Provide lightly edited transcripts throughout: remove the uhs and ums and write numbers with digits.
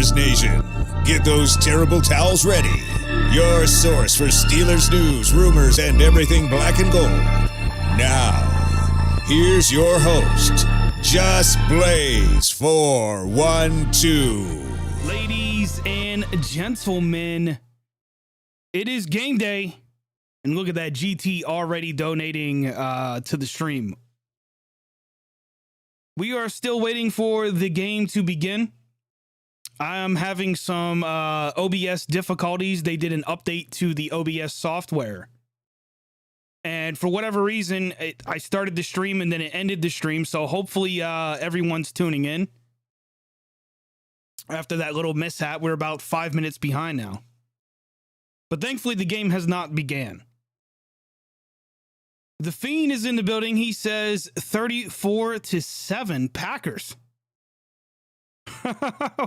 Steelers Nation, get those terrible towels ready. Your source for Steelers news, rumors, and everything black and gold. Now, here's your host, Just Blaze 412. Ladies and gentlemen, it is game day. And look at that, GT already donating to the stream. We are still waiting for the game to begin. I am having some OBS difficulties. They did an update to the OBS software. And for whatever reason, I started the stream and then it ended the stream. So hopefully everyone's tuning in. After that little mishap, we're about 5 minutes behind now. But thankfully, the game has not began. The Fiend is in the building. He says 34-7 Packers.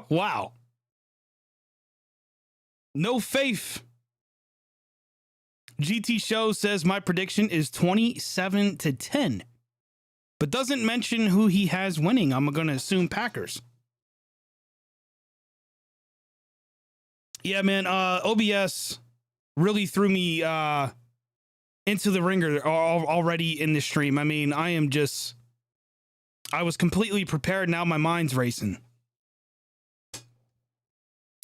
Wow. No faith. GT Show says my prediction is 27-10, but doesn't mention who he has winning. I'm going to assume Packers. Yeah, man. OBS really threw me into the ringer already in the stream. I mean, I was completely prepared. Now my mind's racing.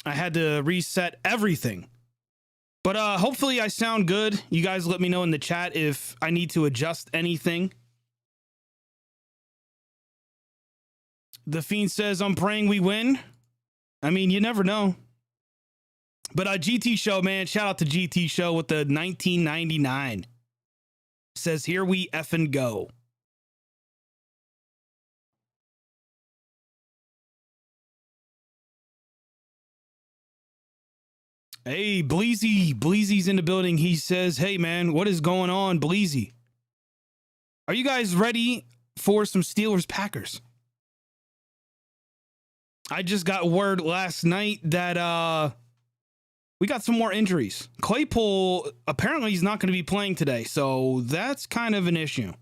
I had to reset everything. But hopefully I sound good. You guys let me know in the chat if I need to adjust anything. The Fiend says, I'm praying we win. I mean, you never know. But GT Show, man, shout out to GT Show with the 1999. Says, here we effing go. Hey, Bleezy. Bleezy's in the building. He says, hey, man, what is going on, Bleezy? Are you guys ready for some Steelers Packers? I just got word last night that we got some more injuries. Claypool, apparently he's not going to be playing today, so that's kind of an issue.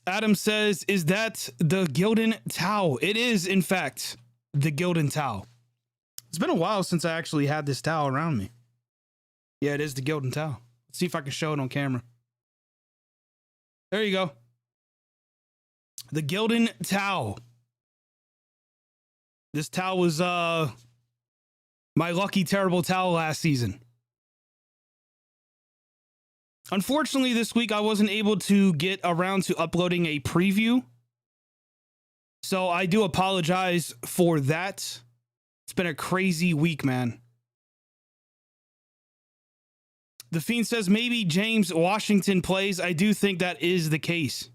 Adam says, is that the Gildan towel? It is, in fact, the Gildan towel. It's been a while since I actually had this towel around me. Yeah, it is the Gildan towel. Let's see if I can show it on camera. There you go. The Gildan towel. This towel was my lucky terrible towel last season. Unfortunately, this week I wasn't able to get around to uploading a preview. So I do apologize for that. It's been a crazy week, man. The Fiend says maybe James Washington plays. I do think that is the case.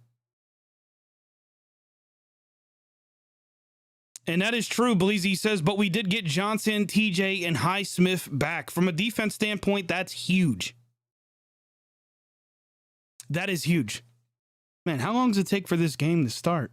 And that is true, Bleezy says, but we did get Johnson, TJ, and Highsmith back. From a defense standpoint, that's huge. That is huge. Man, how long does it take for this game to start?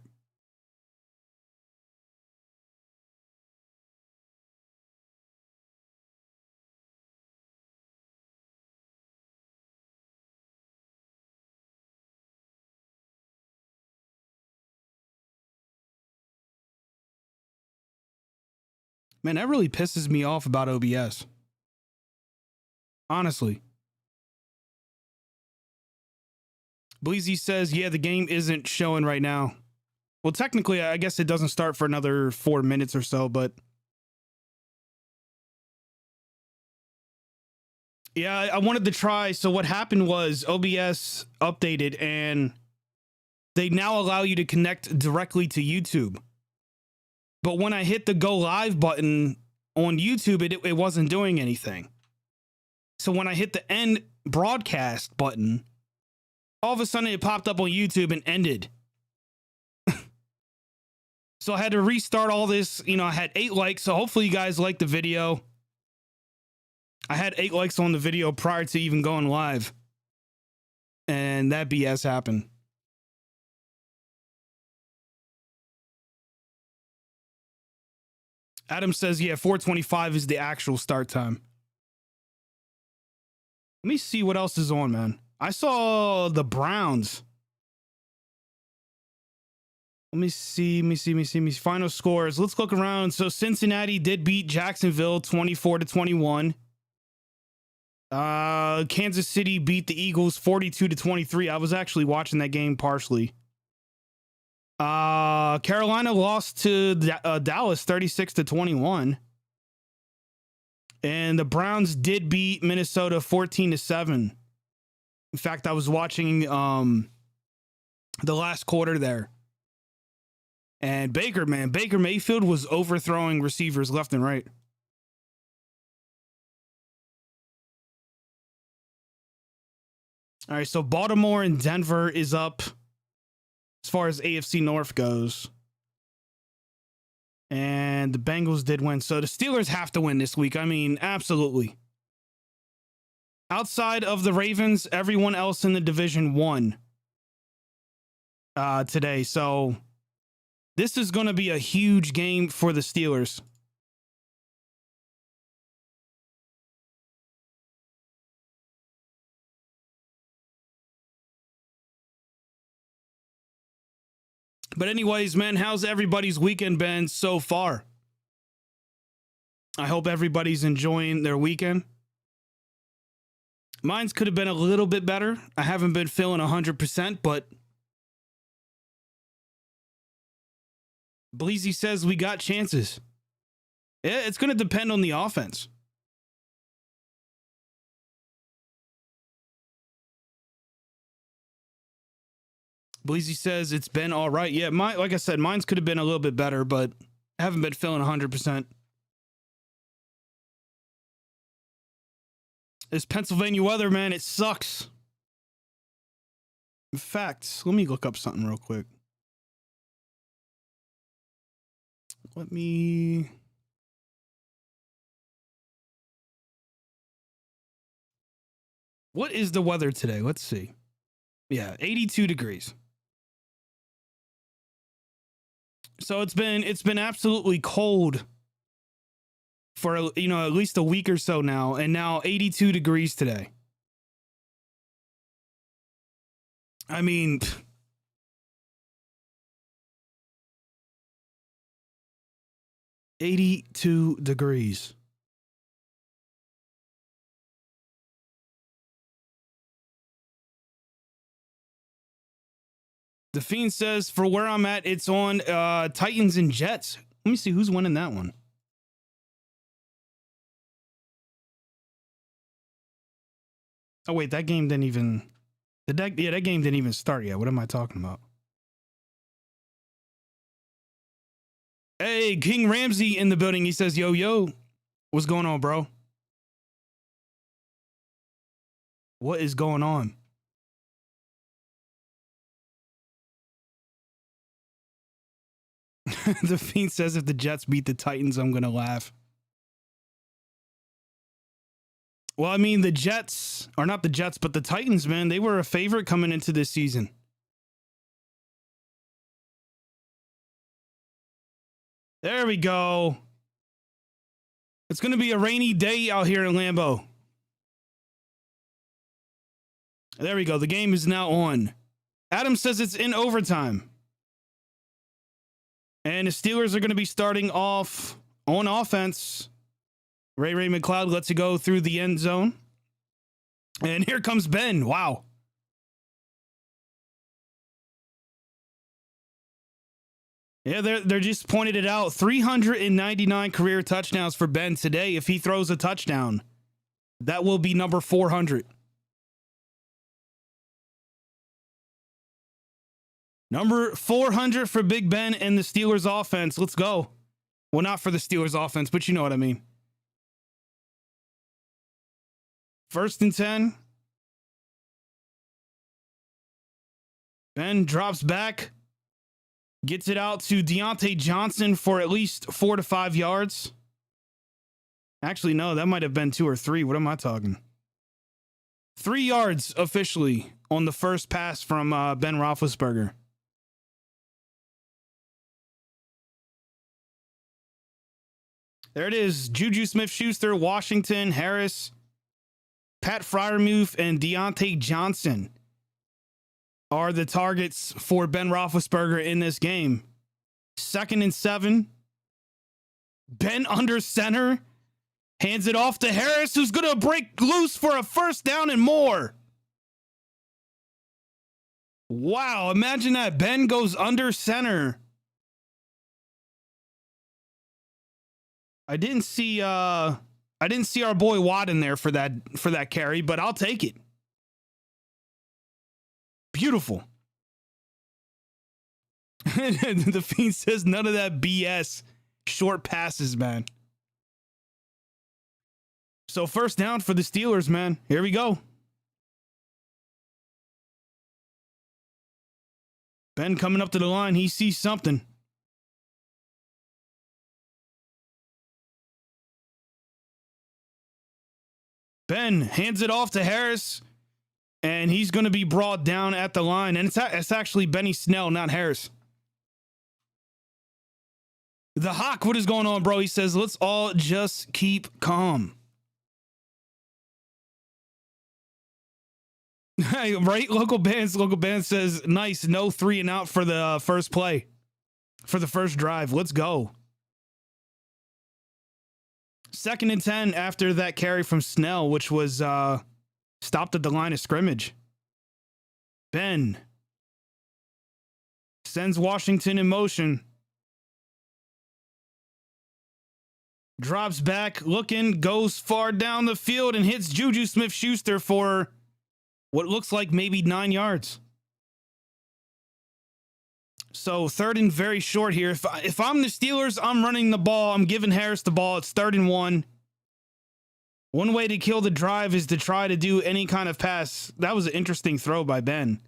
Man, that really pisses me off about OBS. Honestly. Bleezy says, yeah, the game isn't showing right now. Well, technically, I guess it doesn't start for another 4 minutes or so, but yeah, I wanted to try. So what happened was OBS updated and they now allow you to connect directly to YouTube. But when I hit the go live button on YouTube, it wasn't doing anything. So when I hit the end broadcast button, all of a sudden it popped up on YouTube and ended. So I had to restart all this. You know, I had 8 likes. So hopefully you guys liked the video. I had 8 likes on the video prior to even going live. And that BS happened. Adam says, yeah, 4:25 is the actual start time. Let me see what else is on, man. I saw the Browns Let me see. Final scores. Let's look around. So Cincinnati did beat Jacksonville 24-21. Kansas City beat the Eagles 42-23. I was actually watching that game partially. Carolina lost to Dallas 36-21. And the Browns did beat Minnesota 14-7. In fact, I was watching the last quarter there. And Baker Mayfield was overthrowing receivers left and right. All right, so Baltimore and Denver is up as far as AFC North goes. And the Bengals did win. So the Steelers have to win this week. I mean, absolutely. Outside of the Ravens, everyone else in the division won today. So this is going to be a huge game for the Steelers. But anyways, man, how's everybody's weekend been so far? I hope everybody's enjoying their weekend. Mine's could have been a little bit better. I haven't been feeling 100%, but Bleezy says we got chances. Yeah, it's going to depend on the offense. Bleezy says it's been all right. Yeah, like I said, mine's could have been a little bit better, but I haven't been feeling 100%. This Pennsylvania weather, man, it sucks. In fact, let me look up something real quick. What is the weather today? Let's see. Yeah, 82 degrees. So it's been absolutely cold for, at least a week or so now, and now 82 degrees today. I mean, 82 degrees. The Fiend says, for where I'm at, it's on Titans and Jets. Let me see who's winning that one. Oh, wait, that game didn't even... that game didn't even start yet. What am I talking about? Hey, King Ramsey in the building. He says, yo, what's going on, bro? What is going on? The Fiend says if the Jets beat the Titans, I'm going to laugh. Well, I mean, the Jets, or not the Jets, but the Titans, man, they were a favorite coming into this season. There we go. It's going to be a rainy day out here in Lambeau. There we go. The game is now on. Adam says it's in overtime. And the Steelers are going to be starting off on offense. Ray McLeod lets it go through the end zone. And here comes Ben. Wow. Yeah, they're just pointed it out. 399 career touchdowns for Ben today. If he throws a touchdown, that will be number 400. Number 400 for Big Ben and the Steelers offense. Let's go. Well, not for the Steelers offense, but you know what I mean. 1st and 10. Ben drops back. Gets it out to Deontay Johnson for at least 4 to 5 yards. Actually, no, that might have been 2 or 3. What am I talking? 3 yards officially on the first pass from Ben Roethlisberger. There it is. Juju Smith-Schuster, Washington, Harris, Pat Freiermuth, and Deontay Johnson are the targets for Ben Roethlisberger in this game. 2nd and 7. Ben under center. Hands it off to Harris, who's going to break loose for a first down and more. Wow, imagine that. Ben goes under center. I didn't see our boy Watt in there for that carry, but I'll take it. Beautiful. The Fiend says none of that BS. Short passes, man. So first down for the Steelers, man. Here we go. Ben coming up to the line. He sees something. Ben hands it off to Harris, and he's going to be brought down at the line. And it's actually Benny Snell, not Harris. The Hawk, what is going on, bro? He says, let's all just keep calm. Right? Local band says, nice, no 3 and out for the first play. For the first drive. Let's go. 2nd and 10 after that carry from Snell, which was stopped at the line of scrimmage. Ben sends Washington in motion. Drops back, looking, goes far down the field and hits Juju Smith-Schuster for what looks like maybe 9 yards. So 3rd and very short here. If I'm the Steelers, I'm running the ball. I'm giving Harris the ball. It's 3rd and 1. One way to kill the drive is to try to do any kind of pass. That was an interesting throw by Ben.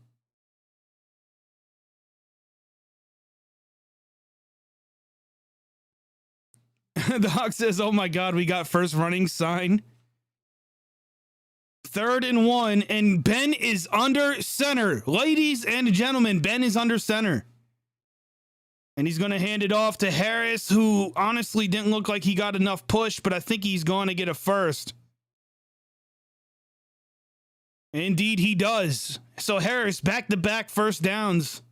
The Hawk says, oh my God, we got first running sign. 3rd and 1, and Ben is under center. Ladies and gentlemen, Ben is under center. And he's going to hand it off to Harris, who honestly didn't look like he got enough push, but I think he's going to get a first. Indeed, he does. So Harris, back-to-back first downs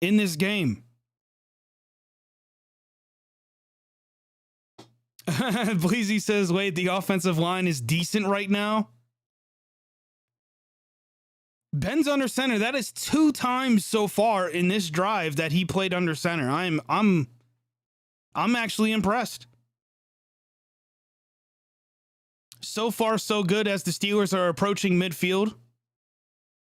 in this game. Bleezy says, wait, the offensive line is decent right now. Ben's under center. That is 2 times so far in this drive that he played under center. I'm actually impressed. So far, so good as the Steelers are approaching midfield.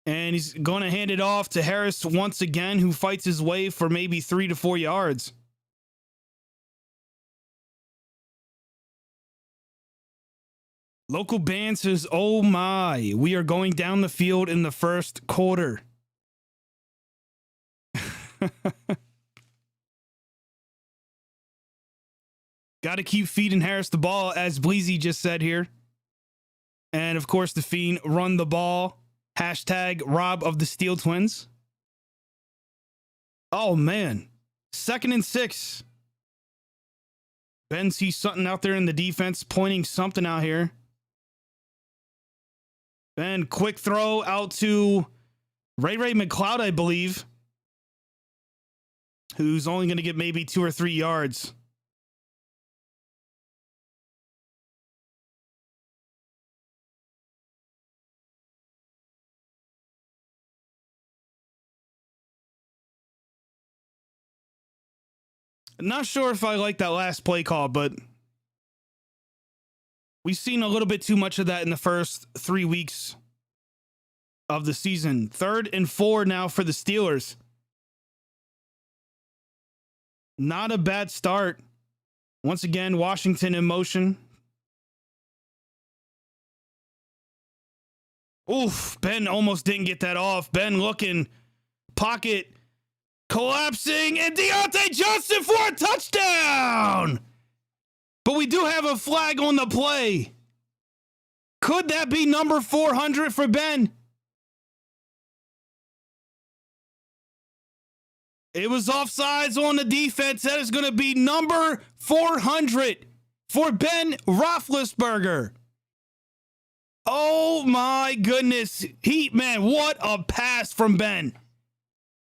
And he's going to hand it off to Harris once again, who fights his way for maybe 3 to 4 yards. Local band says, oh my, we are going down the field in the first quarter. Got to keep feeding Harris the ball, as Bleezy just said here. And of course, the Fiend run the ball. Hashtag Rob of the Steel Twins. Oh man. 2nd and 6. Ben sees something out there in the defense, pointing something out here. Ben, quick throw out to Ray McLeod, I believe, who's only going to get maybe 2 or 3 yards. Not sure if I like that last play call, but we've seen a little bit too much of that in the first 3 weeks of the season. 3rd and 4 now for the Steelers. Not a bad start. Once again, Washington in motion. Oof, Ben almost didn't get that off. Ben looking, pocket collapsing, and Deontay Johnson for a touchdown! But we do have a flag on the play. Could that be number 400 for Ben? It was offsides on the defense. That is going to be number 400 for Ben Roethlisberger. Oh my goodness. Man, what a pass from Ben.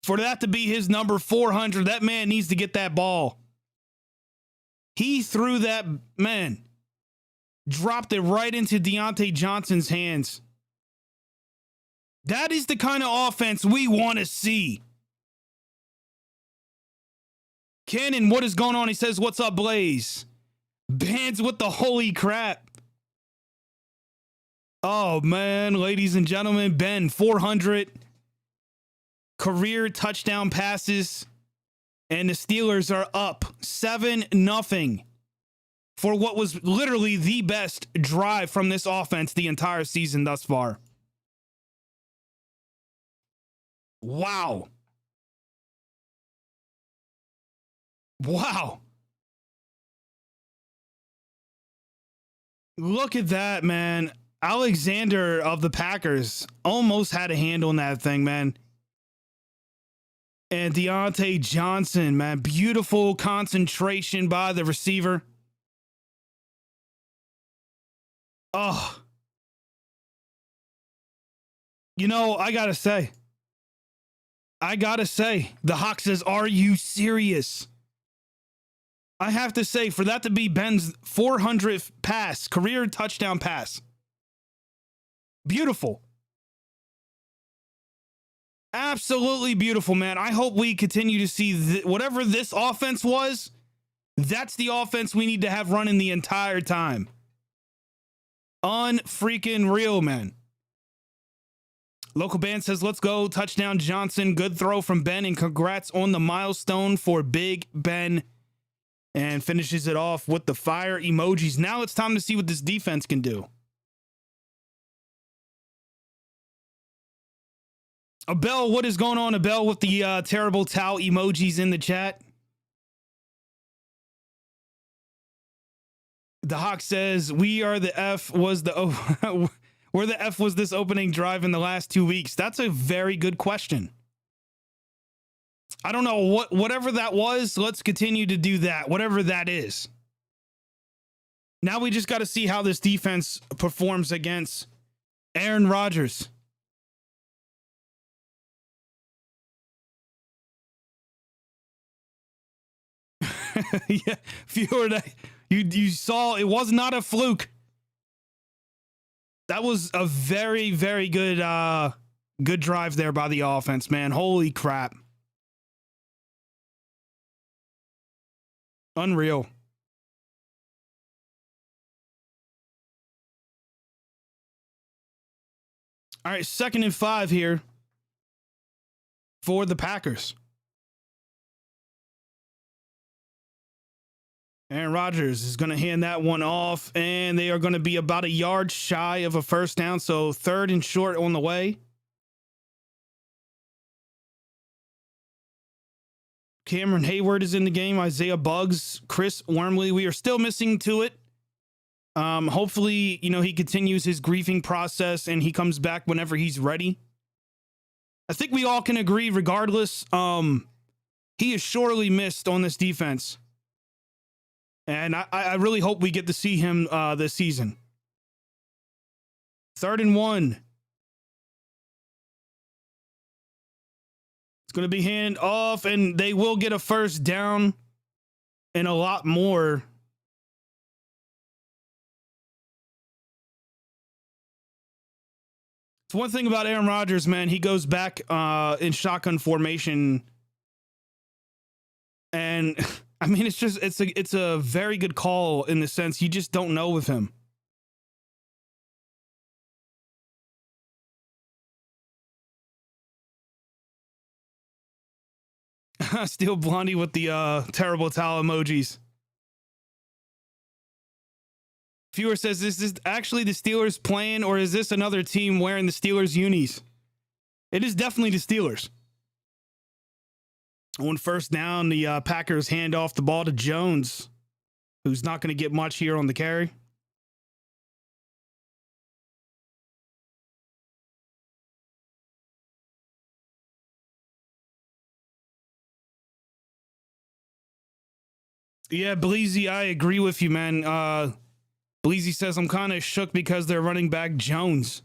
For that to be his number 400, that man needs to get that ball. He threw that, man, dropped it right into Deontay Johnson's hands. That is the kind of offense we want to see. Cannon, what is going on? He says, what's up, Blaze? Bands with the holy crap. Oh, man, ladies and gentlemen, Ben, 400 career touchdown passes, and the Steelers are up 7-0 for what was literally the best drive from this offense the entire season thus far. Wow. Wow. Look at that, man. Alexander of the Packers almost had a hand on that thing, man. And Deontay Johnson, man, beautiful concentration by the receiver. Oh. You know, I gotta say, the Hawk says, are you serious? I have to say, for that to be Ben's 400th pass, career touchdown pass. Beautiful. Absolutely beautiful, man. I hope we continue to see whatever this offense was, that's the offense we need to have running the entire time. Unfreaking real, man. Local band says, let's go. Touchdown Johnson. Good throw from Ben, and congrats on the milestone for Big Ben. And finishes it off with the fire emojis. Now it's time to see what this defense can do. Abel, what is going on, Abel, with the terrible towel emojis in the chat? The Hawk says, where the F was this opening drive in the last 2 weeks? That's a very good question. I don't know whatever that was. Let's continue to do that, whatever that is. Now we just got to see how this defense performs against Aaron Rodgers. Yeah, you saw it was not a fluke. That was a very, very good good drive there by the offense, man. Holy crap. Unreal. All right, 2nd and 5 here for the Packers. Aaron Rodgers is going to hand that one off, and they are going to be about a yard shy of a first down, so 3rd and short on the way. Cameron Hayward is in the game. Isaiah Buggs, Chris Wormley. We are still missing to it. Hopefully, he continues his grieving process and he comes back whenever he's ready. I think we all can agree, regardless, he is sorely missed on this defense. And I really hope we get to see him this season. 3rd and 1. It's going to be hand off, and they will get a first down and a lot more. It's one thing about Aaron Rodgers, man. He goes back in shotgun formation, and I mean, it's a very good call in the sense you just don't know with him. Steel Blondie with the terrible towel emojis. Viewer says, is this actually the Steelers playing, or is this another team wearing the Steelers unis? It is definitely the Steelers. On first down, the Packers hand off the ball to Jones, who's not going to get much here on the carry. Yeah, Bleezy, I agree with you, man. Bleezy says, I'm kind of shook because they're running back Jones.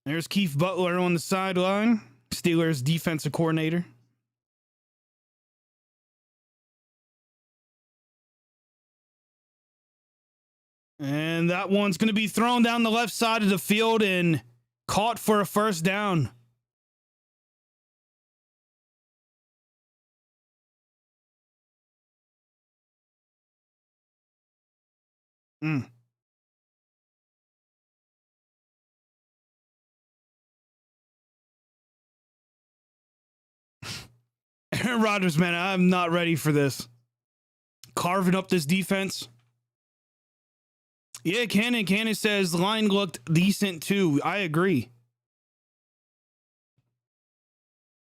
There's Keith Butler on the sideline, Steelers defensive coordinator. And that one's going to be thrown down the left side of the field and caught for a first down. Aaron Rodgers, man, I'm not ready for this. Carving up this defense. Yeah, Cannon says the line looked decent too. I agree.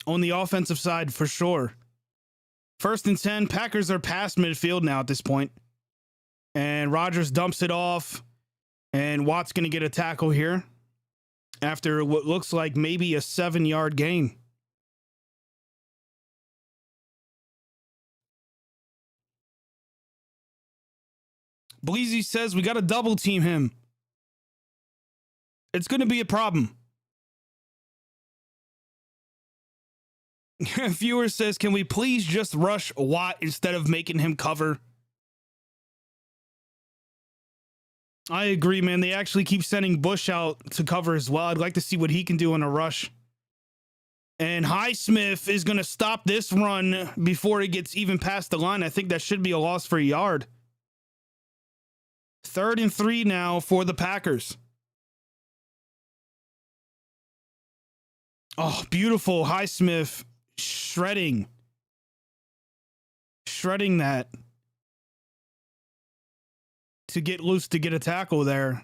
On the offensive side, for sure. 1st and 10, Packers are past midfield now at this point. And Rodgers dumps it off. And Watt's going to get a tackle here after what looks like maybe a 7-yard gain. Bleezy says we got to double team him. It's going to be a problem. Viewer says, can we please just rush Watt instead of making him cover? I agree, man. They actually keep sending Bush out to cover as well. I'd like to see what he can do on a rush. And Highsmith is going to stop this run before it gets even past the line. I think that should be a loss for a yard. 3rd and 3 now for the Packers. Oh, beautiful. Highsmith shredding that to get loose to get a tackle there.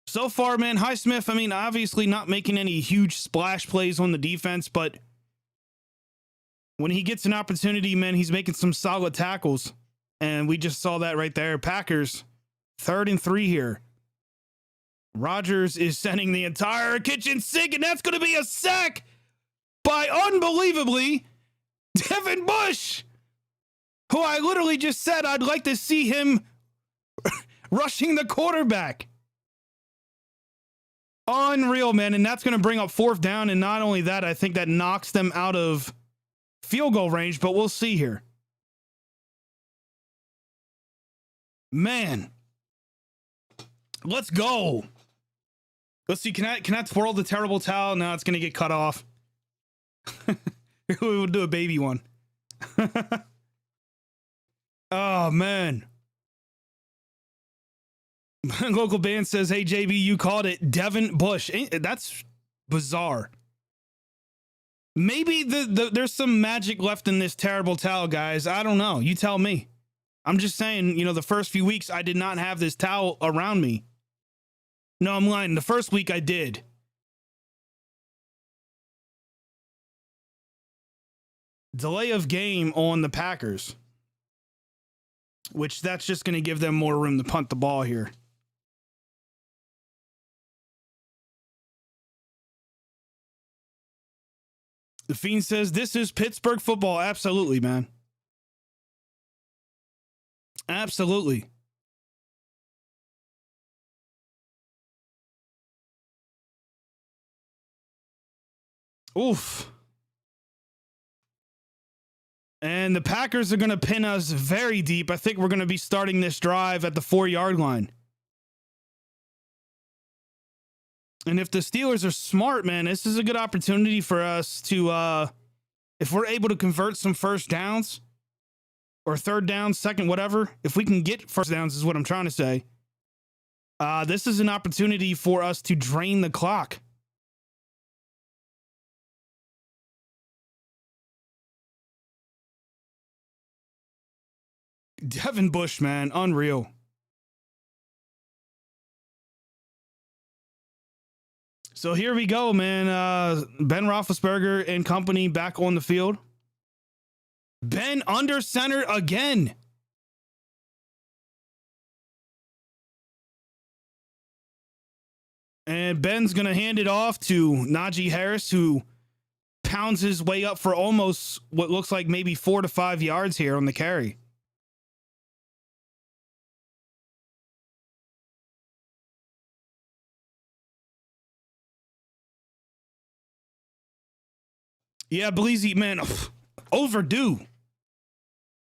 So far, man, Highsmith, I mean, obviously not making any huge splash plays on the defense, but when he gets an opportunity, man, he's making some solid tackles. And we just saw that right there. Packers, 3rd and 3 here. Rodgers is sending the entire kitchen sink, and that's going to be a sack by, unbelievably, Devin Bush, who I literally just said I'd like to see him rushing the quarterback. Unreal, man. And that's going to bring up 4th down. And not only that, I think that knocks them out of field goal range, but we'll see here. Man, let's go. Let's see. Can I twirl the terrible towel? No, it's going to get cut off. We'll do a baby one. Oh, man. Local band says, hey, JB, you called it Devin Bush. That's bizarre. Maybe there's some magic left in this terrible towel, guys. I don't know. You tell me. I'm just saying, the first few weeks, I did not have this towel around me. No, I'm lying. The first week I did. Delay of game on the Packers, which that's just going to give them more room to punt the ball here. The Fiend says, this is Pittsburgh football. Absolutely, man. Absolutely. Oof. And the Packers are going to pin us very deep. I think we're going to be starting this drive at the 4-yard line. And if the Steelers are smart, man, this is a good opportunity for us to, if we're able to convert some first downs or 3rd down, 2nd, whatever, if we can get first downs is what I'm trying to say. This is an opportunity for us to drain the clock. Devin Bush, man, unreal. So here we go, man. Ben Roethlisberger and company back on the field. Ben under center again. And Ben's going to hand it off to Najee Harris, who pounds his way up for almost what looks like maybe 4 to 5 yards here on the carry. Yeah, Bleezy, man, overdue.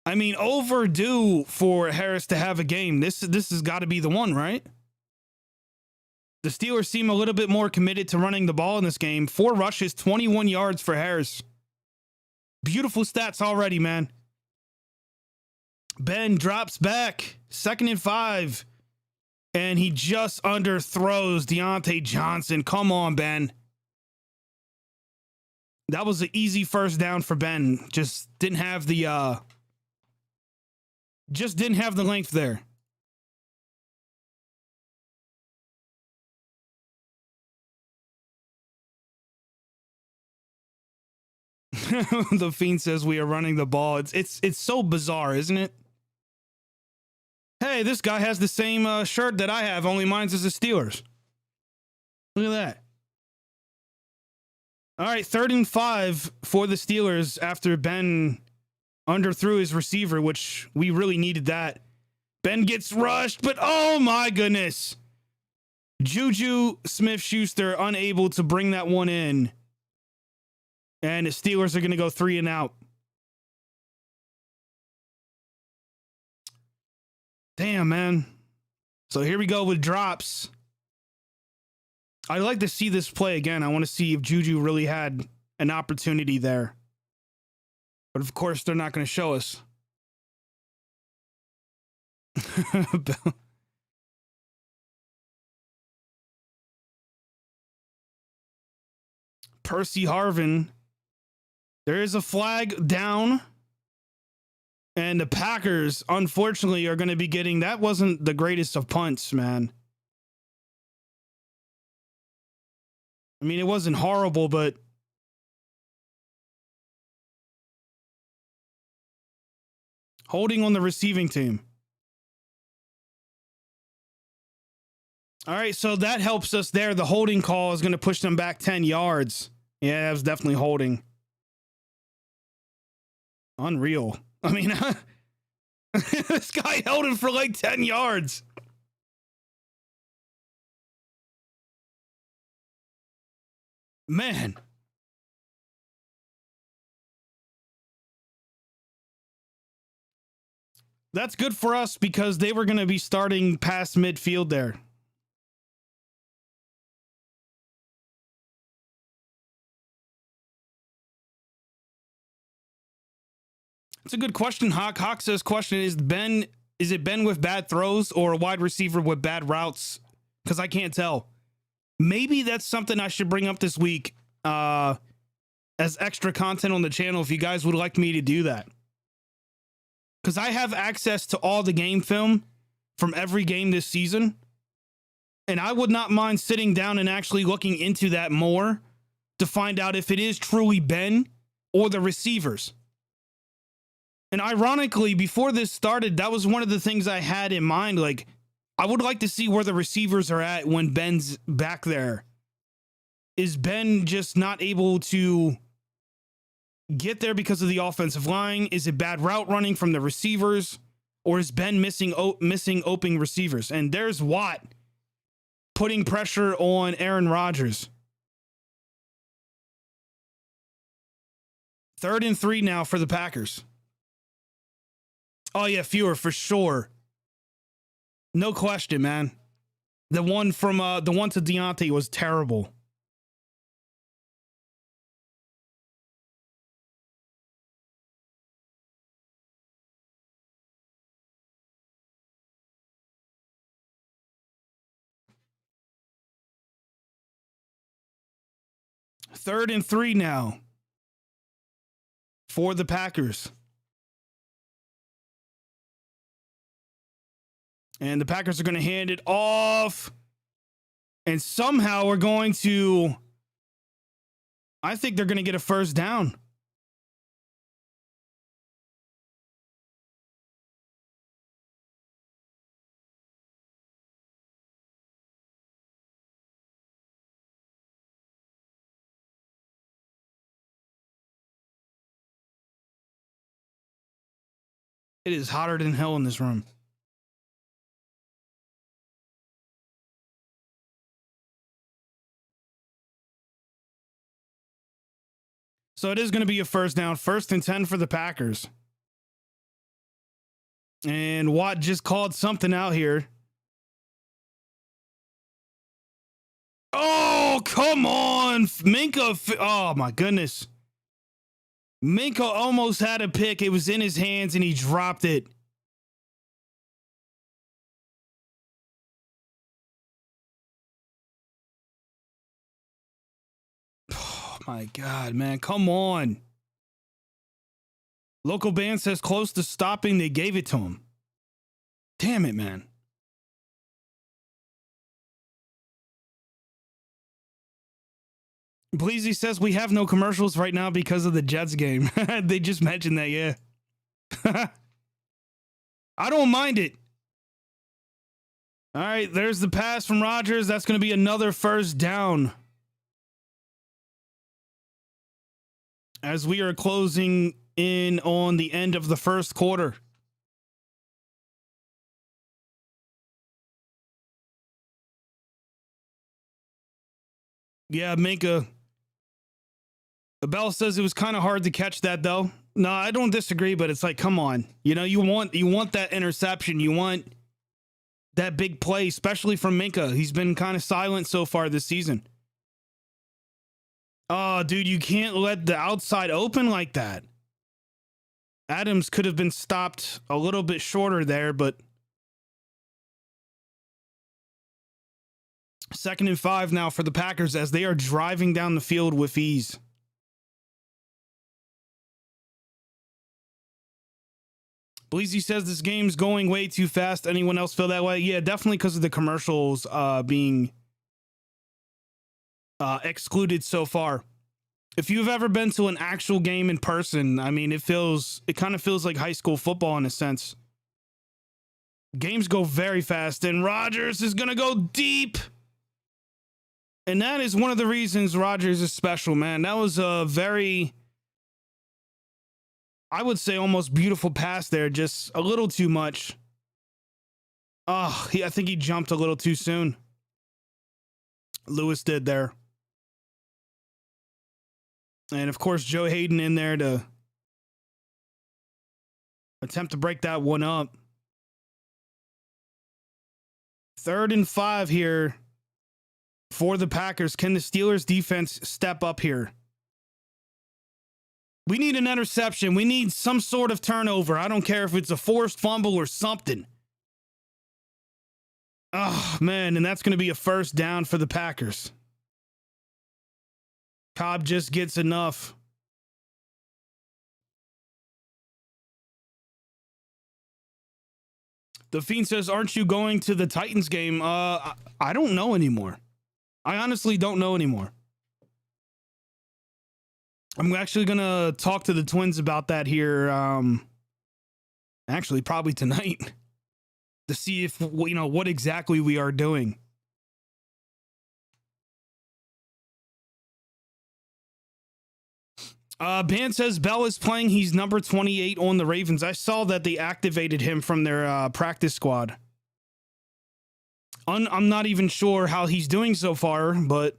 I mean, overdue for Harris to have a game. This has got to be the one, right? The Steelers seem a little bit more committed to running the ball in this game. 4 rushes, 21 yards for Harris. Beautiful stats already, man. Ben drops back, 2nd and 5, and he just underthrows Deontay Johnson. Come on, Ben. That was an easy first down for Ben. Just didn't have the length there. The Fiend says we are running the ball. It's so bizarre, isn't it? Hey, this guy has the same shirt that I have, only mine's is the Steelers. Look at that. All right, 3rd and 5 for the Steelers after Ben underthrew his receiver, which we really needed that. Ben gets rushed, but oh my goodness. Juju Smith-Schuster unable to bring that one in. And the Steelers are going to go 3 and out. Damn, man. So here we go with drops. I'd like to see this play again. I want to see if Juju really had an opportunity there. But of course, they're not going to show us. Percy Harvin. There is a flag down. And the Packers, unfortunately, are going to be getting... That wasn't the greatest of punts, man. I mean, it wasn't horrible, but... Holding on the receiving team. All right, so that helps us there. The holding call is going to push them back 10 yards. Yeah, that was definitely holding. Unreal. I mean, this guy held him for like 10 yards. Man. That's good for us because they were going to be starting past midfield there. It's a good question, Hawk. Hawk says, question is it Ben with bad throws or a wide receiver with bad routes? Because I can't tell. Maybe that's something I should bring up this week as extra content on the channel if you guys would like me to do that. Because I have access to all the game film from every game this season. And I would not mind sitting down and actually looking into that more to find out if it is truly Ben or the receivers. And ironically, before this started, that was one of the things I had in mind. Like, I would like to see where the receivers are at when Ben's back there. Is Ben just not able to get there because of the offensive line? Is it bad route running from the receivers? Or is Ben missing open receivers? And there's Watt putting pressure on Aaron Rodgers. 3rd and 3 now for the Packers. Oh, yeah, fewer for sure. No question, man. The one to Deontay was terrible. Third and 3 now for the Packers. And the Packers are going to hand it off. And somehow we're going to... I think they're going to get a first down. It is hotter than hell in this room. So it is going to be a first down, 1st and 10 for the Packers. And Watt just called something out here. Oh, come on. Minka. Oh, my goodness. Minka almost had a pick. It was in his hands and he dropped it. Oh, my God, man. Come on. Local band says close to stopping. They gave it to him. Damn it, man. Bleezy says we have no commercials right now because of the Jets game. They just mentioned that, yeah. I don't mind it. All right, there's the pass from Rodgers. That's going to be another first down. As we are closing in on the end of the first quarter. Yeah, Minka. Bell says it was kind of hard to catch that, though. No, I don't disagree, but it's like, come on. You know, you want that interception. You want that big play, especially from Minka. He's been kind of silent so far this season. Oh, dude, you can't let the outside open like that. Adams could have been stopped a little bit shorter there, but 2nd and 5 now for the Packers as they are driving down the field with ease. Bleezy says this game's going way too fast. Anyone else feel that way? Yeah, definitely because of the commercials being excluded so far. If you've ever been to an actual game in person, I mean, it kind of feels like high school football in a sense. Games go very fast, and Rodgers is going to go deep. And that is one of the reasons Rodgers is special, man. That was a very, I would say, almost beautiful pass there. Just a little too much. Oh, I think he jumped a little too soon. Lewis did there. And, of course, Joe Hayden in there to attempt to break that one up. 3rd and 5 here for the Packers. Can the Steelers defense step up here? We need an interception. We need some sort of turnover. I don't care if it's a forced fumble or something. Oh, man, and that's going to be a first down for the Packers. Cobb just gets enough. The Fiend says, aren't you going to the Titans game? I don't know anymore. I honestly don't know anymore. I'm actually going to talk to the Twins about that here. Actually, probably tonight to see if, what exactly we are doing. Ban says Bell is playing. He's number 28 on the Ravens. I saw that they activated him from their practice squad. I'm not even sure how he's doing so far, but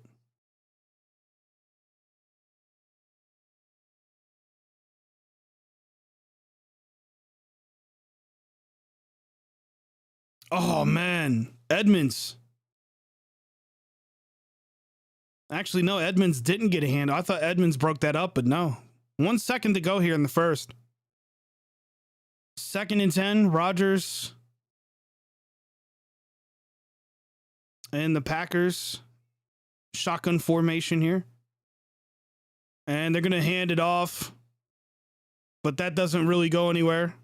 oh man, Edmonds. Actually, no, Edmonds didn't get a hand. I thought Edmonds broke that up, but no. 1 second to go here in the first. 2nd and 10, Rodgers. And the Packers. Shotgun formation here. And they're going to hand it off. But that doesn't really go anywhere.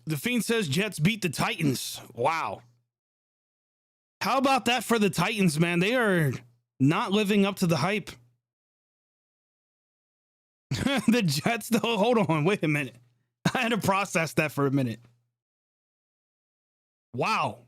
The Fiend says Jets beat the Titans. Wow. How about that for the Titans, man? They are not living up to the hype. The Jets, though, hold on, wait a minute. I had to process that for a minute. Wow.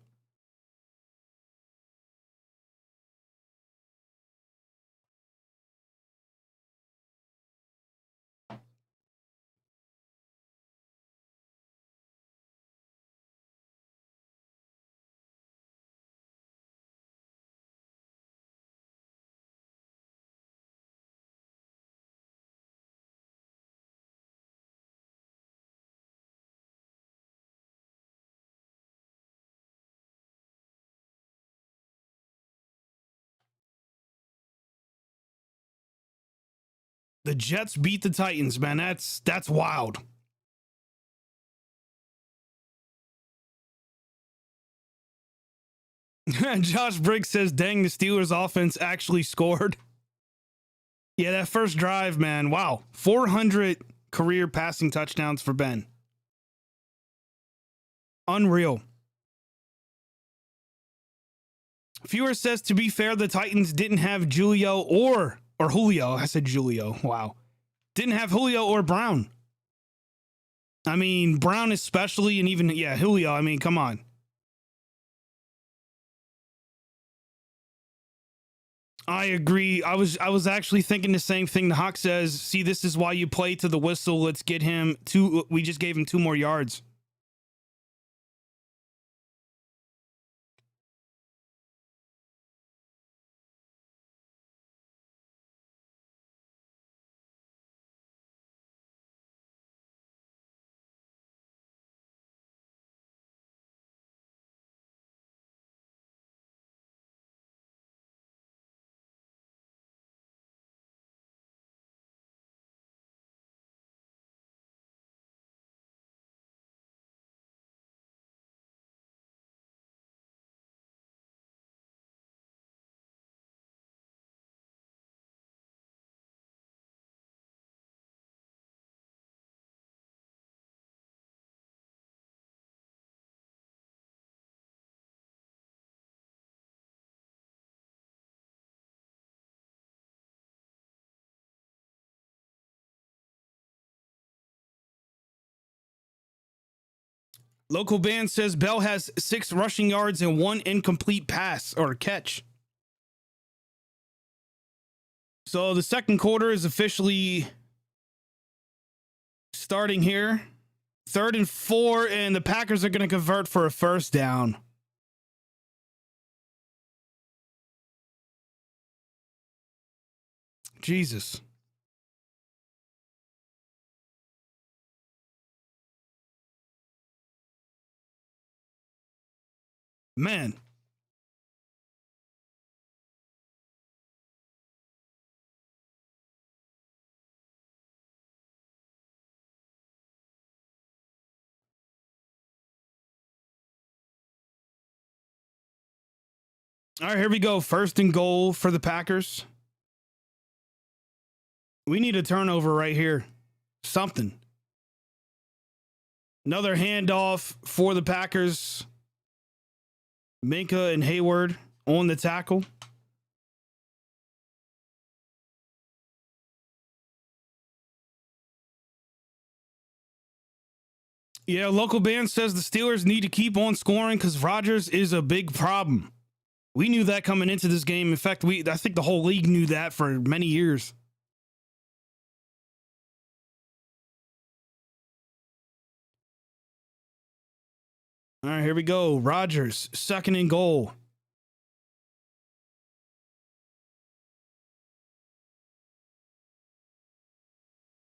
The Jets beat the Titans, man. That's wild. Josh Briggs says, dang, the Steelers offense actually scored. Yeah, that first drive, man. Wow. 400 career passing touchdowns for Ben. Unreal. Viewer says, to be fair, the Titans didn't have Julio or Julio. I said Julio. Wow. Didn't have Julio or Brown. I mean, Brown especially, and even, yeah, Julio. I mean, come on. I agree. I was actually thinking the same thing. The Hawk says, see, this is why you play to the whistle. Let's get him two. We just gave him 2 more yards. Local band says Bell has 6 rushing yards and 1 incomplete pass or catch. So the second quarter is officially starting here. 3rd and 4, and the Packers are going to convert for a first down. Jesus. Man. All right, here we go. 1st and goal for the Packers. We need a turnover right here. Something. Another handoff for the Packers. Minka and Hayward on the tackle. Yeah, local band says the Steelers need to keep on scoring because Rodgers is a big problem. We knew that coming into this game. In fact, I think the whole league knew that for many years. All right, here we go. Rodgers, 2nd and goal.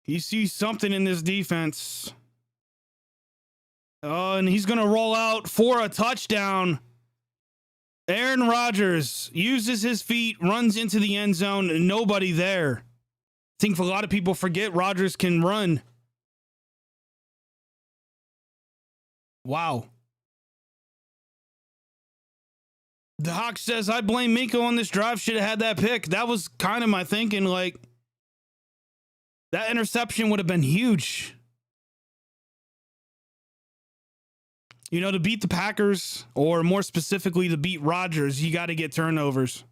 He sees something in this defense. And he's going to roll out for a touchdown. Aaron Rodgers uses his feet, runs into the end zone, nobody there. I think a lot of people forget Rodgers can run. Wow. The Hawk says, I blame Minka on this drive. Should have had that pick. That was kind of my thinking. Like, that interception would have been huge. You know, to beat the Packers, or more specifically to beat Rodgers, you got to get turnovers.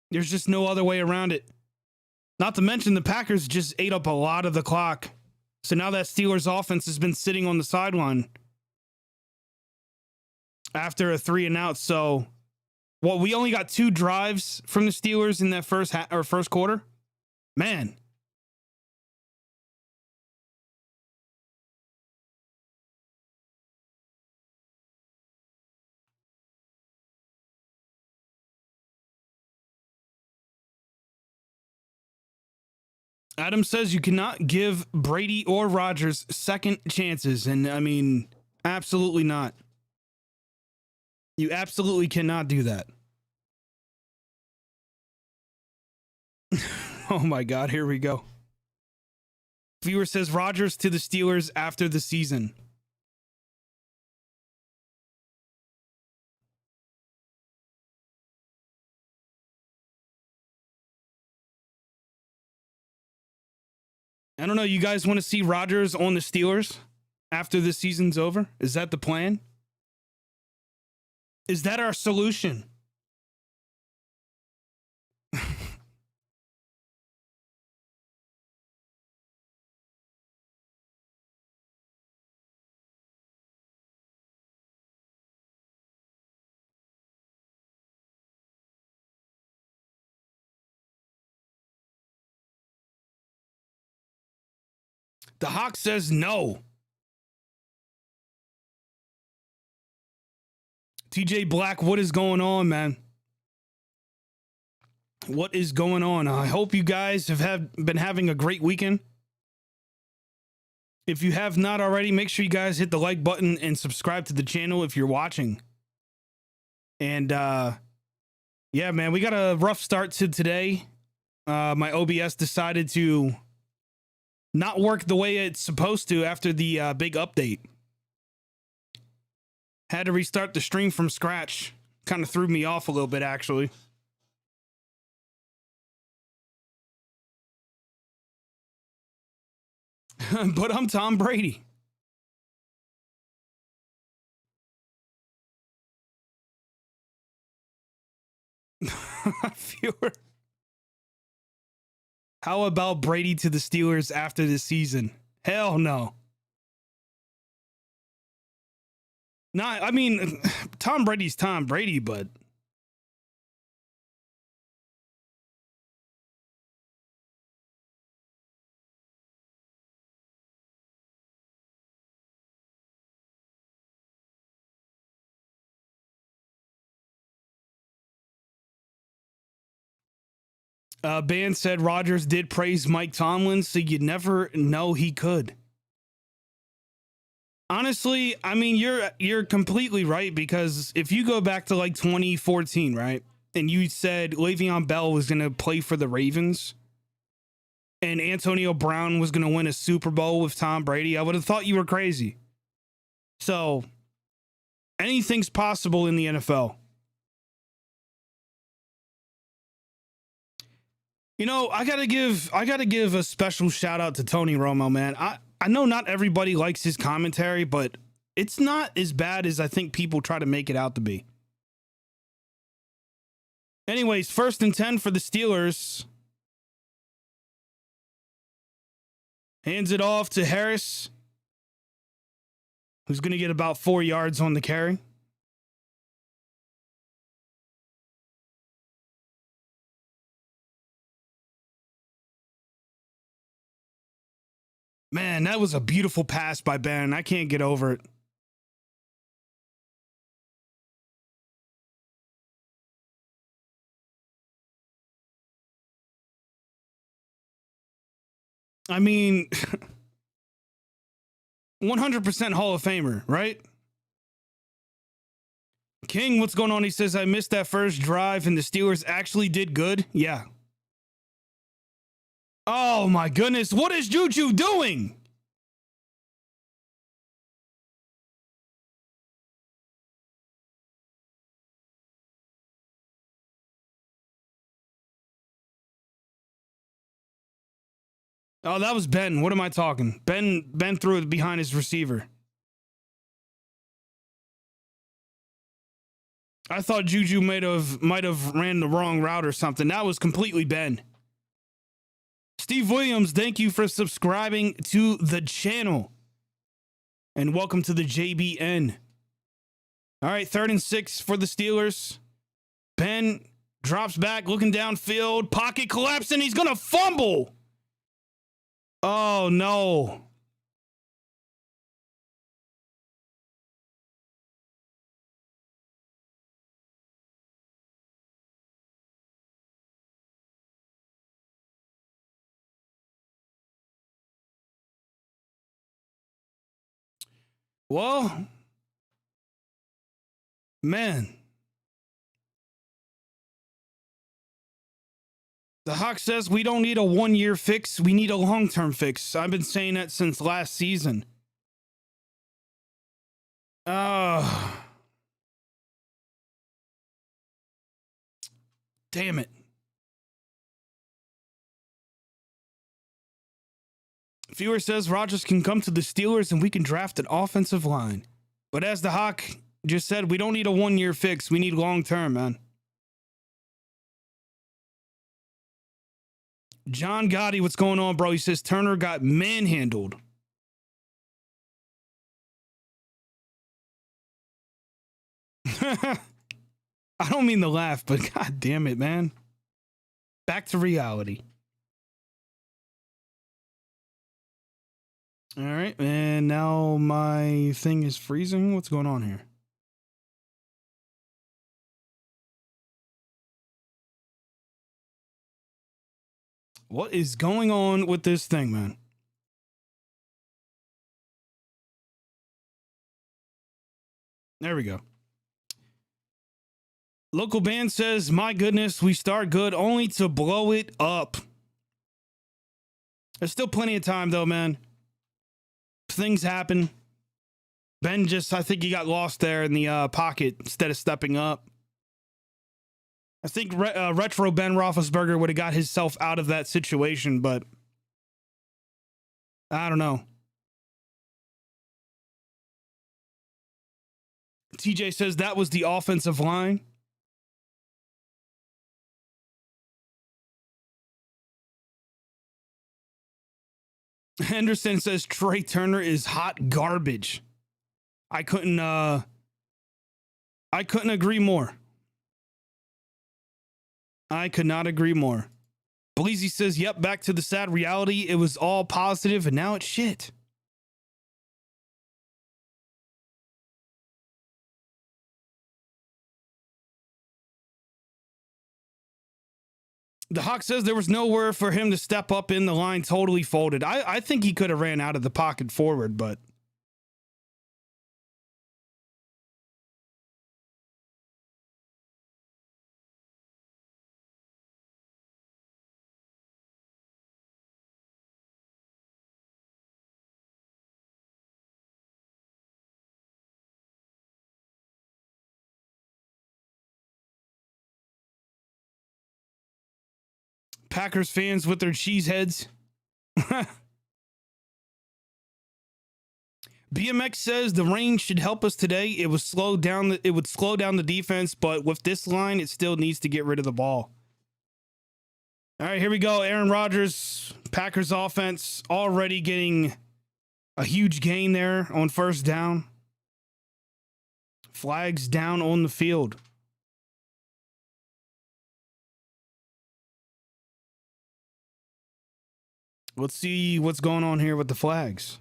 There's just no other way around it. Not to mention the Packers just ate up a lot of the clock. So now that Steelers offense has been sitting on the sideline after a 3-and-out. So, we only got 2 drives from the Steelers in that first quarter. Man. Adam says you cannot give Brady or Rodgers second chances. And I mean, absolutely not. You absolutely cannot do that. Oh my God, here we go. Viewer says Rodgers to the Steelers after the season. I don't know. You guys want to see Rodgers on the Steelers after the season's over? Is that the plan? Is that our solution? The Hawk says no. TJ Black, what is going on, man? What is going on? I hope you guys have been having a great weekend. If you have not already, make sure you guys hit the like button and subscribe to the channel if you're watching. And yeah, man, we got a rough start to today. My OBS decided to not work the way it's supposed to after the big update. Had to restart the stream from scratch. Kind of threw me off a little bit, actually. But I'm Tom Brady. Viewer. How about Brady to the Steelers after the season? Hell no. Not, I mean, Tom Brady's Tom Brady, but Ban said Rodgers did praise Mike Tomlin, so you never know he could. Honestly, I mean, you're completely right, because if you go back to like 2014, right, and you said Le'Veon Bell was going to play for the Ravens and Antonio Brown was going to win a Super Bowl with Tom Brady, I would have thought you were crazy. So anything's possible in the NFL. You know, I gotta give a special shout out to Tony Romo, man. I know not everybody likes his commentary, but it's not as bad as I think people try to make it out to be. Anyways, 1st and 10 for the Steelers. Hands it off to Harris, who's going to get about 4 yards on the carry. Man, that was a beautiful pass by Ben. I can't get over it. I mean, 100% Hall of Famer, right? King, what's going on? He says, I missed that first drive and the Steelers actually did good. Yeah. Oh my goodness. What is Juju doing? Oh, that was Ben. What am I talking? Ben threw it behind his receiver. I thought Juju might have ran the wrong route or something. That was completely Ben. Steve Williams, thank you for subscribing to the channel. And welcome to the JBN. All right, 3rd and 6 for the Steelers. Ben drops back, looking downfield. Pocket collapsing. He's going to fumble. Oh, no. Well, man. The Hawk says we don't need a 1-year fix. We need a long-term fix. I've been saying that since last season. Damn it. Viewer says Rodgers can come to the Steelers and we can draft an offensive line. But as the Hawk just said, we don't need a 1-year fix. We need long-term, man. John Gotti, what's going on, bro? He says Turner got manhandled. I don't mean to laugh, but god damn it, man. Back to reality. All right, and now my thing is freezing. What's going on here? What is going on with this thing, man? There we go. Local band says, my goodness, we start good only to blow it up. There's still plenty of time, though, man. Things happen. Ben just, I think he got lost there in the pocket instead of stepping up. I think retro Ben Roethlisberger would have got himself out of that situation, but I don't know. TJ says that was the offensive line. Henderson says Trey Turner is hot garbage. I couldn't agree more. I could not agree more. Bleezy says, yep, back to the sad reality. It was all positive and now it's shit. The Hawk says there was nowhere for him to step up in the line totally folded. I think he could have ran out of the pocket forward, but Packers fans with their cheese heads. BMX says the rain should help us today. It would slow down the defense, but with this line, it still needs to get rid of the ball. All right, here we go. Aaron Rodgers, Packers offense already getting a huge gain there on first down. Flags down on the field. Let's see what's going on here with the flags.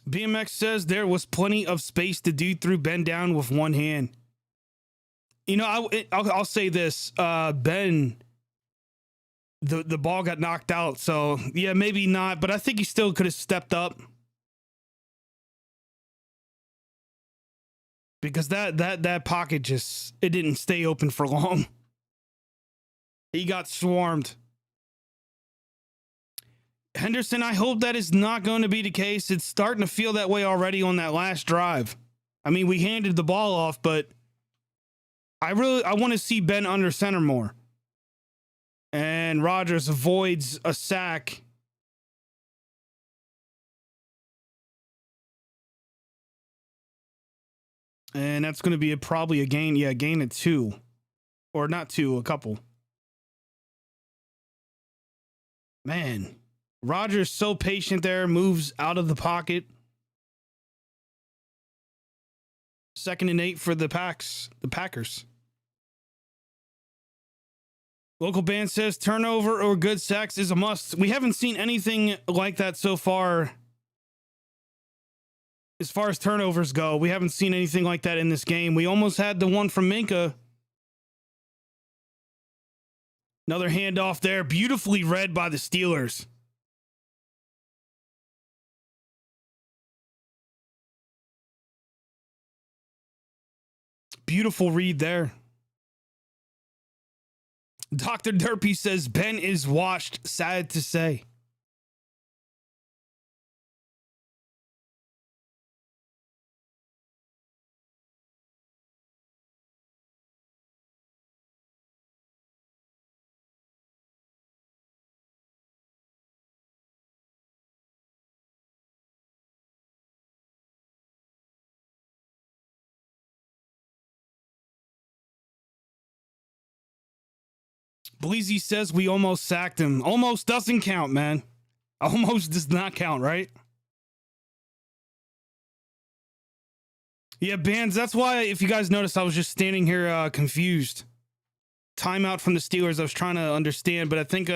BMX says there was plenty of space to do through bend down with one hand. You know, I'll say this. Ben, the ball got knocked out. So, yeah, maybe not. But I think he still could have stepped up. Because that pocket just, it didn't stay open for long. He got swarmed. Henderson, I hope that is not going to be the case. It's starting to feel that way already on that last drive. I mean, we handed the ball off, but I want to see Ben under center more. And Rodgers avoids a sack. And that's going to be probably a gain. Yeah, gain of 2. Or not 2, a couple. Man, Rodgers so patient there, moves out of the pocket. 2nd and 8 for the Packers. Local band says turnover or good sacks is a must. We haven't seen anything like that so far. As far as turnovers go, we haven't seen anything like that in this game. We almost had the one from Minka. Another handoff there, beautifully read by the Steelers. Beautiful read there. Dr. Derpy says Ben is washed. Sad to say. Bleezy says we almost sacked him. Almost doesn't count, man. Almost does not count, right? Yeah, Bands, that's why, if you guys noticed, I was just standing here confused. Timeout from the Steelers. I was trying to understand, but I think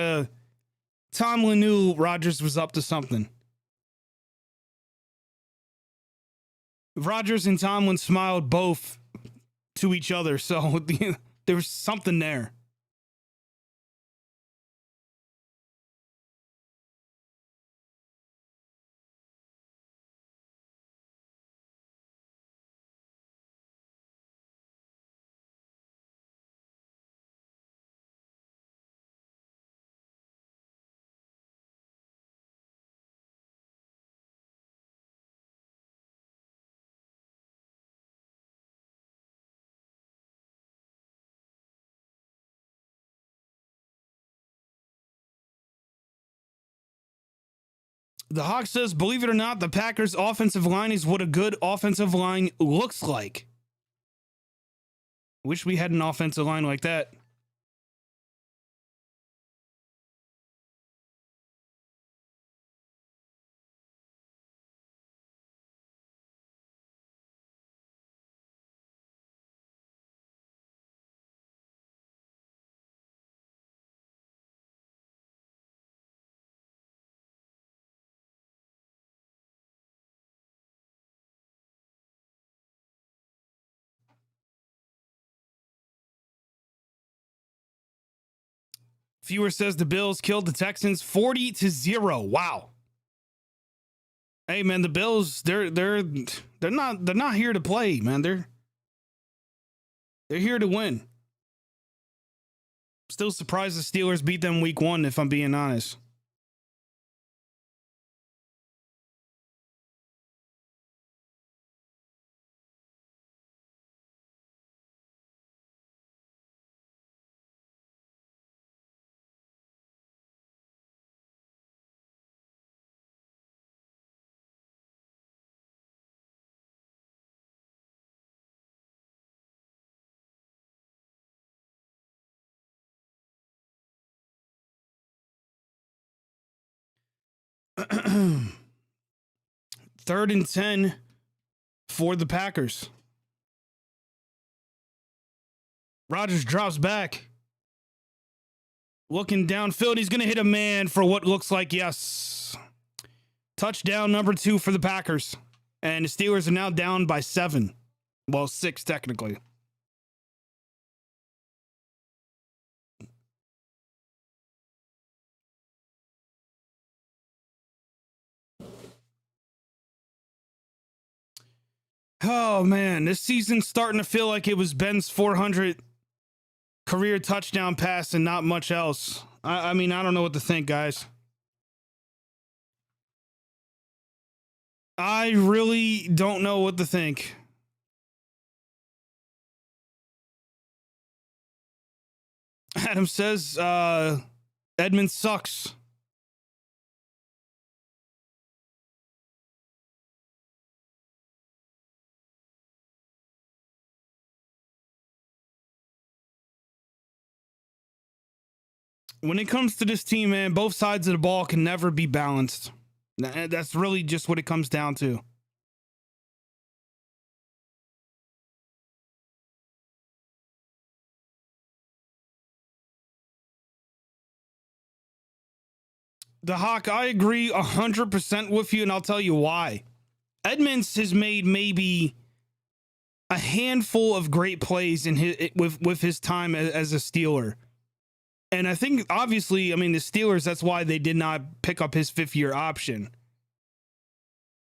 Tomlin knew Rodgers was up to something. Rodgers and Tomlin smiled both to each other, so there was something there. The Hawk says, believe it or not, the Packers' offensive line is what a good offensive line looks like. Wish we had an offensive line like that. Viewer says the Bills killed the Texans 40-0. Wow. Hey man, the Bills, they're not here to play, man. They're here to win. Still surprised the Steelers beat them week 1, if I'm being honest. Third and 10 for the Packers. Rodgers drops back. Looking downfield, he's going to hit a man for what looks like, yes, touchdown number 2 for the Packers. And the Steelers are now down by 7. Well, 6 technically. Oh, man, this season's starting to feel like it was Ben's 400 career touchdown pass and not much else. I mean, I don't know what to think, guys. I really don't know what to think. Adam says, Edmonds sucks. When it comes to this team, man, both sides of the ball can never be balanced. That's really just what it comes down to. The Hawk, I agree 100% with you, and I'll tell you why. Edmonds has made maybe a handful of great plays in with his time as a Steeler. And I think, obviously, I mean, the Steelers, that's why they did not pick up his 5th-year option.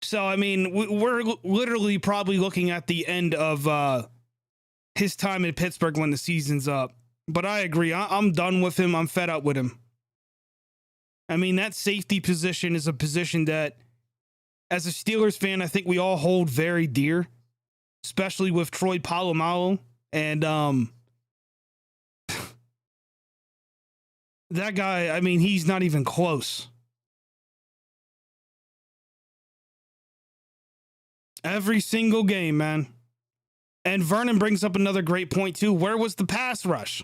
So, I mean, we're literally probably looking at the end of his time in Pittsburgh when the season's up. But I agree. I'm done with him. I'm fed up with him. I mean, that safety position is a position that, as a Steelers fan, I think we all hold very dear, especially with Troy Polamalu. And that guy, I mean, he's not even close. Every single game, man. And Vernon brings up another great point, too. Where was the pass rush?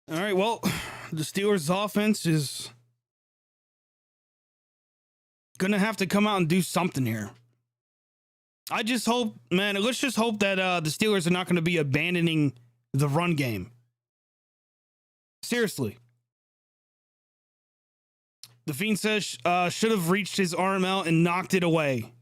All right, well, the Steelers' offense is going to have to come out and do something here. I just hope, man, let's just hope that the Steelers are not going to be abandoning the run game. Seriously. The Fiend says should have reached his arm out and knocked it away.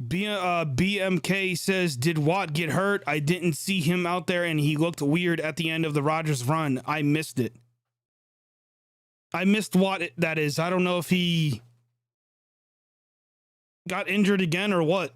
BMK says, did Watt get hurt? I didn't see him out there and he looked weird at the end of the Rodgers run. I missed it. I missed Watt, that is. I don't know if he got injured again or what.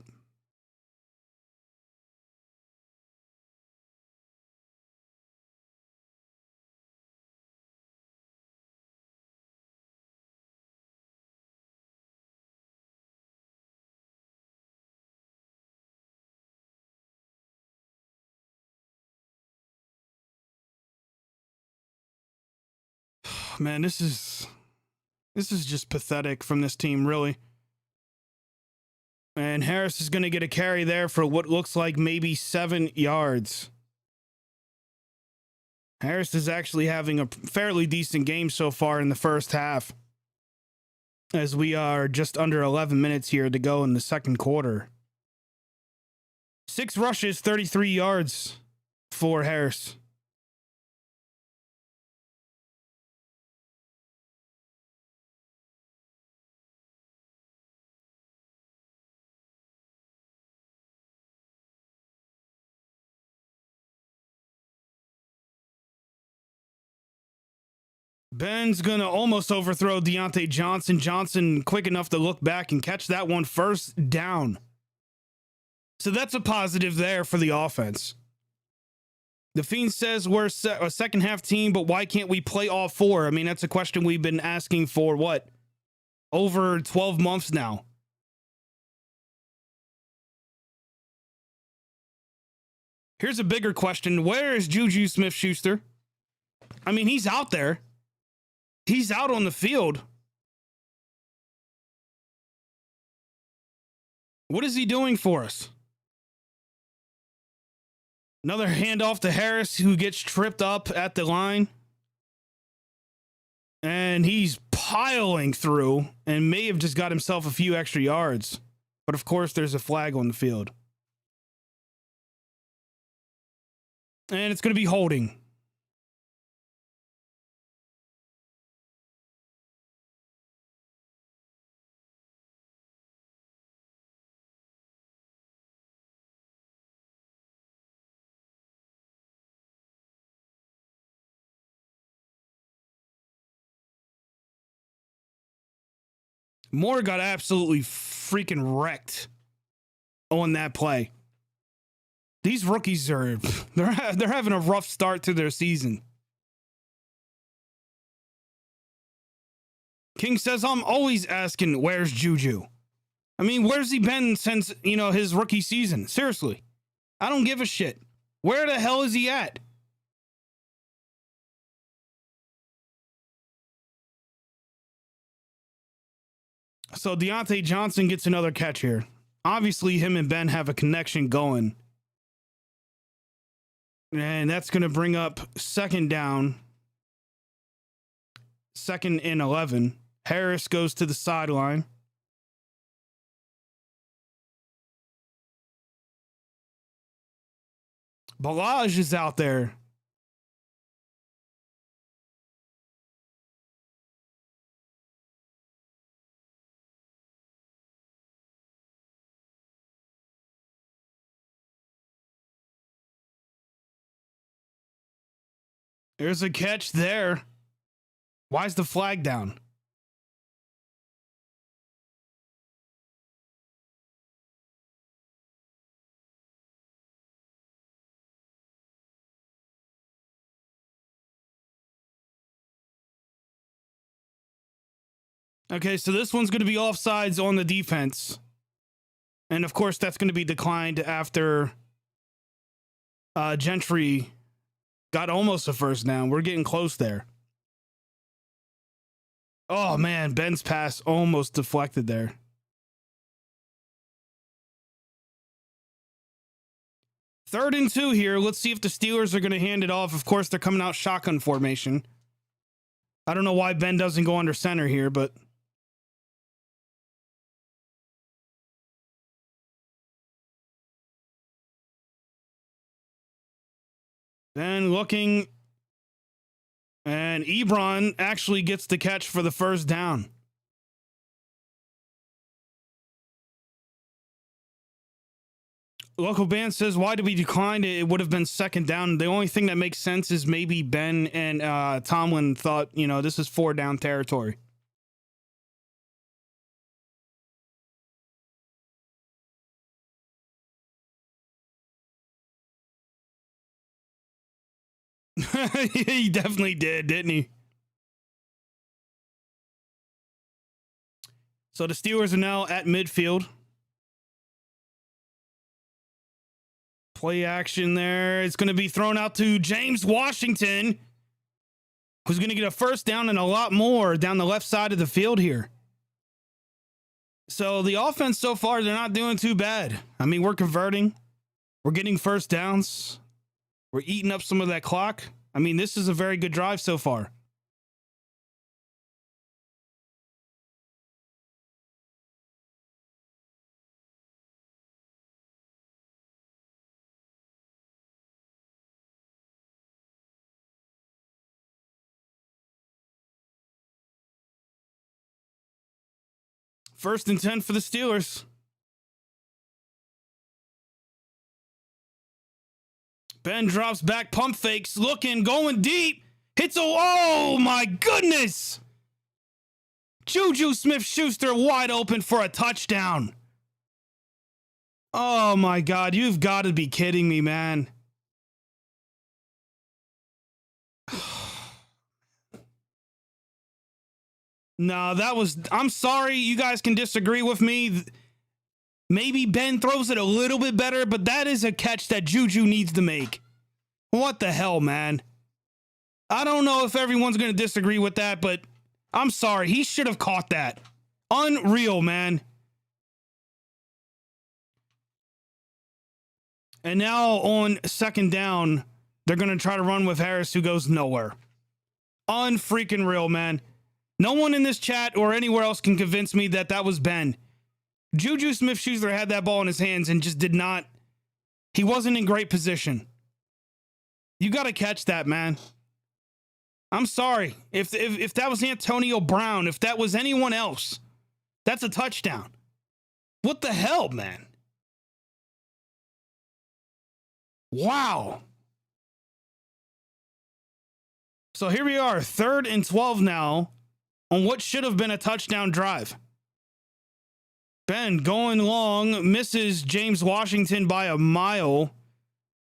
Man, this is just pathetic from this team, really. And Harris is going to get a carry there for what looks like maybe 7 yards. Harris is actually having a fairly decent game so far in the first half, as we are just under 11 minutes here to go in the second quarter. 6 rushes, 33 yards for Harris. Ben's going to almost overthrow Deontay Johnson. Johnson quick enough to look back and catch that one first down. So that's a positive there for the offense. The Fiend says we're a second half team, but why can't we play all 4? I mean, that's a question we've been asking for, what, over 12 months now. Here's a bigger question. Where is Juju Smith-Schuster? I mean, he's out there. He's out on the field. What is he doing for us? Another handoff to Harris, who gets tripped up at the line. And he's piling through and may have just got himself a few extra yards. But of course, there's a flag on the field. And it's going to be holding. Moore got absolutely freaking wrecked on that play. These rookies are they're having a rough start to their season. King says, I'm always asking, where's Juju? I mean, where's he been since, his rookie season? Seriously. I don't give a shit. Where the hell is he at? So Deontay Johnson gets another catch here. Obviously, him and Ben have a connection going. And that's going to bring up second down. 2nd and 11. Harris goes to the sideline. Balaj is out there. There's a catch there. Why is the flag down? Okay, so this one's going to be offsides on the defense. And of course, that's going to be declined after Gentry got almost a first down. We're getting close there. Oh, man, Ben's pass almost deflected there. Third and 2 here. Let's see if the Steelers are going to hand it off. Of course, they're coming out shotgun formation. I don't know why Ben doesn't go under center here, but... Then looking, and Ebron actually gets the catch for the first down. Local band says, why did we decline it? It would have been second down. The only thing that makes sense is maybe Ben and Tomlin thought, this is 4 down territory. He definitely did, didn't he? So the Steelers are now at midfield. Play action there. It's going to be thrown out to James Washington, who's going to get a first down and a lot more down the left side of the field here. So the offense so far, they're not doing too bad. I mean, we're converting. We're getting first downs. We're eating up some of that clock. I mean, this is a very good drive so far. First and 10 for the Steelers. Ben drops back, pump fakes, looking, going deep. Hits oh my goodness. Juju Smith-Schuster wide open for a touchdown. Oh my God, you've got to be kidding me, man. No, I'm sorry, you guys can disagree with me. Maybe Ben throws it a little bit better, but that is a catch that Juju needs to make. What the hell, man? I don't know if everyone's going to disagree with that, but I'm sorry. He should have caught that. Unreal, man. And now on second down, they're going to try to run with Harris, who goes nowhere. Unfreaking real, man. No one in this chat or anywhere else can convince me that that was Ben. Juju Smith-Schuster had that ball in his hands and just did not. He wasn't in great position. You got to catch that, man. I'm sorry. If that was Antonio Brown, if that was anyone else, that's a touchdown. What the hell, man? Wow. So here we are, 3rd and 12 now on what should have been a touchdown drive. Ben going long, misses James Washington by a mile,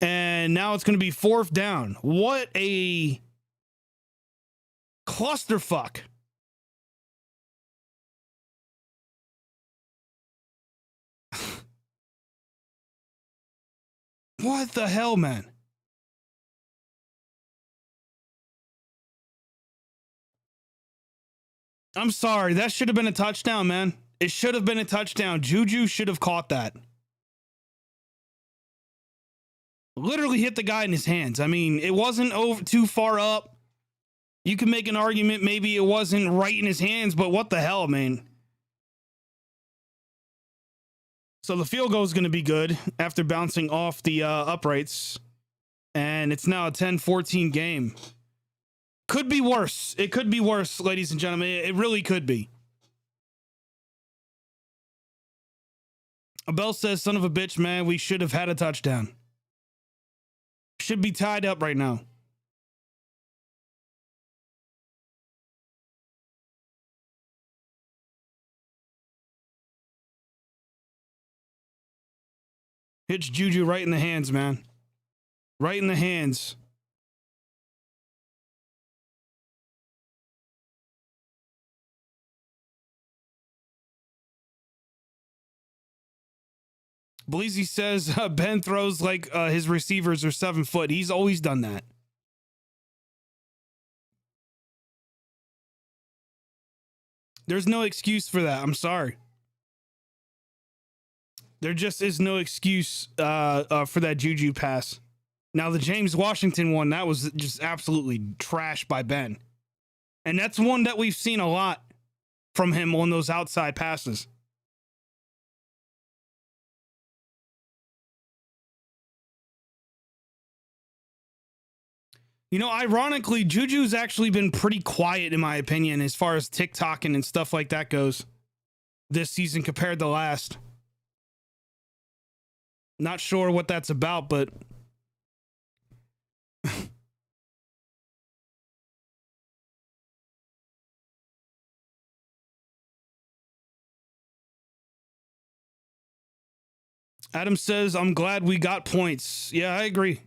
and now it's going to be 4th down. What a clusterfuck. What the hell, man? I'm sorry. That should have been a touchdown, man. It should have been a touchdown. Juju should have caught that. Literally hit the guy in his hands. I mean, it wasn't over too far up. You can make an argument maybe it wasn't right in his hands, but what the hell, man? So the field goal is going to be good after bouncing off the uprights. And it's now a 10-14 game. Could be worse. It could be worse, ladies and gentlemen. It really could be. Abel says, son of a bitch, man, we should have had a touchdown. Should be tied up right now. Hits Juju right in the hands, man. Right in the hands. Bleezy says Ben throws like his receivers are 7 foot. He's always done that. There's no excuse for that. I'm sorry. There just is no excuse for that Juju pass. Now, the James Washington one, that was just absolutely trash by Ben. And that's one that we've seen a lot from him on those outside passes. You know, ironically, Juju's actually been pretty quiet, in my opinion, as far as TikToking and stuff like that goes this season compared to last. Not sure what that's about, but Adam says, I'm glad we got points. Yeah, I agree.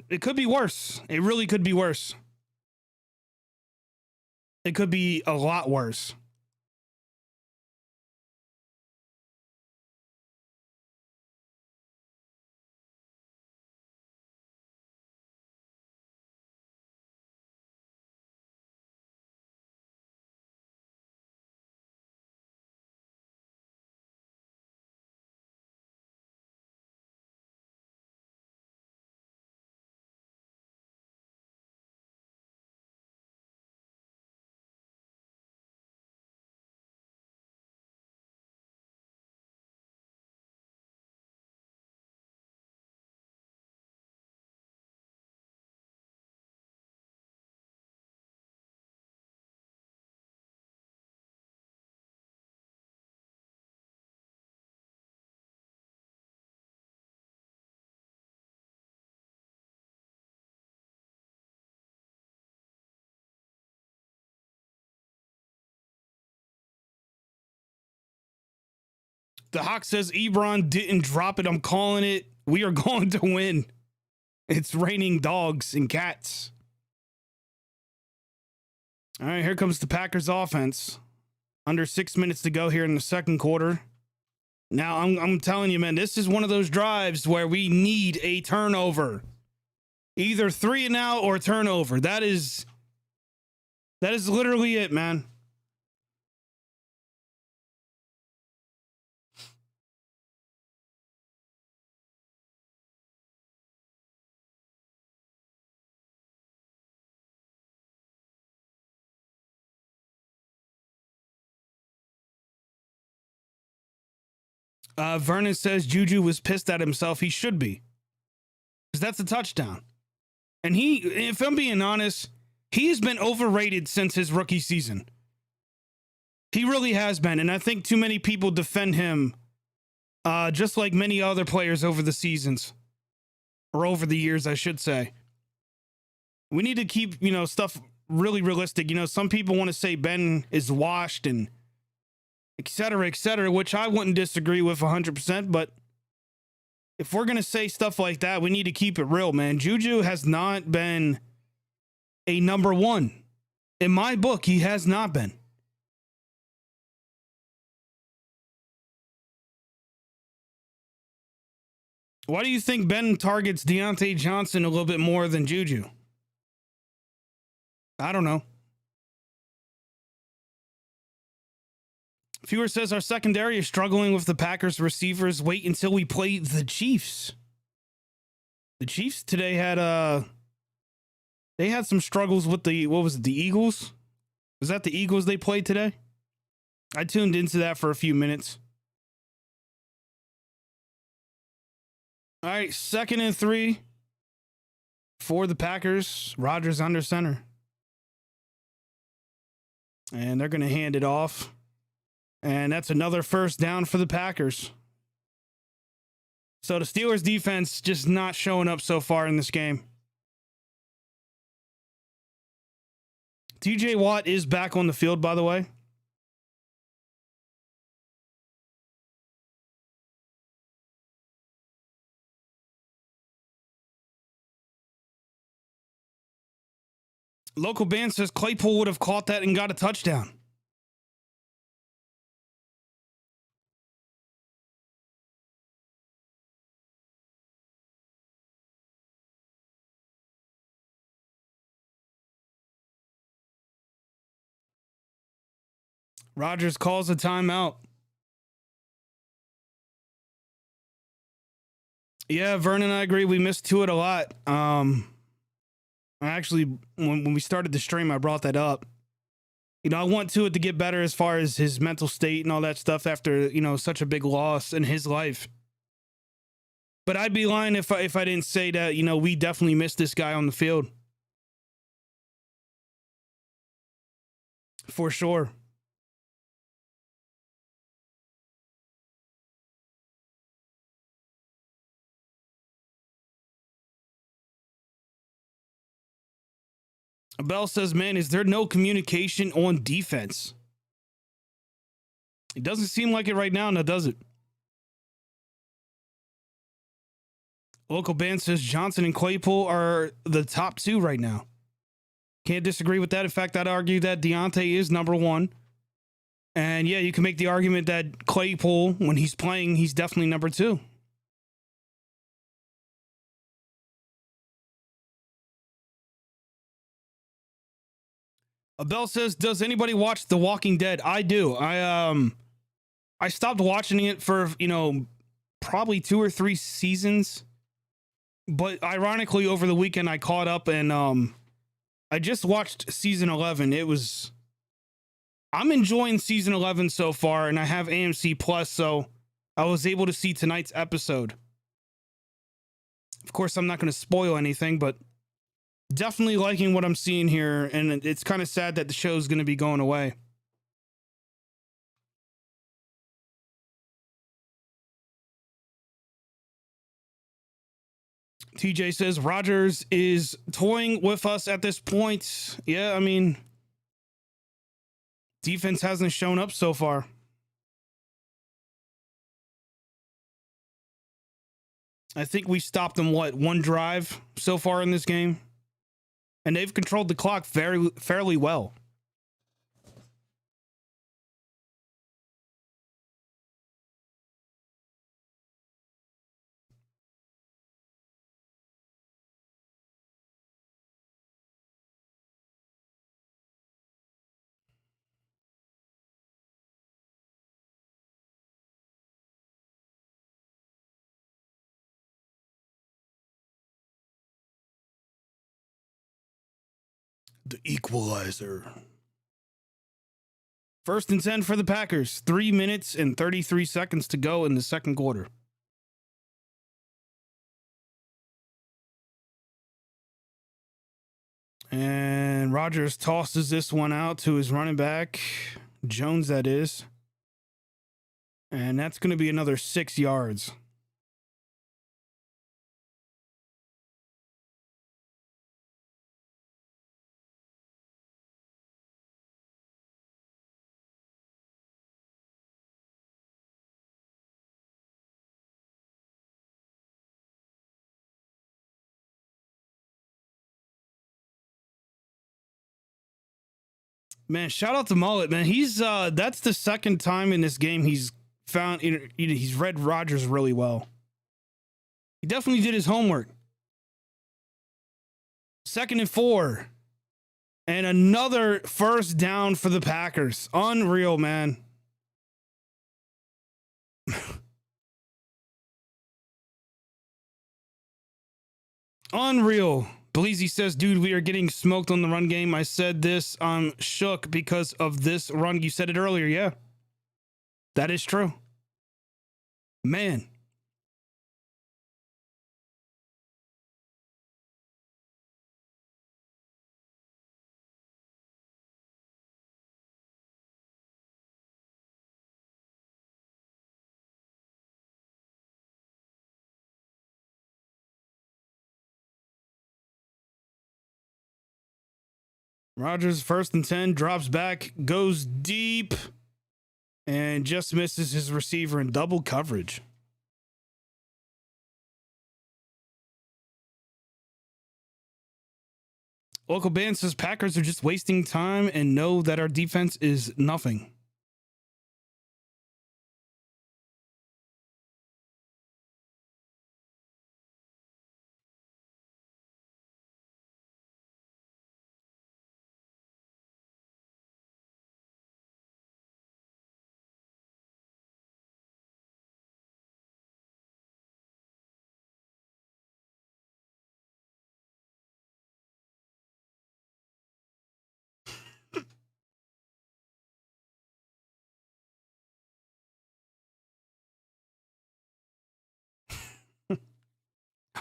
It could be worse. It really could be worse. It could be a lot worse. The Hawk says Ebron didn't drop it. I'm calling it. We are going to win. It's raining dogs and cats. All right, here comes the Packers offense. Under 6 minutes to go here in the second quarter. Now, I'm telling you, man, this is one of those drives where we need a turnover. Either 3 and out or turnover. That is literally it, man. Vernon says Juju was pissed at himself. He should be. Because that's a touchdown. And he, if I'm being honest, he's been overrated since his rookie season. He really has been. And I think too many people defend him, just like many other players over the seasons. Or over the years, I should say. We need to keep, stuff really realistic. Some people want to say Ben is washed and et cetera, which I wouldn't disagree with 100%. But if we're going to say stuff like that, we need to keep it real, man. Juju has not been a number one. In my book, he has not been. Why do you think Ben targets Deontay Johnson a little bit more than Juju? I don't know. Viewer says our secondary is struggling with the Packers receivers. Wait until we play the Chiefs. The Chiefs today had they had some struggles with the Eagles? Was that the Eagles they played today? I tuned into that for a few minutes. All right, 2nd and 3 for the Packers. Rodgers under center. And they're going to hand it off. And that's another first down for the Packers. So the Steelers defense just not showing up so far in this game. TJ Watt is back on the field, by the way. Local band says Claypool would have caught that and got a touchdown. Rodgers calls a timeout. Yeah, Vernon, I agree. We missed Tua a lot. Actually, when we started the stream, I brought that up. You know, I want Tua to get better as far as his mental state and all that stuff after, you know, such a big loss in his life. But I'd be lying if I didn't say that, you know, we definitely missed this guy on the field. For sure. Bell says, man, is there no communication on defense? It doesn't seem like it right now, now does it? Local band says Johnson and Claypool are the top two right now. Can't disagree with that. In fact, I'd argue that Deontay is number one. And yeah, you can make the argument that Claypool, when he's playing, he's definitely number two. Abel says, does anybody watch The Walking Dead? I do. I stopped watching it for, you know, probably 2 or 3 seasons. But ironically, over the weekend, I caught up and I just watched season 11. I'm enjoying season 11 so far, and I have AMC Plus, so I was able to see tonight's episode. Of course, I'm not going to spoil anything, but definitely liking what I'm seeing here, and it's kind of sad that the show's going to be going away. TJ says Rodgers is toying with us at this point. Yeah, I mean, defense hasn't shown up so far. I think we stopped them, one drive so far in this game? And they've controlled the clock fairly well. The equalizer. 1st and 10 for the Packers. 3 minutes and 33 seconds to go in the second quarter. And Rodgers tosses this one out to his running back, Jones, that is. And that's going to be another 6 yards. Man, shout out to Mullet, man. He's that's the second time in this game he's read Rodgers really well. He definitely did his homework. 2nd and 4. And another first down for the Packers. Unreal, man. Unreal. Bleezy says, dude, we are getting smoked on the run game. I said this. I'm shook because of this run. You said it earlier. Yeah. That is true. Man. Rodgers, 1st and 10, drops back, goes deep, and just misses his receiver in double coverage. Local band says Packers are just wasting time and know that our defense is nothing.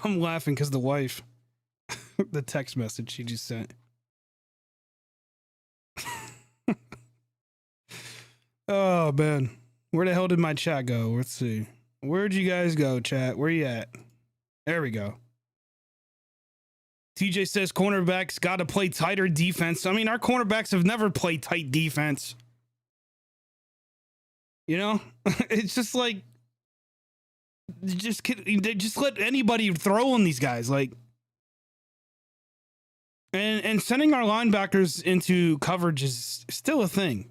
I'm laughing because the wife, the text message she just sent. Oh, man. Where the hell did my chat go? Let's see. Where'd you guys go, chat? Where you at? There we go. TJ says cornerbacks got to play tighter defense. I mean, our cornerbacks have never played tight defense. You know? It's just like, just let anybody throw on these guys. Like, and sending our linebackers into coverage is still a thing.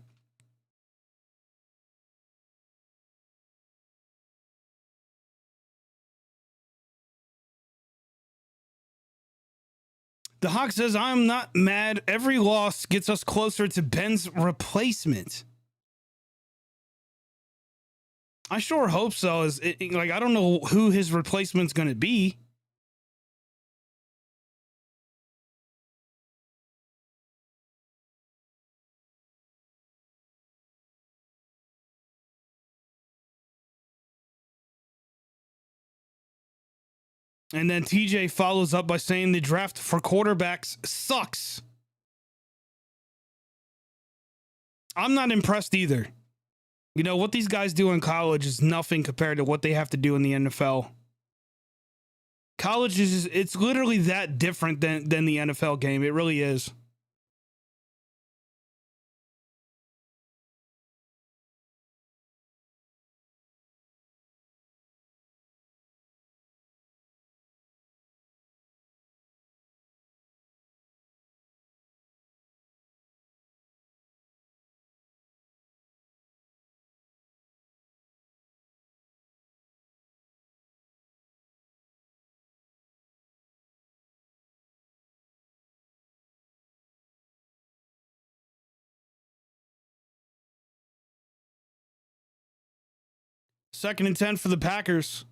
The Hawk says, I'm not mad. Every loss gets us closer to Ben's replacement. I sure hope so. Like, I don't know who his replacement's going to be. And then TJ follows up by saying the draft for quarterbacks sucks. I'm not impressed either. You know, what these guys do in college is nothing compared to what they have to do in the NFL. College it's literally that different than the NFL game. It really is. Second and 10 for the Packers.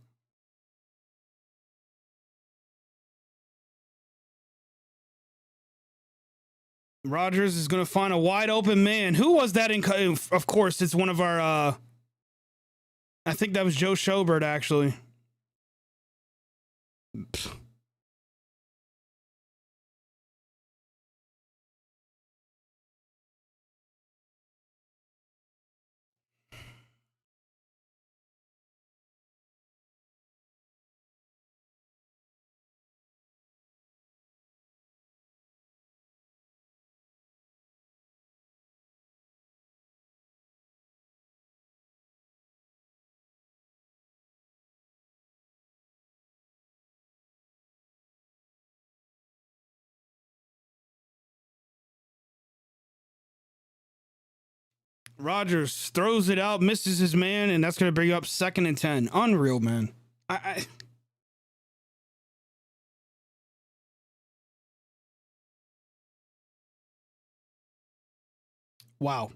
Rodgers is going to find a wide open man. Who was that? Of course, it's one of our, I think that was Joe Schobert, actually. Rodgers throws it out, misses his man, and that's going to bring up 2nd and 10. Unreal, man. Wow.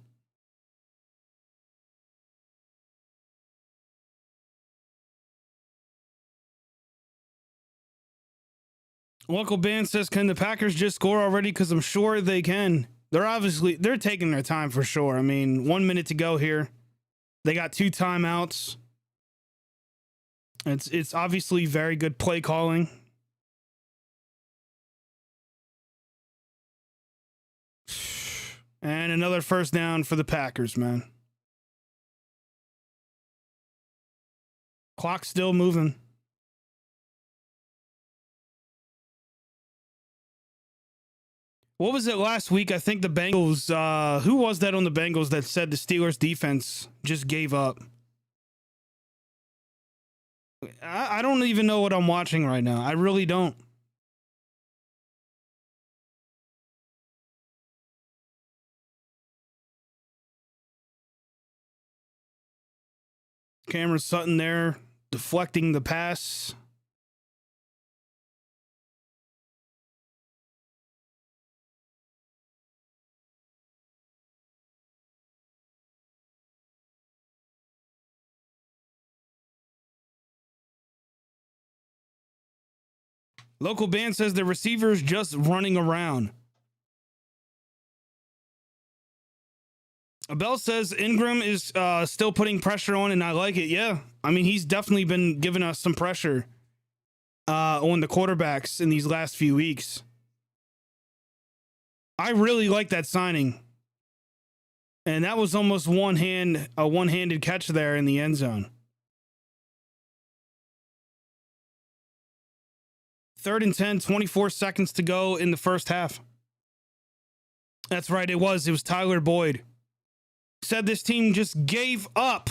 Local band says, can the Packers just score already? Because I'm sure they can. They're taking their time for sure. I mean, 1 minute to go here. They got 2 timeouts. It's obviously very good play calling. And another first down for the Packers, man. Clock still moving. What was it last week? I think the Bengals, who was that on the Bengals that said the Steelers defense just gave up? I don't even know what I'm watching right now. I really don't. Cameron Sutton there deflecting the pass. Local band says the receiver's just running around. Abel says Ingram is still putting pressure on, and I like it. Yeah. I mean, he's definitely been giving us some pressure on the quarterbacks in these last few weeks. I really like that signing. And that was almost a one-handed catch there in the end zone. 3rd and 10, 24 seconds to go in the first half. That's right, it was Tyler Boyd. Said this team just gave up.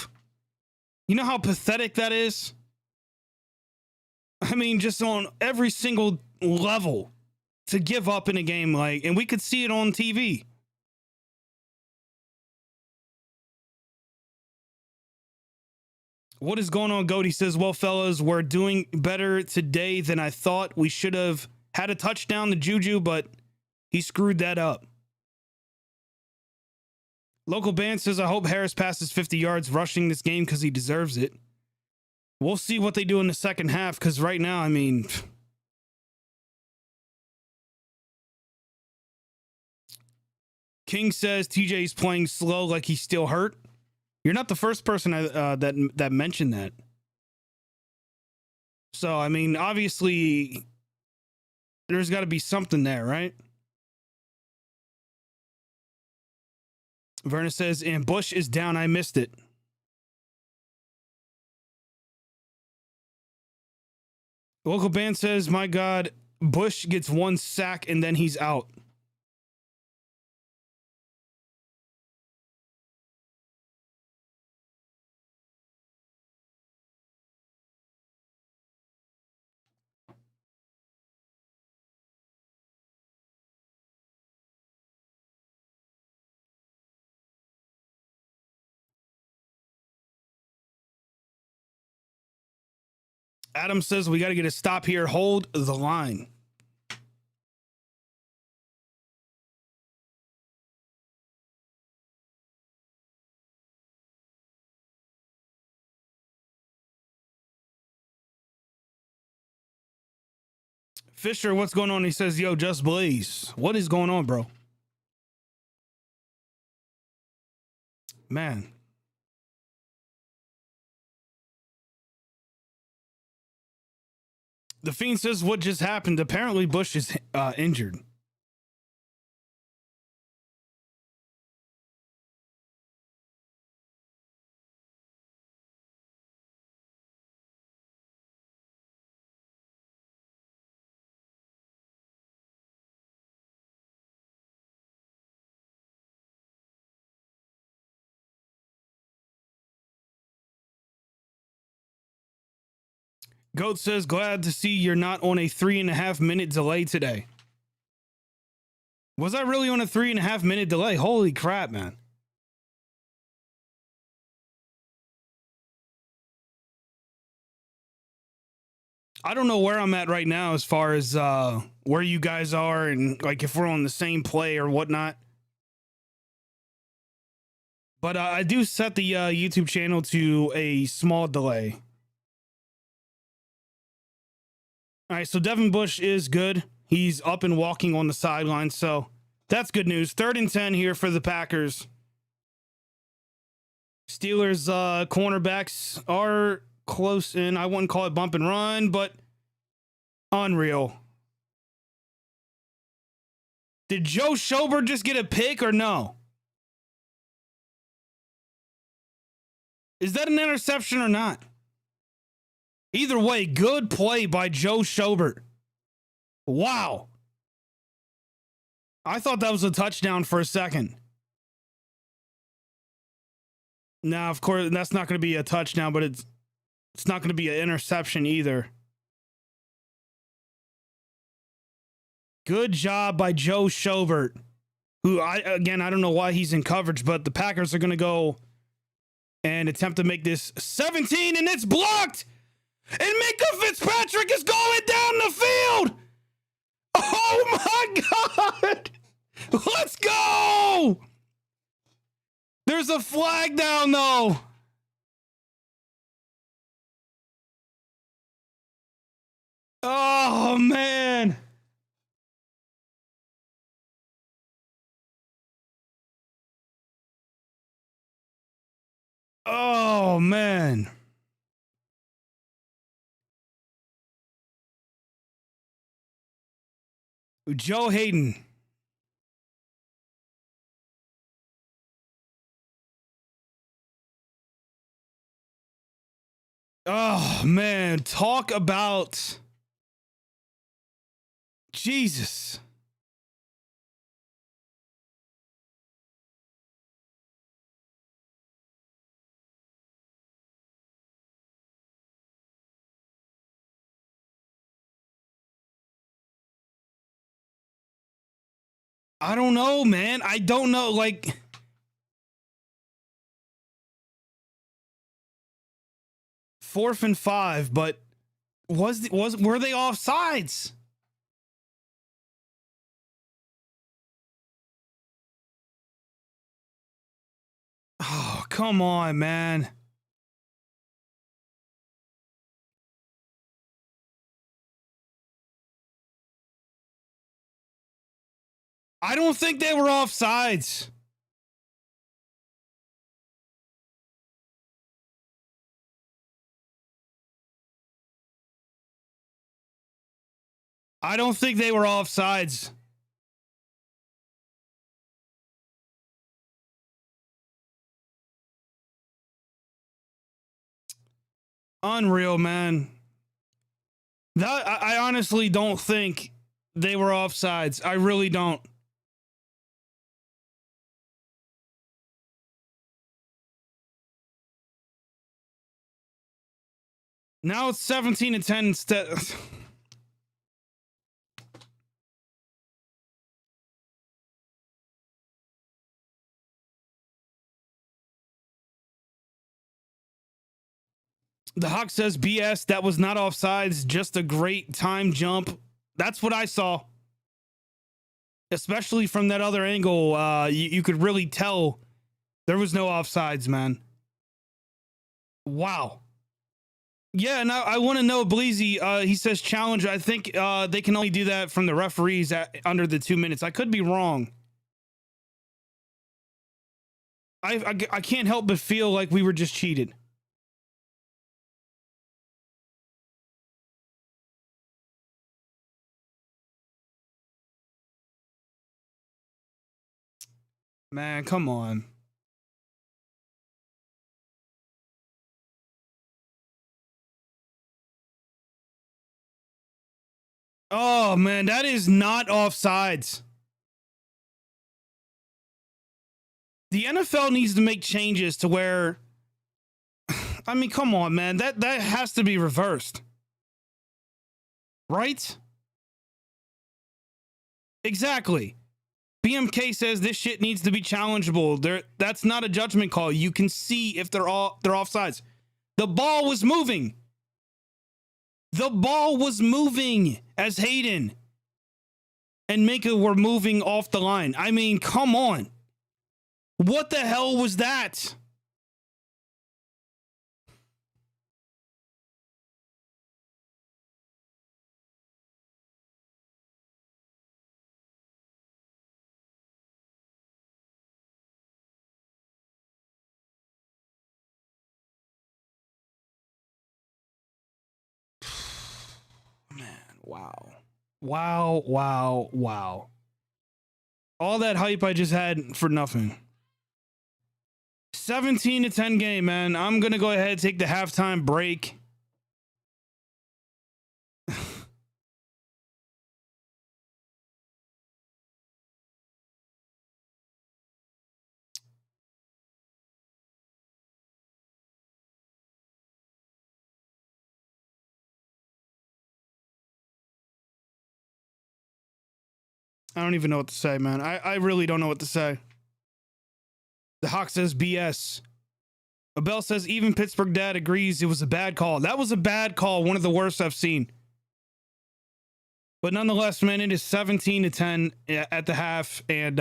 You know how pathetic that is? I mean, just on every single level to give up in a game like, and we could see it on TV. What is going on, Goat? He says, well, fellas, we're doing better today than I thought. We should have had a touchdown to Juju, but he screwed that up. Local band says, I hope Harris passes 50 yards rushing this game because he deserves it. We'll see what they do in the second half, because right now, I mean... King says TJ's playing slow like he's still hurt. You're not the first person that mentioned that. So, I mean, obviously, there's got to be something there, right? Verna says, and Bush is down. I missed it. Local band says, my God, Bush gets 1 sack and then he's out. Adam says we got to get a stop here. Hold the line. Fisher, what's going on? He says, yo, Just Blaze. What is going on, bro? Man. The Fiend says, what just happened? Apparently, Bush is injured. Goat says, glad to see you're not on a 3.5 minute delay today. Was I really on a 3.5 minute delay? Holy crap, man. I don't know where I'm at right now as far as where you guys are and like if we're on the same play or whatnot. But I do set the YouTube channel to a small delay. All right, so Devin Bush is good. He's up and walking on the sideline, so that's good news. 3rd and 10 here for the Packers. Steelers cornerbacks are close in. I wouldn't call it bump and run, but unreal. Did Joe Schobert just get a pick or no? Is that an interception or not? Either way, good play by Joe Schobert. Wow. I thought that was a touchdown for a second. Now, of course, that's not going to be a touchdown, but it's not going to be an interception either. Good job by Joe Schobert, who I don't know why he's in coverage, but the Packers are going to go and attempt to make this 17, and it's blocked. And Minka Fitzpatrick is going down the field. Oh my God. Let's go. There's a flag down though. Oh man. Oh man. Joe Hayden. Oh man, talk about Jesus. I don't know, man. I don't know. Like, fourth and 5, but were they offsides? Oh, come on, man. I don't think they were offsides. I don't think they were offsides. Unreal, man. That I honestly don't think they were offsides. I really don't. Now it's 17-10 instead. The Hawk says BS. That was not offsides. Just a great time jump. That's what I saw. Especially from that other angle. You could really tell there was no offsides, man. Wow. Yeah, and I want to know, Bleezy, he says challenge. I think they can only do that from the referees under the 2 minutes. I could be wrong. I can't help but feel like we were just cheated. Man, come on. Oh, man, that is not offsides. The NFL needs to make changes to where, I mean, come on, man, that has to be reversed. Right? Exactly. BMK says this shit needs to be challengeable. That's not a judgment call. You can see if they're offsides. The ball was moving. The ball was moving as Hayden and Minka were moving off the line. I mean, come on. What the hell was that? Wow. All that hype I just had for nothing. 17-10 game, man. I'm going to go ahead and take the halftime break. I don't even know what to say, man. I really don't know what to say. The Hawk says BS. Abel says even Pittsburgh dad agrees it was a bad call. That was a bad call. One of the worst I've seen. But nonetheless, man, it is 17-10 at the half. And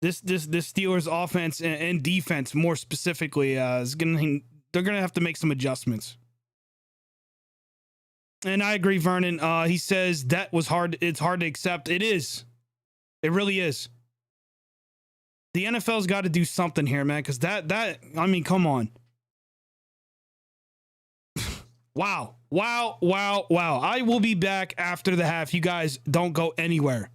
this Steelers offense and defense, more specifically, they're going to have to make some adjustments. And I agree, Vernon. He says that was hard. It's hard to accept. It is. It really is. The NFL's got to do something here, man, because I mean, come on. Wow. I will be back after the half. You guys don't go anywhere.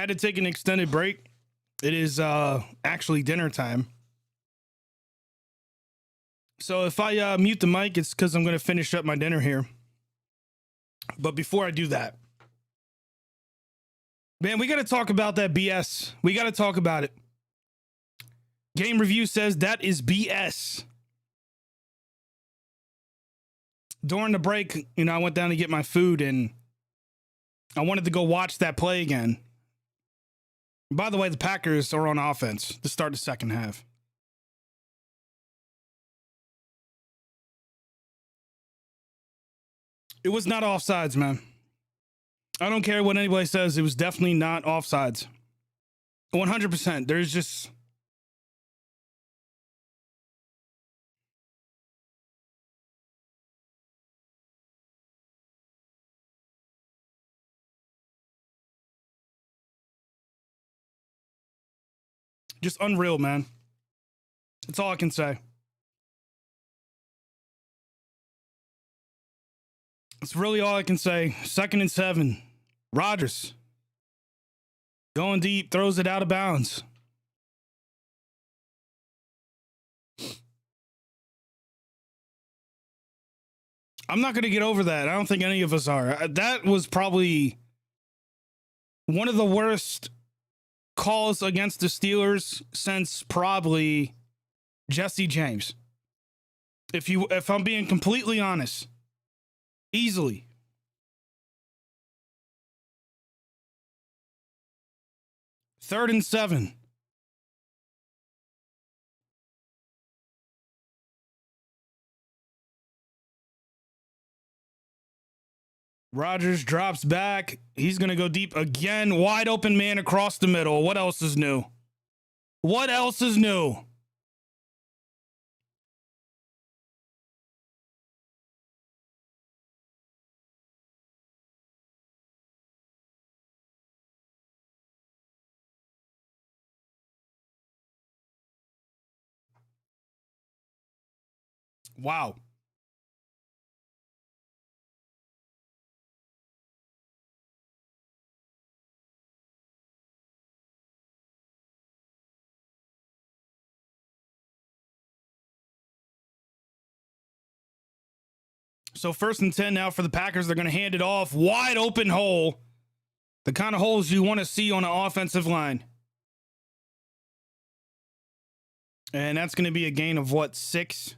had to take an extended break. It is actually dinner time. So if I mute the mic, it's because I'm going to finish up my dinner here. But before I do that, man, we got to talk about that BS. We got to talk about it. Game Review says that is BS. During the break, I went down to get my food and I wanted to go watch that play again. By the way, the Packers are on offense to start the second half. It was not offsides, man. I don't care what anybody says. It was definitely not offsides. 100%. There's just... just unreal, man. That's all I can say. That's really all I can say. 2nd and 7. Rodgers. Going deep, throws it out of bounds. I'm not going to get over that. I don't think any of us are. That was probably one of the worst calls against the Steelers since probably Jesse James. If I'm being completely honest. Easily. Third and 7. Rodgers drops back. He's going to go deep again. Wide open man across the middle. What else is new? What else is new? Wow. So 1st and 10 now for the Packers. They're going to hand it off. Wide open hole. The kind of holes you want to see on an offensive line. And that's going to be a gain of what, 6?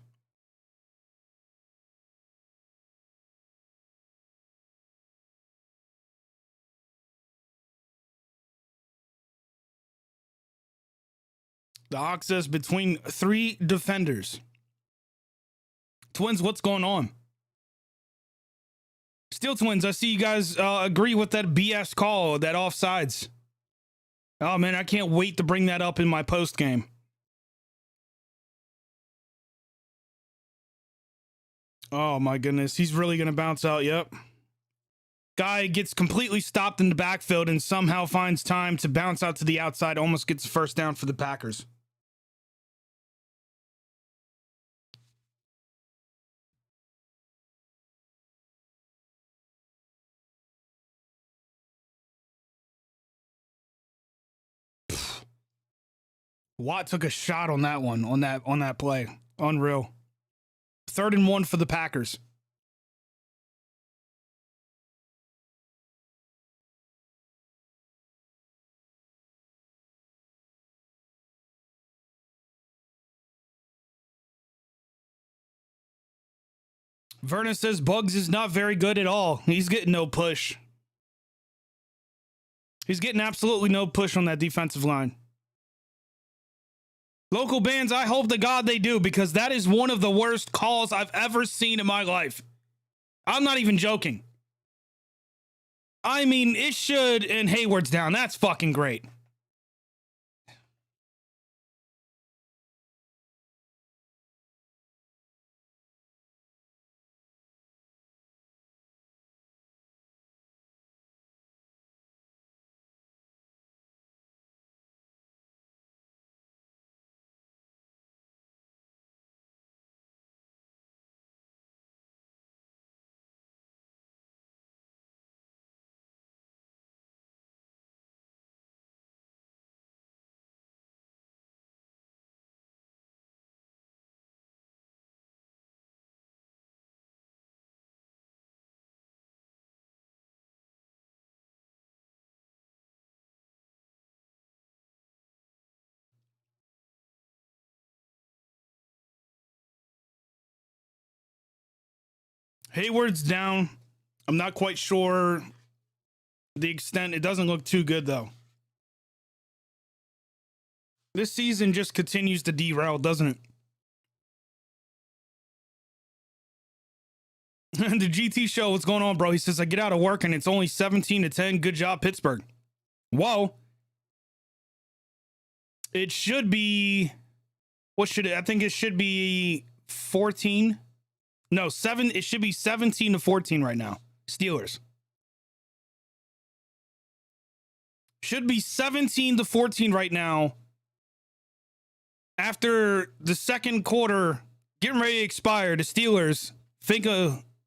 The Hawk says between 3 defenders. Twins, what's going on? Steel Twins, I see you guys agree with that BS call, that offsides. Oh, man, I can't wait to bring that up in my post game. Oh, my goodness. He's really going to bounce out. Yep. Guy gets completely stopped in the backfield and somehow finds time to bounce out to the outside. Almost gets a first down for the Packers. Watt took a shot on that one, on that play. Unreal. 3rd and 1 for the Packers. Vernon says Bugs is not very good at all. He's getting no push. He's getting absolutely no push on that defensive line. Local bands, I hope to God they do, because that is one of the worst calls I've ever seen in my life. I'm not even joking. I mean, it should, and Hayward's down. That's fucking great. Hayward's down. I'm not quite sure the extent. It doesn't look too good, though. This season just continues to derail, doesn't it? The GT show, what's going on, bro? He says, I get out of work and it's only 17-10. Good job, Pittsburgh. Whoa. It should be, what should it? I think it should be 14. No, 7. It should be 17-14 right now. Steelers. Should be 17-14 right now. After the second quarter getting ready to expire, the Steelers,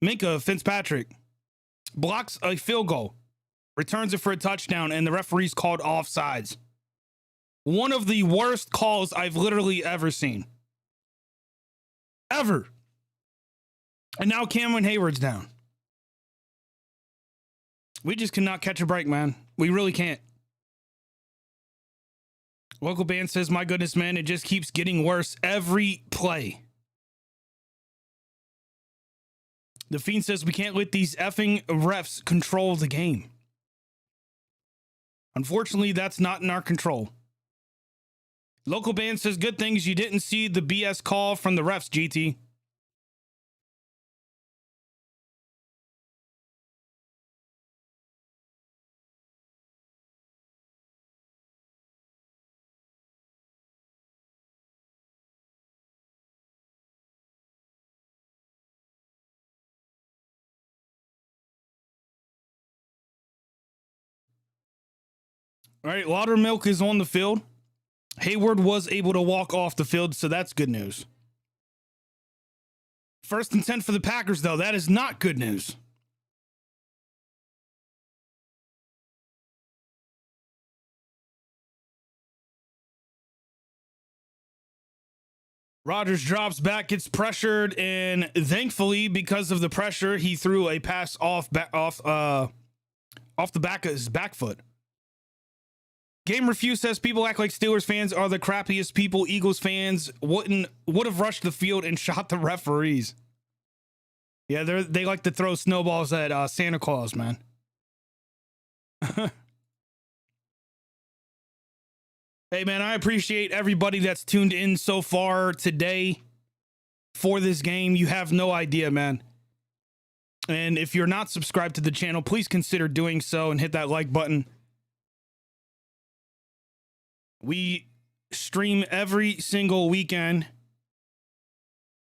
Minka Fitzpatrick blocks a field goal, returns it for a touchdown, and the referees called offsides. One of the worst calls I've literally ever seen. Ever. And now Cameron Hayward's down. We just cannot catch a break, man. We really can't. Local band says, my goodness, man, it just keeps getting worse every play. The Fiend says, we can't let these effing refs control the game. Unfortunately, that's not in our control. Local band says, good things you didn't see the BS call from the refs, GT. All right, Laudermilk is on the field. Hayward was able to walk off the field, so that's good news. 1st and 10 for the Packers, though. That is not good news. Rodgers drops back, gets pressured, and thankfully, because of the pressure, he threw a pass off the back of his back foot. Game Review says people act like Steelers fans are the crappiest people. Eagles fans would have rushed the field and shot the referees. Yeah, they like to throw snowballs at Santa Claus, man. Hey, man, I appreciate everybody that's tuned in so far today for this game. You have no idea, man. And if you're not subscribed to the channel, please consider doing so and hit that like button. We stream every single weekend.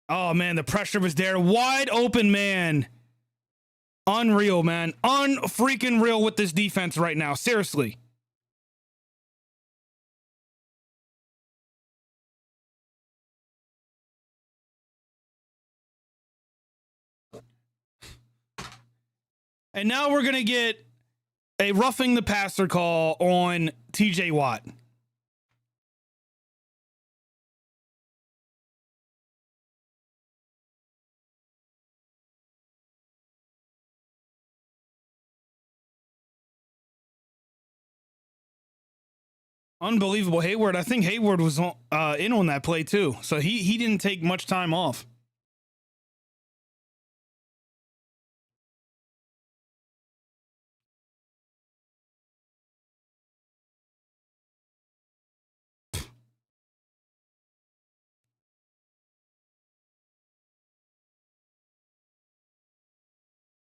Oh, man, the pressure was there. Wide open, man. Unreal, man. Unfreaking real with this defense right now. Seriously. And now we're going to get a roughing the passer call on TJ Watt. Unbelievable. Hayward, I think Hayward was in on that play too. So he didn't take much time off.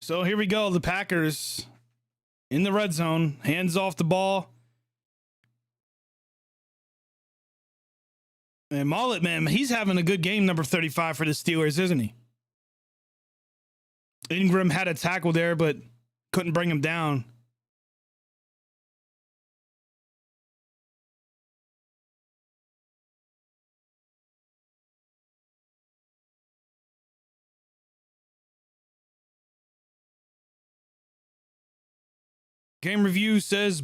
So here we go. The Packers in the red zone, hands off the ball. And Mullet, man, he's having a good game, number 35 for the Steelers, isn't he? Ingram had a tackle there, but couldn't bring him down. Game Review says,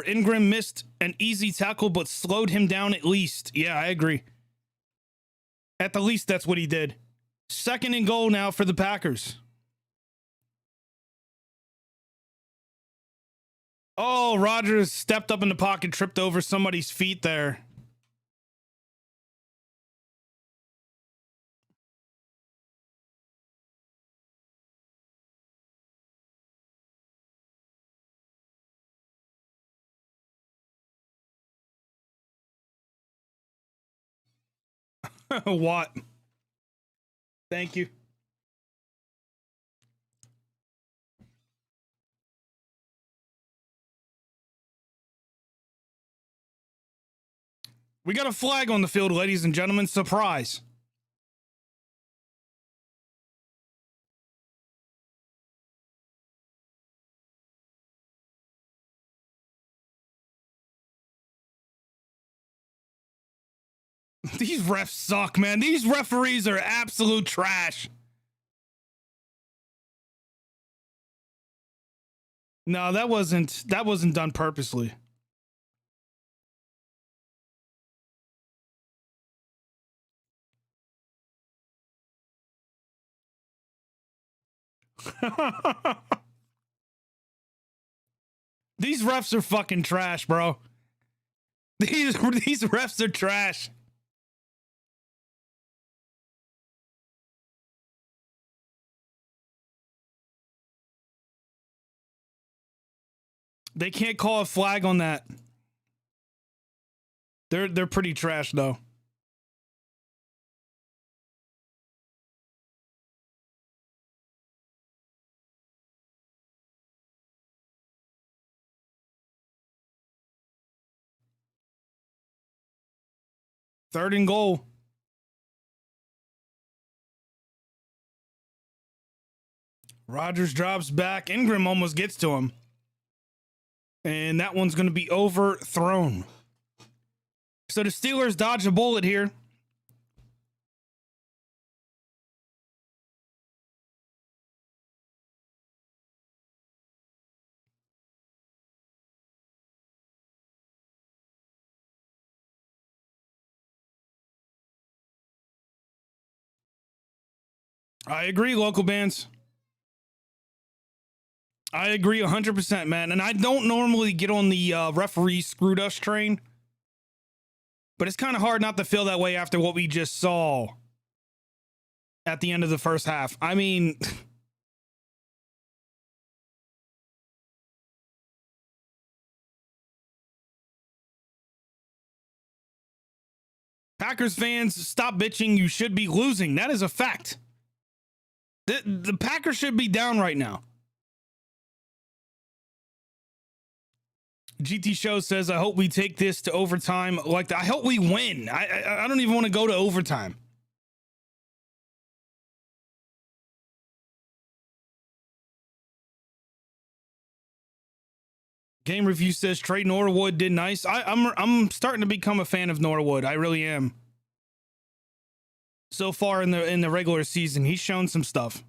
Ingram missed an easy tackle, but slowed him down at least. Yeah, I agree. At the least, that's what he did. 2nd and goal now for the Packers. Oh, Rodgers stepped up in the pocket, tripped over somebody's feet there. What? Thank you. We got a flag on the field, ladies and gentlemen. Surprise. These refs suck, man. These referees are absolute trash. No, that wasn't done purposely. These refs are fucking trash, bro. These refs are trash. They can't call a flag on that. They're pretty trash though. Third and goal. Rodgers drops back. Ingram almost gets to him. And that one's going to be overthrown. So the Steelers dodge a bullet here. I agree, local bands. I agree 100%, man. And I don't normally get on the referee screwed us train. But it's kind of hard not to feel that way after what we just saw at the end of the first half. I mean, Packers fans, stop bitching. You should be losing. That is a fact. The Packers should be down right now. GT Show says, I hope we take this to overtime. Like, I hope we win. I don't even want to go to overtime. Game Review says Trey Norwood did nice. I'm starting to become a fan of Norwood. I really am. So far in the regular season, he's shown some stuff.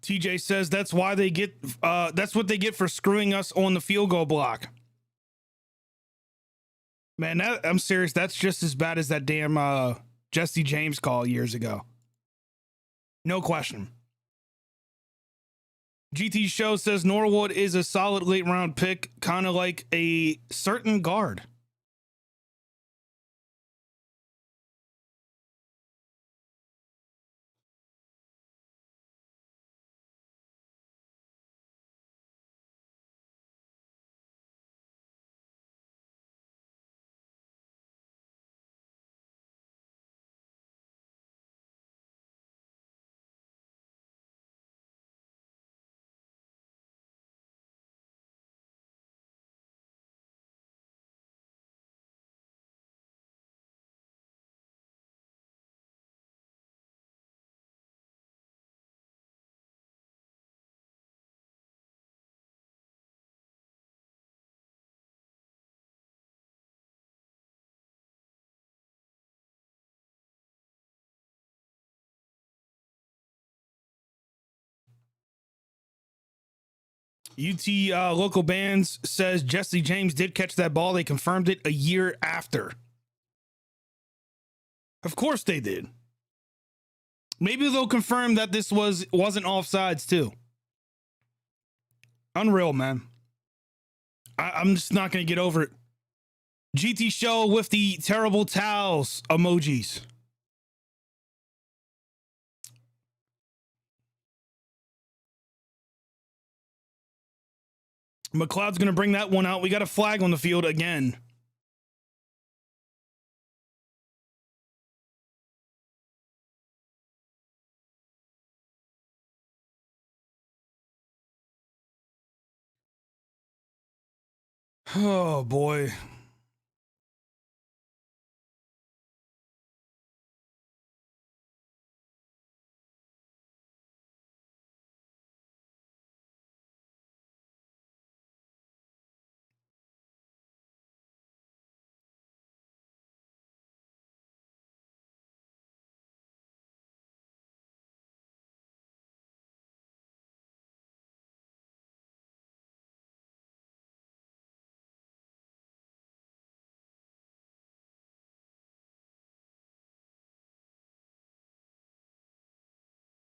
TJ says that's why they get that's what they get for screwing us on the field goal block. Man, I'm serious. That's just as bad as that damn Jesse James call years ago. No question. GT Show says Norwood is a solid late round pick, kind of like a certain guard. UT local bands says Jesse James did catch that ball. They confirmed it a year after. Of course they did. Maybe they'll confirm that this wasn't offsides too. Unreal, man. I'm just not going to get over it. GT Show with the terrible towels emojis. McLeod's going to bring that one out. We got a flag on the field again. Oh, boy.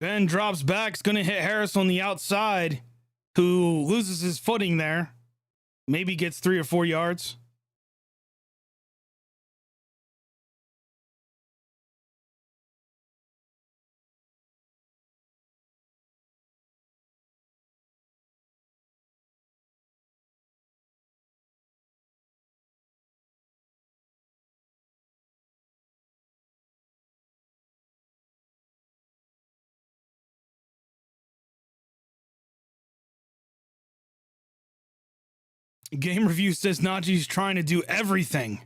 Ben drops back. It's going to hit Harris on the outside, who loses his footing there. Maybe gets 3 or 4 yards. Game Review says Najee's trying to do everything.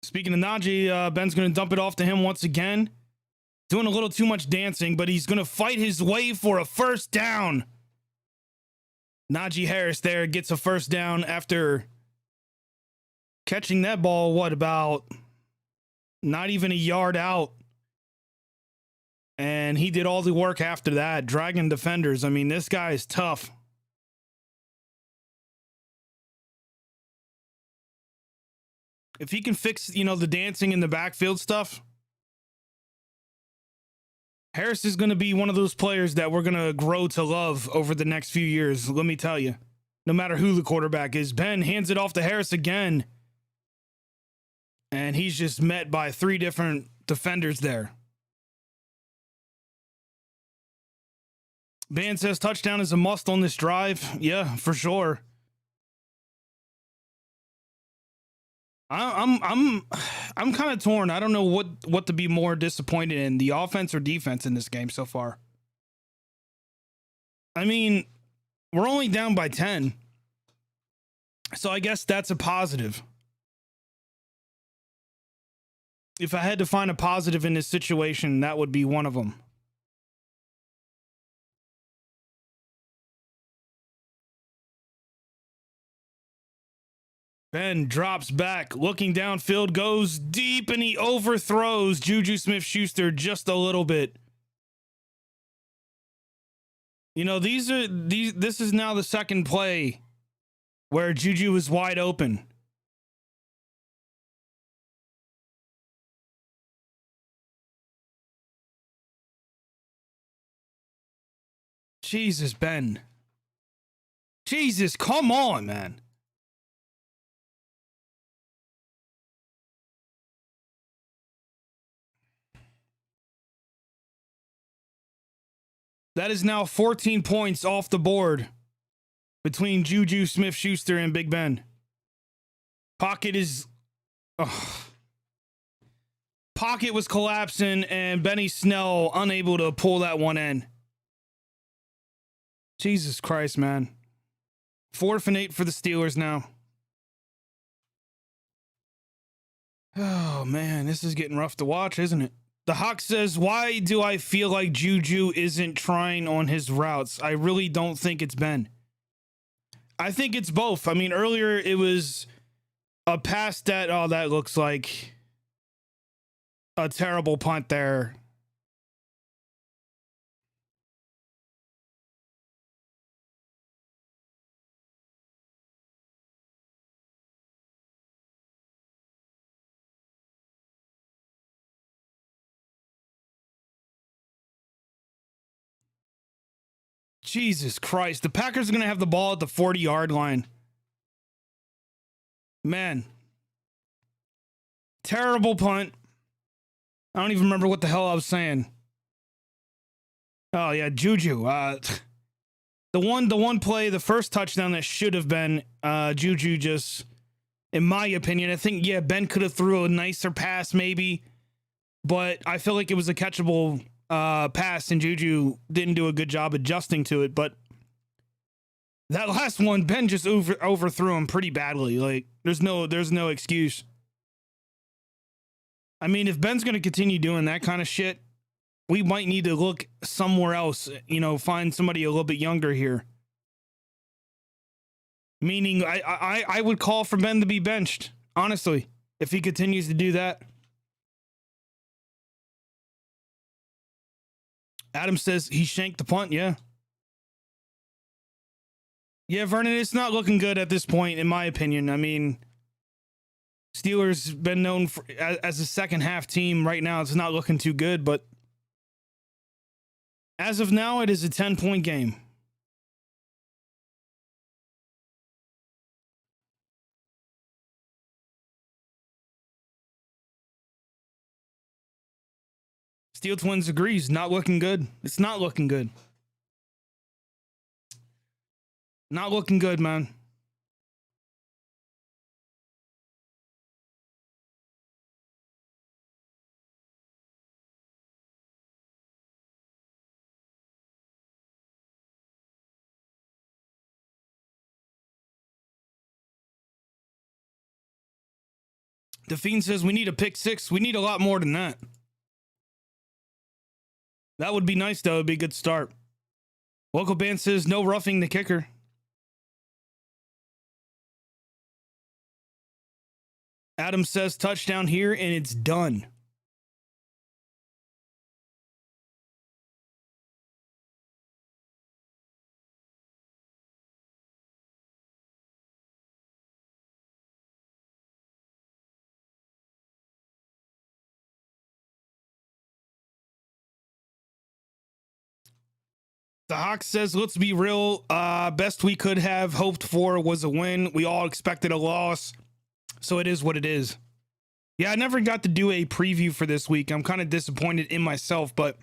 Speaking of Najee, Ben's going to dump it off to him once again. Doing a little too much dancing, but he's going to fight his way for a first down. Najee Harris there gets a first down after catching that ball, about not even a yard out. And he did all the work after that, dragging defenders. I mean, this guy is tough. If he can fix, the dancing in the backfield stuff, Harris is going to be one of those players that we're going to grow to love over the next few years. Let me tell you, no matter who the quarterback is. Ben hands it off to Harris again. And he's just met by 3 different defenders there. Ben says touchdown is a must on this drive. Yeah, for sure. I'm kind of torn. I don't know what to be more disappointed in, the offense or defense in this game so far. I mean, we're only down by 10. So I guess that's a positive. If I had to find a positive in this situation, that would be one of them. Ben drops back, looking downfield, goes deep, and he overthrows Juju Smith-Schuster just a little bit. This is now the second play where Juju is wide open. Jesus, Ben. Jesus, come on, man. That is now 14 points off the board between Juju Smith-Schuster and Big Ben. Pocket was collapsing, and Benny Snell unable to pull that one in. Jesus Christ, man. 4th and 8 for the Steelers now. Oh, man, this is getting rough to watch, isn't it? The Hawk says, why do I feel like Juju isn't trying on his routes? I really don't think it's Ben. I think it's both. I mean, earlier it was a pass that looks like a terrible punt there. Jesus Christ. The Packers are going to have the ball at the 40-yard line. Man. Terrible punt. I don't even remember what the hell I was saying. Oh, yeah, Juju. The one play, the first touchdown that should have been Juju just, in my opinion, I think, yeah, Ben could have threw a nicer pass maybe, but I feel like it was a catchable pass and Juju didn't do a good job adjusting to it. But that last one, Ben just overthrew him pretty badly. Like, there's no excuse. I mean, if Ben's going to continue doing that kind of shit, we might need to look somewhere else, find somebody a little bit younger here. Meaning, I would call for Ben to be benched, honestly, if he continues to do that. Adam says he shanked the punt, yeah. Yeah, Vernon, it's not looking good at this point, in my opinion. I mean, Steelers been known for, as a second half team. Right now, it's not looking too good, but as of now, it is a 10-point game. Steel Twins agrees. Not looking good. It's not looking good. Not looking good, man. The Fiend says we need a pick six. We need a lot more than that. That would be nice, though. It'd be a good start. Local band says no roughing the kicker. Adam says touchdown here, and it's done. The Hawk says, let's be real. Best we could have hoped for was a win. We all expected a loss. So it is what it is. Yeah, I never got to do a preview for this week. I'm kind of disappointed in myself, but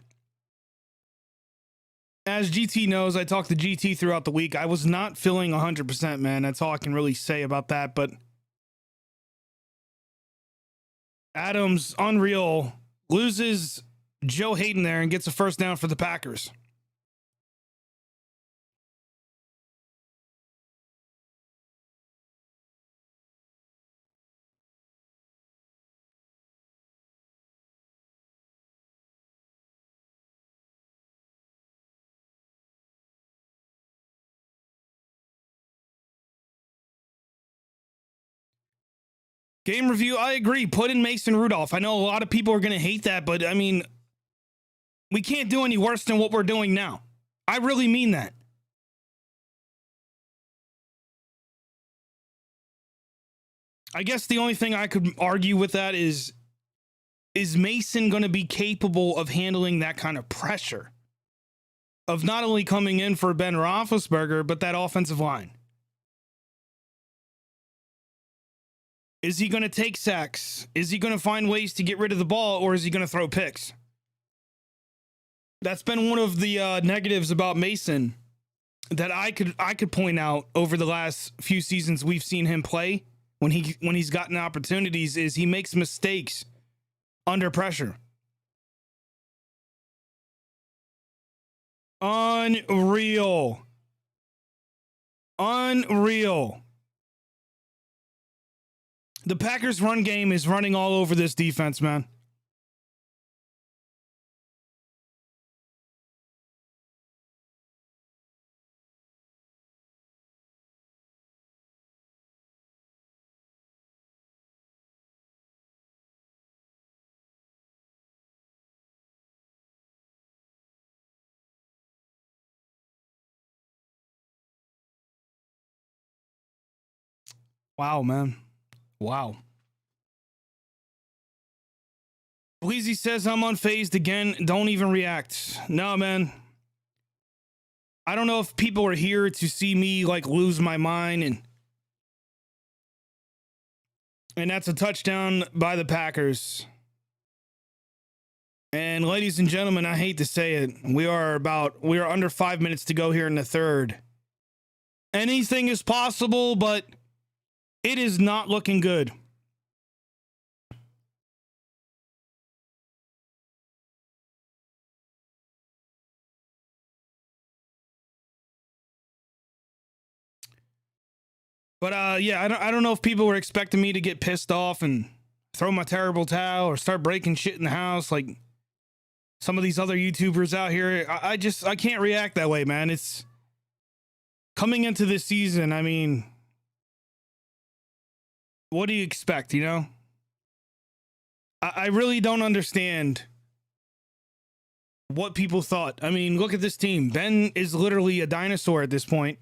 as GT knows, I talked to GT throughout the week. I was not feeling 100%, man. That's all I can really say about that. But Adams, unreal, loses Joe Hayden there and gets a first down for the Packers. Game review, I agree. Put in Mason Rudolph. I know a lot of people are going to hate that, but I mean, we can't do any worse than what we're doing now. I really mean that. I guess the only thing I could argue with that is Mason going to be capable of handling that kind of pressure? Of not only coming in for Ben Roethlisberger, but that offensive line. Is he going to take sacks? Is he going to find ways to get rid of the ball, or is he going to throw picks? That's been one of the negatives about Mason that I could point out over the last few seasons we've seen him play when he's gotten opportunities, is he makes mistakes under pressure. Unreal. The Packers' run game is running all over this defense, man. Wow, man. Wow. Bleezy says I'm unfazed again. Don't even react. No, man. I don't know if people are here to see me like lose my mind, and that's a touchdown by the Packers. And ladies and gentlemen, I hate to say it, we are under 5 minutes to go here in the third. Anything is possible, but it is not looking good. But yeah, I don't know if people were expecting me to get pissed off and throw my terrible towel or start breaking shit in the house like some of these other YouTubers out here. I can't react that way, man. It's coming into this season. I mean, what do you expect, you know? I really don't understand what people thought. I mean, look at this team. Ben is literally a dinosaur at this point.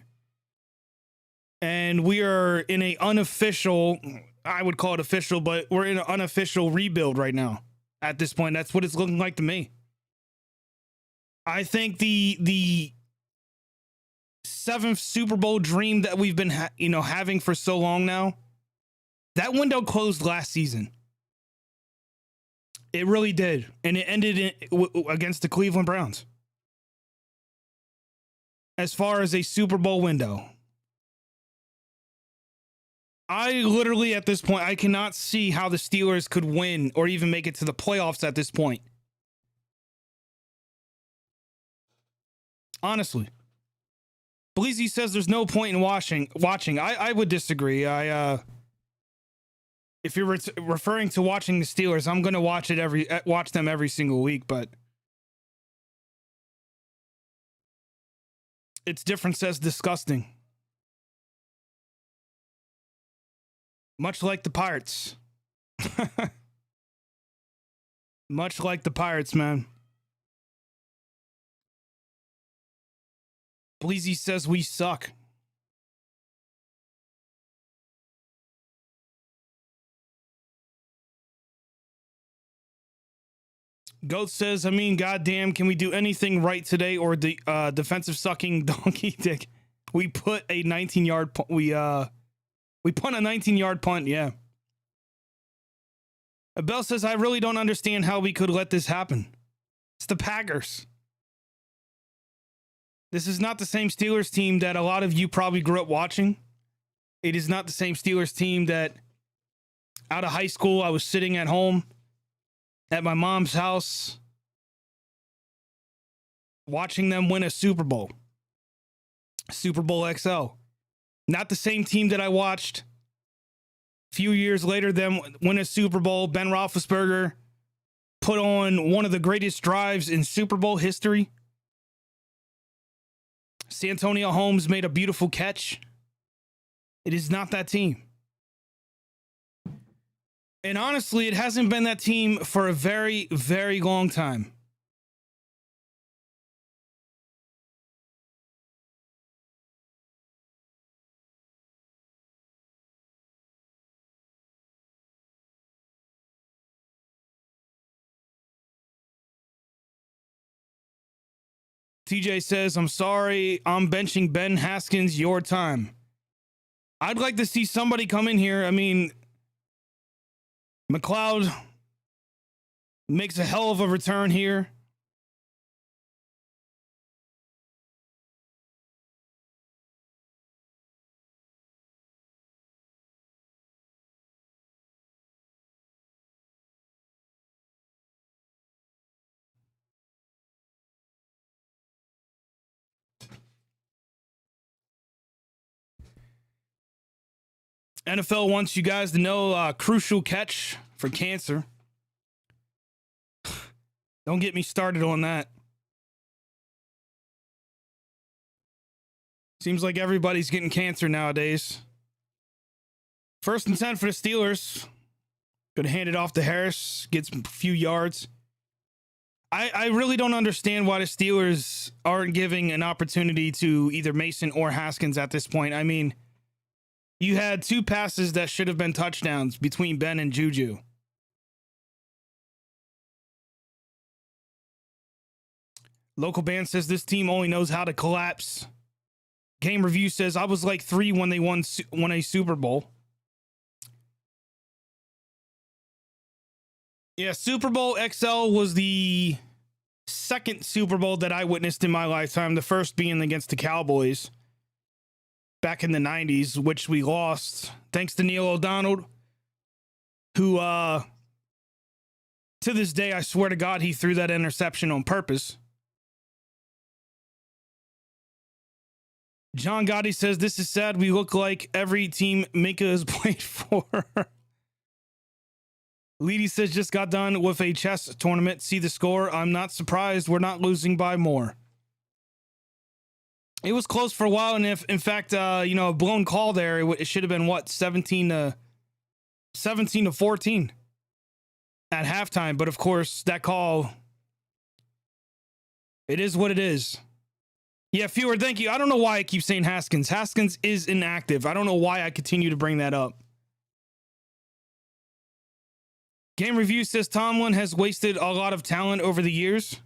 And we are in a unofficial, I would call it official, but we're in an unofficial rebuild right now. At this point, that's what it's looking like to me. I think the seventh Super Bowl dream that we've been having for so long now, that window closed last season. It really did, and it ended against the Cleveland Browns. As far as a Super Bowl window, I literally, at this point, I cannot see how the Steelers could win or even make it to the playoffs at this point. Honestly. Bleezy says there's no point in watching. I would disagree. If you're referring to watching the Steelers, I'm going to watch them every single week, but it's different says disgusting. Much like the Pirates. Much like the Pirates, man. Bleezy says we suck. Goat says, I mean, goddamn, can we do anything right today or the defensive sucking donkey dick? We put a 19-yard we punt a 19-yard punt, yeah. Bell says, I really don't understand how we could let this happen. It's the Packers. This is not the same Steelers team that a lot of you probably grew up watching. It is not the same Steelers team that out of high school I was sitting at home at my mom's house watching them win a Super Bowl. Super Bowl XL. Not the same team that I watched a few years later them win a Super Bowl. Ben Roethlisberger put on one of the greatest drives in Super Bowl history. Santonio Holmes made a beautiful catch. It is not that team. And honestly, it hasn't been that team for a very, very long time. TJ says, I'm sorry, I'm benching Ben Haskins your time. I'd like to see somebody come in here. I mean, McLeod makes a hell of a return here. NFL wants you guys to know crucial catch for cancer. Don't get me started on that. Seems like everybody's getting cancer nowadays. 1st and 10 for the Steelers. Gonna hand it off to Harris. Gets a few yards. I really don't understand why the Steelers aren't giving an opportunity to either Mason or Haskins at this point. I mean, you had 2 passes that should have been touchdowns between Ben and Juju. Local band says this team only knows how to collapse. Game Review says I was like 3 when they won a Super Bowl. Yeah, Super Bowl XL was the second Super Bowl that I witnessed in my lifetime. The first being against the Cowboys back in the 90s, which we lost thanks to Neil O'Donnell, who, to this day, I swear to God, he threw that interception on purpose. John Gotti says, this is sad. We look like every team Minka has played for. Leedy says, just got done with a chess tournament. See the score. I'm not surprised we're not losing by more. It was close for a while. And if, in fact, a blown call there, it should have been what? 17 to 14 at halftime. But of course, that call, it is what it is. Yeah, Fewer, thank you. I don't know why I keep saying Haskins. Haskins is inactive. I don't know why I continue to bring that up. Game Review says Tomlin has wasted a lot of talent over the years.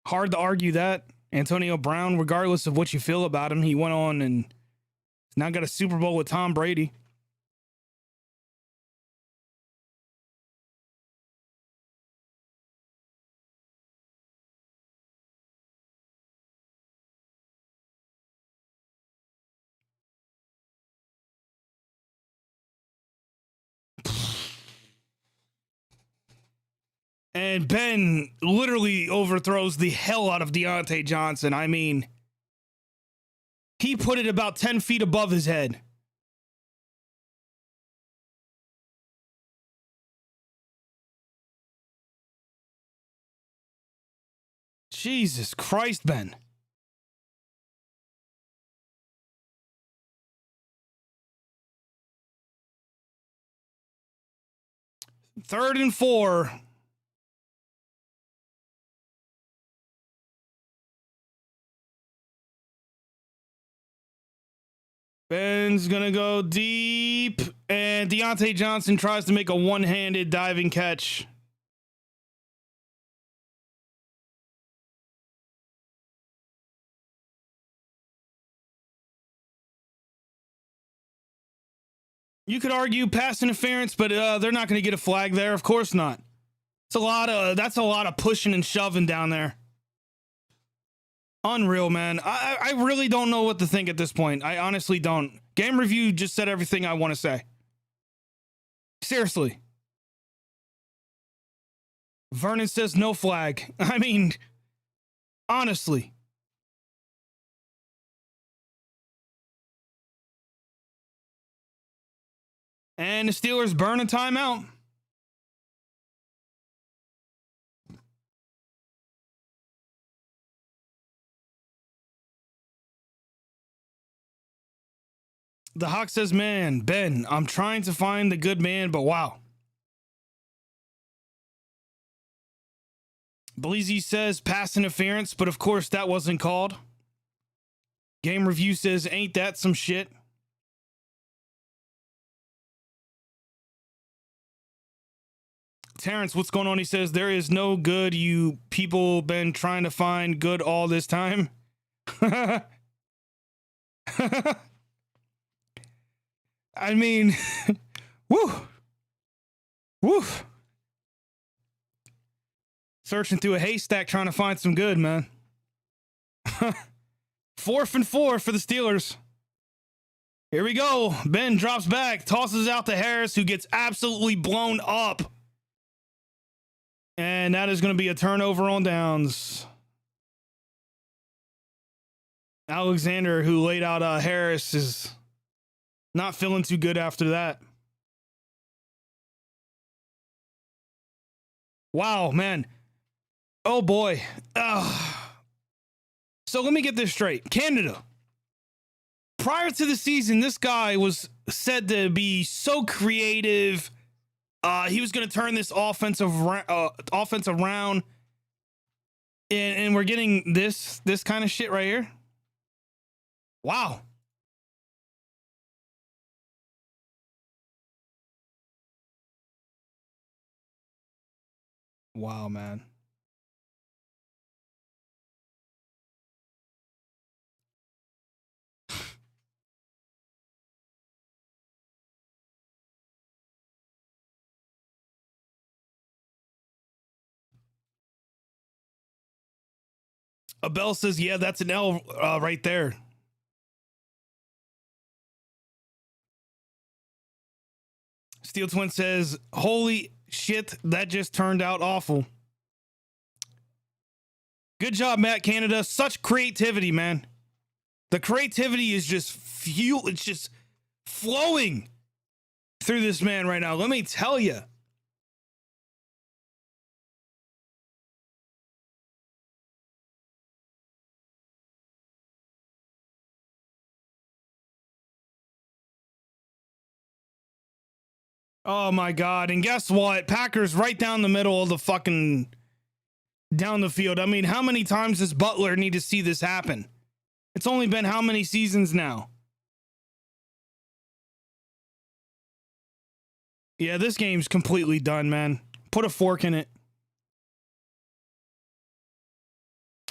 Hard to argue that. Antonio Brown, regardless of what you feel about him, he went on and now got a Super Bowl with Tom Brady. And Ben literally overthrows the hell out of Deontay Johnson. I mean, he put it about 10 feet above his head. Jesus Christ, Ben. Third and 4. Ben's going to go deep, and Deontay Johnson tries to make a one-handed diving catch. You could argue pass interference, but they're not going to get a flag there. Of course not. That's a lot of pushing and shoving down there. Unreal, man. I really don't know what to think at this point. I honestly don't. Game Review just said everything I want to say. Seriously. Vernon says no flag. I mean, honestly. And the Steelers burn a timeout. The Hawk says, man, Ben, I'm trying to find the good man, but wow. Bleezy says pass interference, but of course that wasn't called. Game Review says, ain't that some shit? Terrence, what's going on? He says, there is no good. You people been trying to find good all this time. I mean, woo. Searching through a haystack trying to find some good, man. 4th and 4 for the Steelers. Here we go. Ben drops back, tosses out to Harris, who gets absolutely blown up. And that is going to be a turnover on downs. Alexander, who laid out Harris, is not feeling too good after that. Wow, man. Oh, boy. So let me get this straight. Canada. Prior to the season, this guy was said to be so creative. He was going to turn this offense around. And we're getting this kind of shit right here. Wow. Wow, man. Abel says, yeah, that's an L right there. Steel Twin says, holy shit, that just turned out awful. Good job, Matt Canada. Such creativity, man. The creativity is just fuel. It's just flowing through this man right now. Let me tell you. Oh my God. And guess what? Packers right down the middle of the fucking down the field. I mean, how many times does Butler need to see this happen? It's only been how many seasons now? Yeah, this game's completely done, man. Put a fork in it.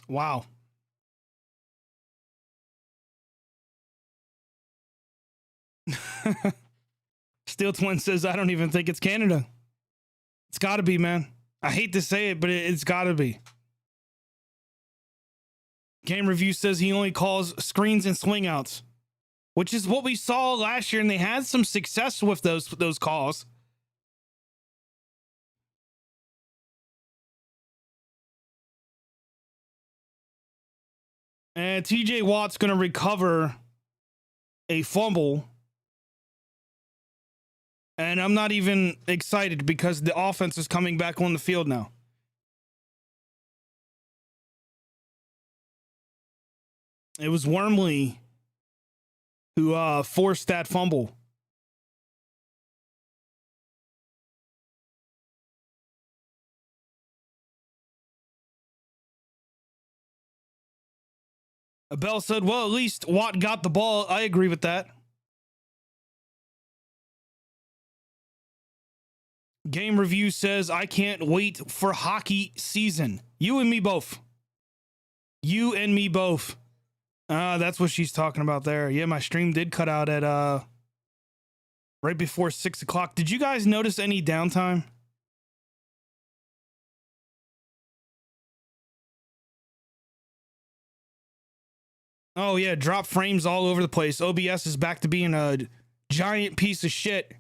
Wow. Steel Twin says, I don't even think it's Canada. It's got to be, man. I hate to say it, but it's got to be. Game Review says he only calls screens and swing outs, which is what we saw last year, and they had some success with those calls. And TJ Watt's going to recover a fumble. And I'm not even excited because the offense is coming back on the field now. It was Wormley who forced that fumble. Abel said, well, at least Watt got the ball. I agree with that. Game Review says, I can't wait for hockey season. You and me both. You and me both. That's what she's talking about there. Yeah, my stream did cut out at right before 6 o'clock. Did you guys notice any downtime? Oh yeah, drop frames all over the place. OBS is back to being a giant piece of shit.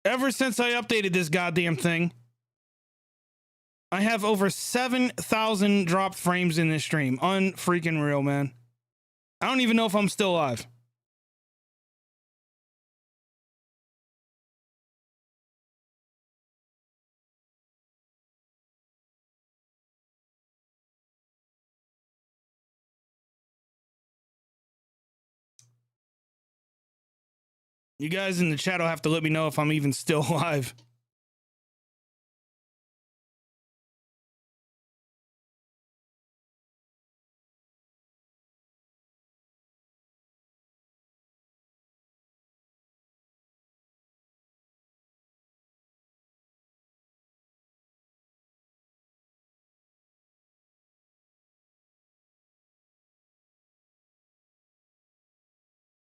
Ever since I updated this goddamn thing, I have over 7,000 dropped frames in this stream. Unfreaking real, man. I don't even know if I'm still alive. You guys in the chat will have to let me know if I'm even still alive.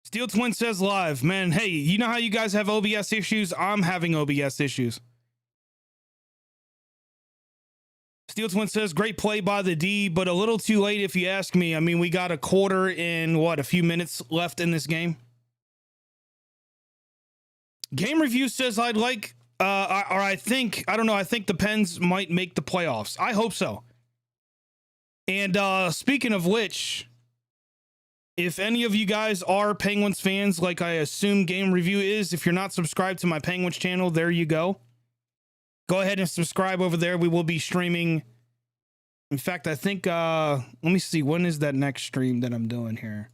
Steel Twin says live. Man, hey, you know how you guys have OBS issues? I'm having OBS issues. Steel Twin says, great play by the D, but a little too late if you ask me. I mean, we got a quarter in, a few minutes left in this game? Game Review says I think the Pens might make the playoffs. I hope so. And speaking of which, if any of you guys are Penguins fans, like I assume Game Review is, if you're not subscribed to my Penguins channel, there you go. Go ahead and subscribe over there. We will be streaming. In fact, I think, let me see. When is that next stream that I'm doing here?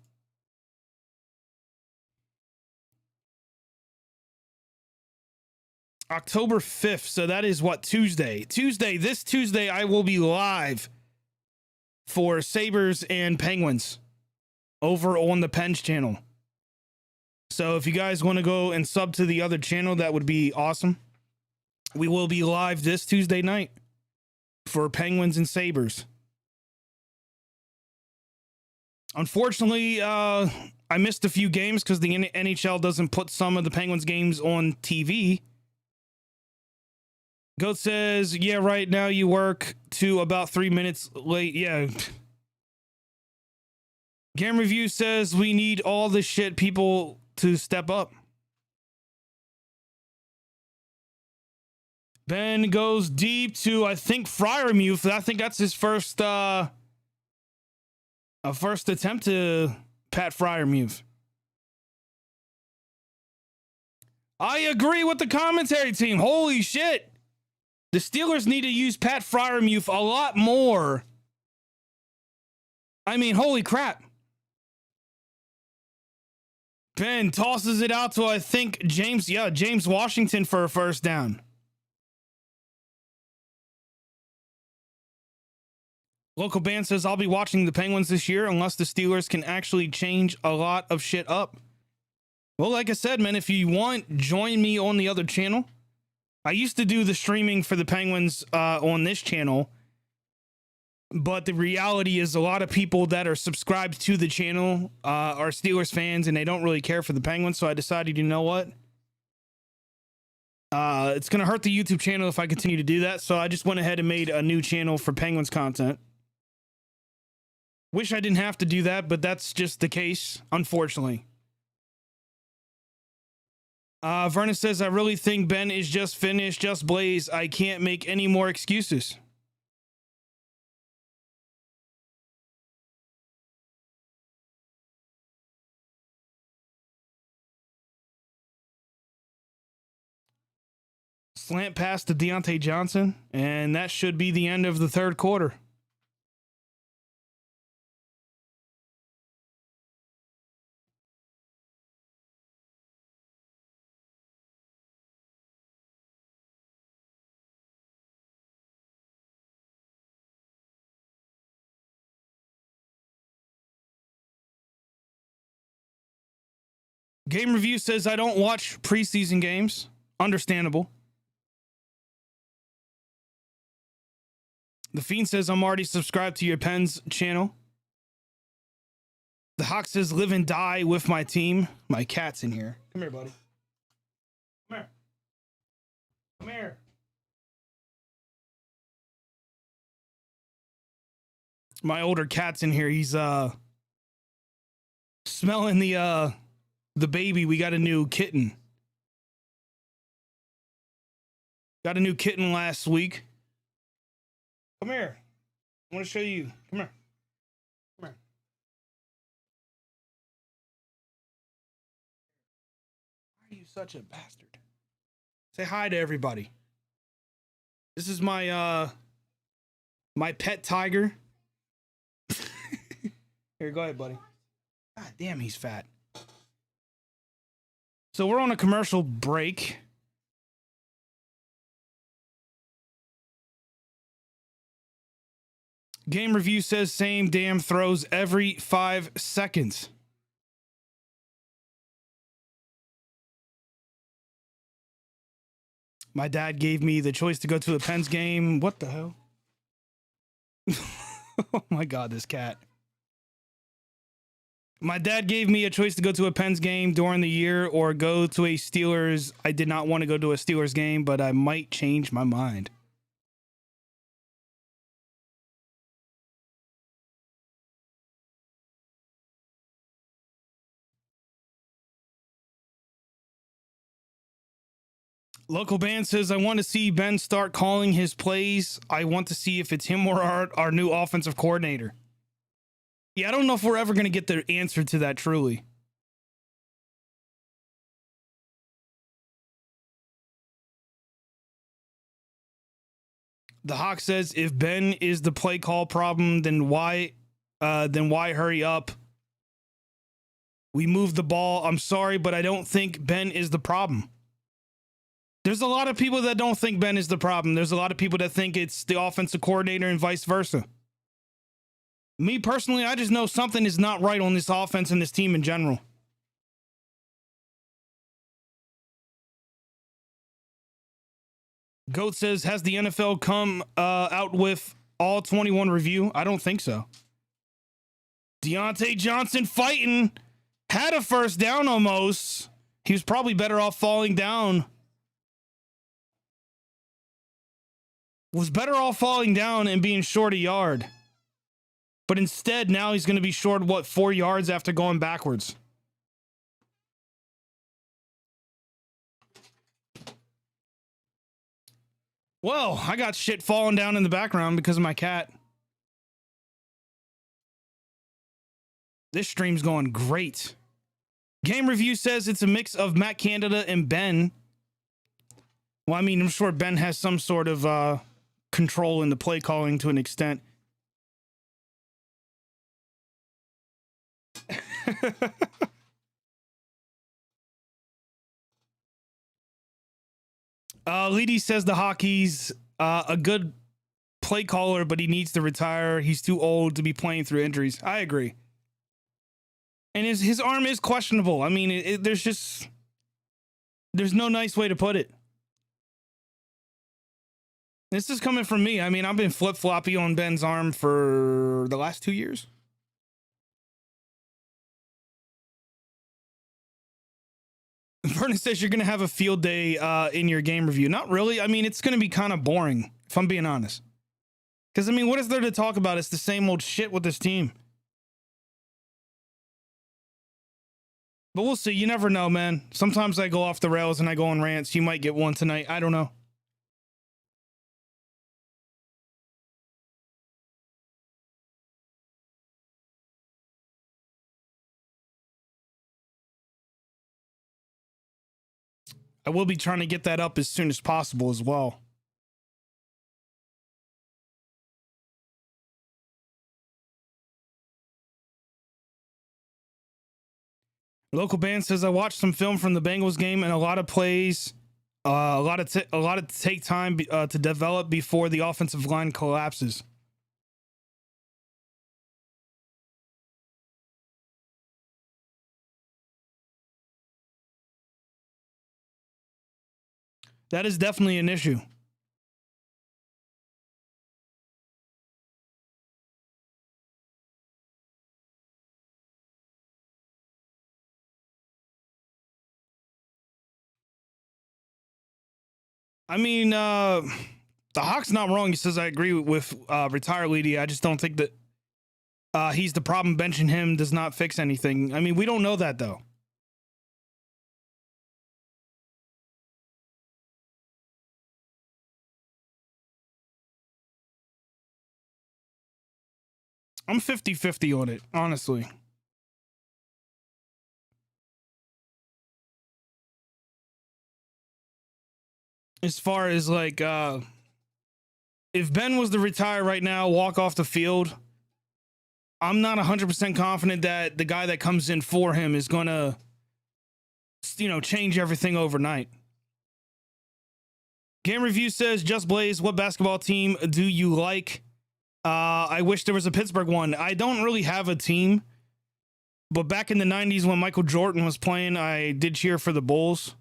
October 5th. So that is what, Tuesday? This Tuesday, I will be live for Sabres and Penguins over on the Pens channel. So if you guys want to go and sub to the other channel, that would be awesome. We will be live this Tuesday night for Penguins and Sabres. Unfortunately, I missed a few games because the NHL doesn't put some of the Penguins games on TV. Goat says, yeah, right now you work to about 3 minutes late. Yeah. Game Review says we need all the shit people to step up. Ben goes deep to, I think, Freiermuth. I think that's his first attempt to pat Freiermuth. I agree with the commentary team. Holy shit. The Steelers need to use Pat Freiermuth a lot more. I mean, holy crap. Ben tosses it out to, I think, James Washington for a first down. Local band says, I'll be watching the Penguins this year unless the Steelers can actually change a lot of shit up. Well, like I said, man, if you want, join me on the other channel. I used to do the streaming for the Penguins on this channel, but the reality is a lot of people that are subscribed to the channel are Steelers fans, and they don't really care for the Penguins, so I decided, you know what? It's going to hurt the YouTube channel if I continue to do that, so I just went ahead and made a new channel for Penguins content. Wish I didn't have to do that, but that's just the case, unfortunately. Vernon says, I really think Ben is just finished, just Blaze. I can't make any more excuses. Slant pass to Deontay Johnson, and that should be the end of the third quarter. Game Review says, I don't watch preseason games. Understandable. The Fiend says, I'm already subscribed to your Pens channel. The Hawk says, live and die with my team. My cat's in here. Come here, buddy. Come here. Come here. My older cat's in here. He's smelling the baby. We got a new kitten. Got a new kitten last week. Come here. I want to show you. Come here. Come here. Why are you such a bastard? Say hi to everybody. This is my my pet tiger. Here, go ahead, buddy. God damn, he's fat. So we're on a commercial break. Game Review says same damn throws every 5 seconds. My dad gave me the choice to go to a Pens game. What the hell? Oh my God, this cat. My dad gave me a choice to go to a Pens game during the year or go to a Steelers. I did not want to go to a Steelers game, but I might change my mind. Local band says, I want to see Ben start calling his plays. I want to see if it's him or our new offensive coordinator. Yeah, I don't know if we're ever going to get the answer to that truly. The Hawk says, if Ben is the play call problem, then why hurry up? We moved the ball. I'm sorry, but I don't think Ben is the problem. There's a lot of people that don't think Ben is the problem. There's a lot of people that think it's the offensive coordinator and vice versa. Me personally, I just know something is not right on this offense and this team in general. Goat says, has the NFL come out with all 21 review? I don't think so. Deontay Johnson fighting. Had a first down almost. He was probably better off falling down. Was better off falling down and being short a yard. But instead, now he's going to be short, 4 yards after going backwards. Well, I got shit falling down in the background because of my cat. This stream's going great. Game Review says it's a mix of Matt Canada and Ben. Well, I mean, I'm sure Ben has some sort of control in the play calling to an extent. Leedy says the hockey's a good play caller, but he needs to retire. He's too old to be playing through injuries. I agree. And his arm is questionable. I mean, there's no nice way to put it. This is coming from me. I mean, I've been flip-floppy on Ben's arm for the last 2 years. Vernon says you're going to have a field day in your game review. Not really. I mean, it's going to be kind of boring, if I'm being honest. Because, I mean, what is there to talk about? It's the same old shit with this team. But we'll see. You never know, man. Sometimes I go off the rails and I go on rants. You might get one tonight. I don't know. I will be trying to get that up as soon as possible as well. Local band says I watched some film from the Bengals game and a lot of plays, a lot of take time to develop before the offensive line collapses. That is definitely an issue. I mean, the Hawk's not wrong. He says I agree with retire Leedy. I just don't think that he's the problem. Benching him does not fix anything. I mean, we don't know that, though. I'm 50-50 on it, honestly. As far as like, if Ben was to retire right now, walk off the field, I'm not 100% confident that the guy that comes in for him is going to, change everything overnight. Game Review says, Just Blaze, what basketball team do you like? I wish there was a Pittsburgh one. I don't really have a team, but back in the 90s when Michael Jordan was playing, I did cheer for the Bulls.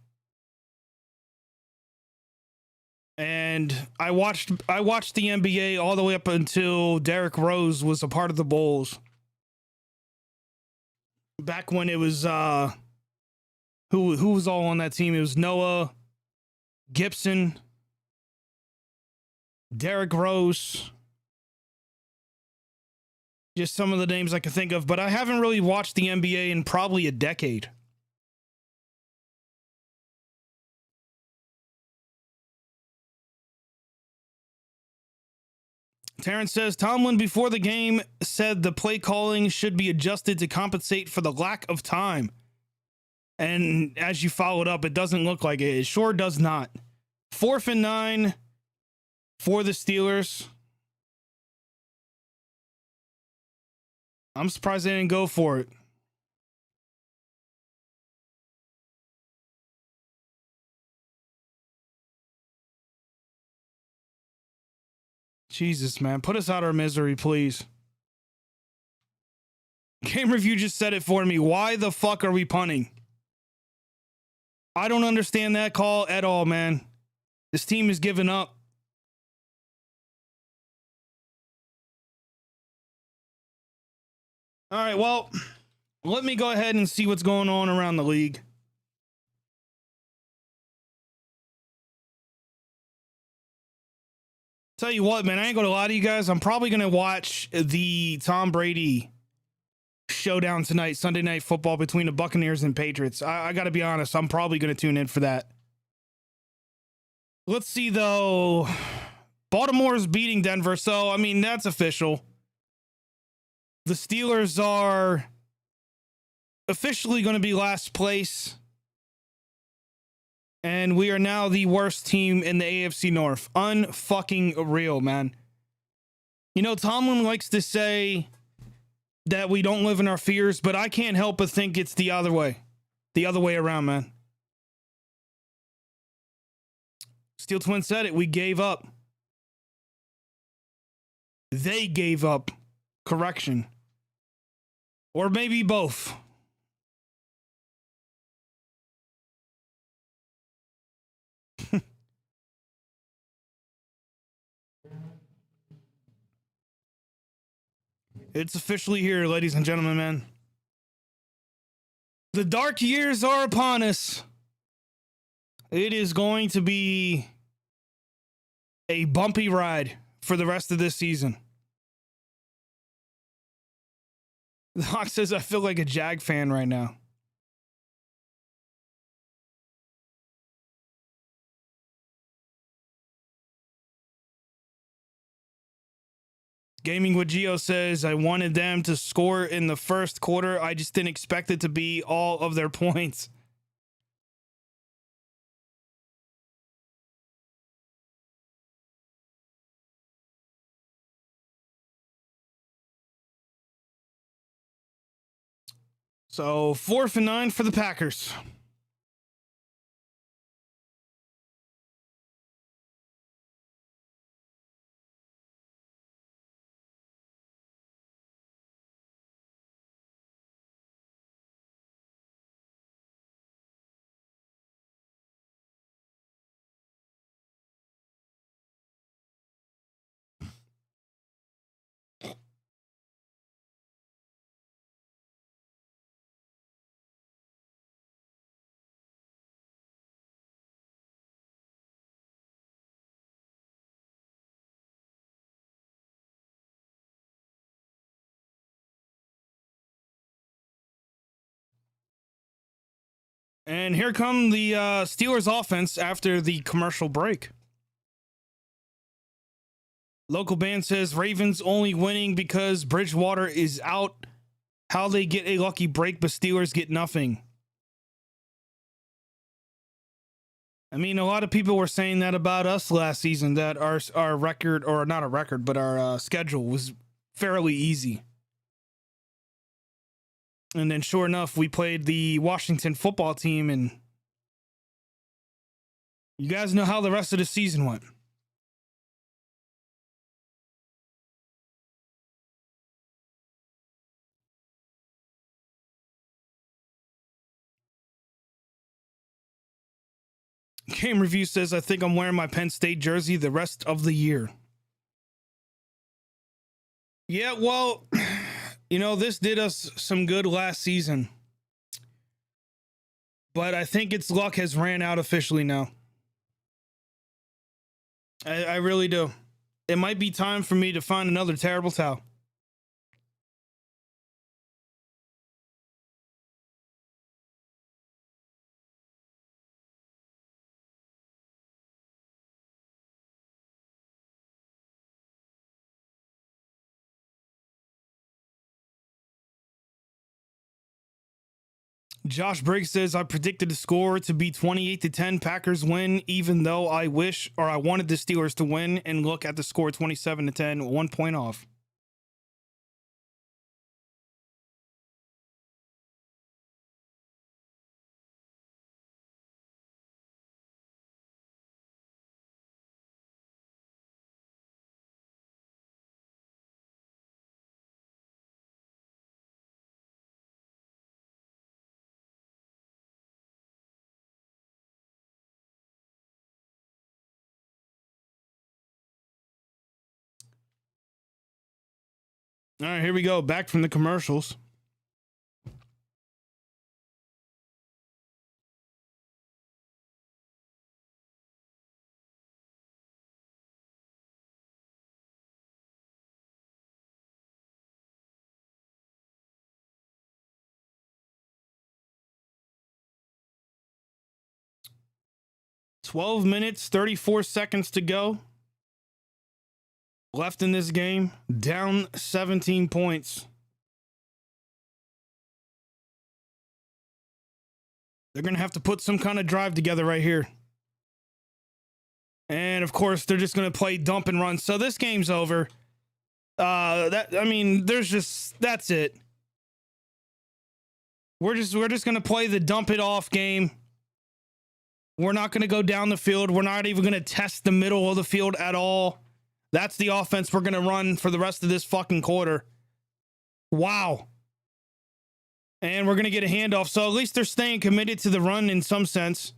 And I watched the NBA all the way up until Derrick Rose was a part of the Bulls. Back when it was who was all on that team? It was Noah, Gibson, Derrick Rose. Just some of the names I can think of, but I haven't really watched the NBA in probably a decade. Terrence says, Tomlin before the game said the play calling should be adjusted to compensate for the lack of time. And as you followed up, it doesn't look like it. It sure does not. 4th and 9 for the Steelers. I'm surprised they didn't go for it. Jesus, man. Put us out of our misery, please. Game Review just said it for me. Why the fuck are we punting? I don't understand that call at all, man. This team is giving up. All right, well, let me go ahead and see what's going on around the league. Tell you what, man, I ain't gonna lie to you guys. I'm probably gonna watch the Tom Brady showdown tonight, Sunday Night Football between the Buccaneers and Patriots. I gotta be honest, I'm probably gonna tune in for that. Let's see though. Baltimore's beating Denver, so I mean that's official. The Steelers are officially going to be last place. And we are now the worst team in the AFC North. Unfucking real, man. You know, Tomlin likes to say that we don't live in our fears, but I can't help but think it's the other way. The other way around, man. Steel Twin said it. We gave up. They gave up. Correction. Or maybe both. It's officially here, ladies and gentlemen, man. The dark years are upon us. It is going to be a bumpy ride for the rest of this season. The Hawk says, I feel like a Jag fan right now. Gaming with Geo says, I wanted them to score in the first quarter. I just didn't expect it to be all of their points. So 4th and 9 for the Packers. And here come the Steelers offense after the commercial break. Local band says Ravens only winning because Bridgewater is out. How they get a lucky break, but Steelers get nothing. I mean, a lot of people were saying that about us last season, that our record, or not a record, but our schedule was fairly easy. And then sure enough, we played the Washington football team, and you guys know how the rest of the season went. Game Review says, I think I'm wearing my Penn State jersey the rest of the year. Yeah, well, you know, this did us some good last season. But I think its luck has ran out officially now. I really do. It might be time for me to find another terrible towel. Josh Briggs says, I predicted the score to be 28-10. Packers win, even though I wanted the Steelers to win, and look at the score, 27-10, 1 point off. All right, here we go. Back from the commercials. 12 minutes, 34 seconds to go. Left in this game. Down 17 points. They're going to have to put some kind of drive together right here. And, of course, they're just going to play dump and run. So this game's over. That's it. We're just going to play the dump it off game. We're not going to go down the field. We're not even going to test the middle of the field at all. That's the offense we're going to run for the rest of this fucking quarter. Wow. And we're going to get a handoff. So at least they're staying committed to the run in some sense.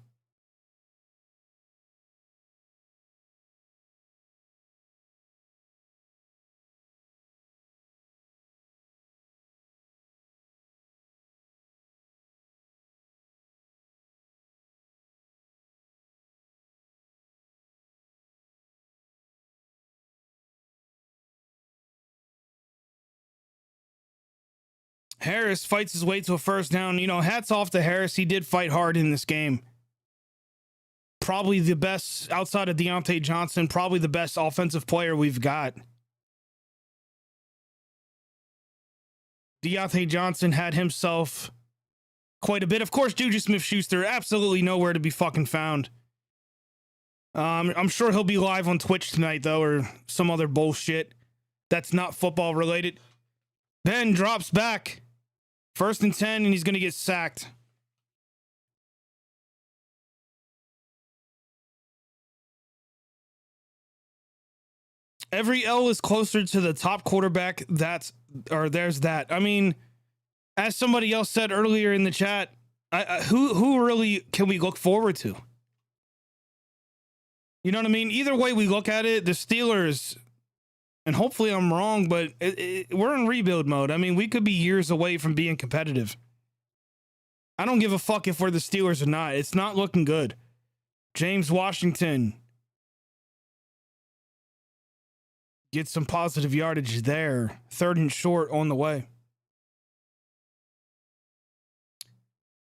Harris fights his way to a first down. You know, hats off to Harris. He did fight hard in this game. Probably the best, outside of Deontay Johnson, probably the best offensive player we've got. Deontay Johnson had himself quite a bit. Of course, Juju Smith-Schuster, absolutely nowhere to be fucking found. I'm sure he'll be live on Twitch tonight, though, or some other bullshit that's not football related. Ben drops back. 1st and 10, and he's going to get sacked. Every L is closer to the top quarterback. There's that. I mean, as somebody else said earlier in the chat, who really can we look forward to? You know what I mean? Either way we look at it, the Steelers, and hopefully I'm wrong, but we're in rebuild mode. I mean, we could be years away from being competitive. I don't give a fuck if we're the Steelers or not. It's not looking good. James Washington gets some positive yardage there. 3rd and short on the way.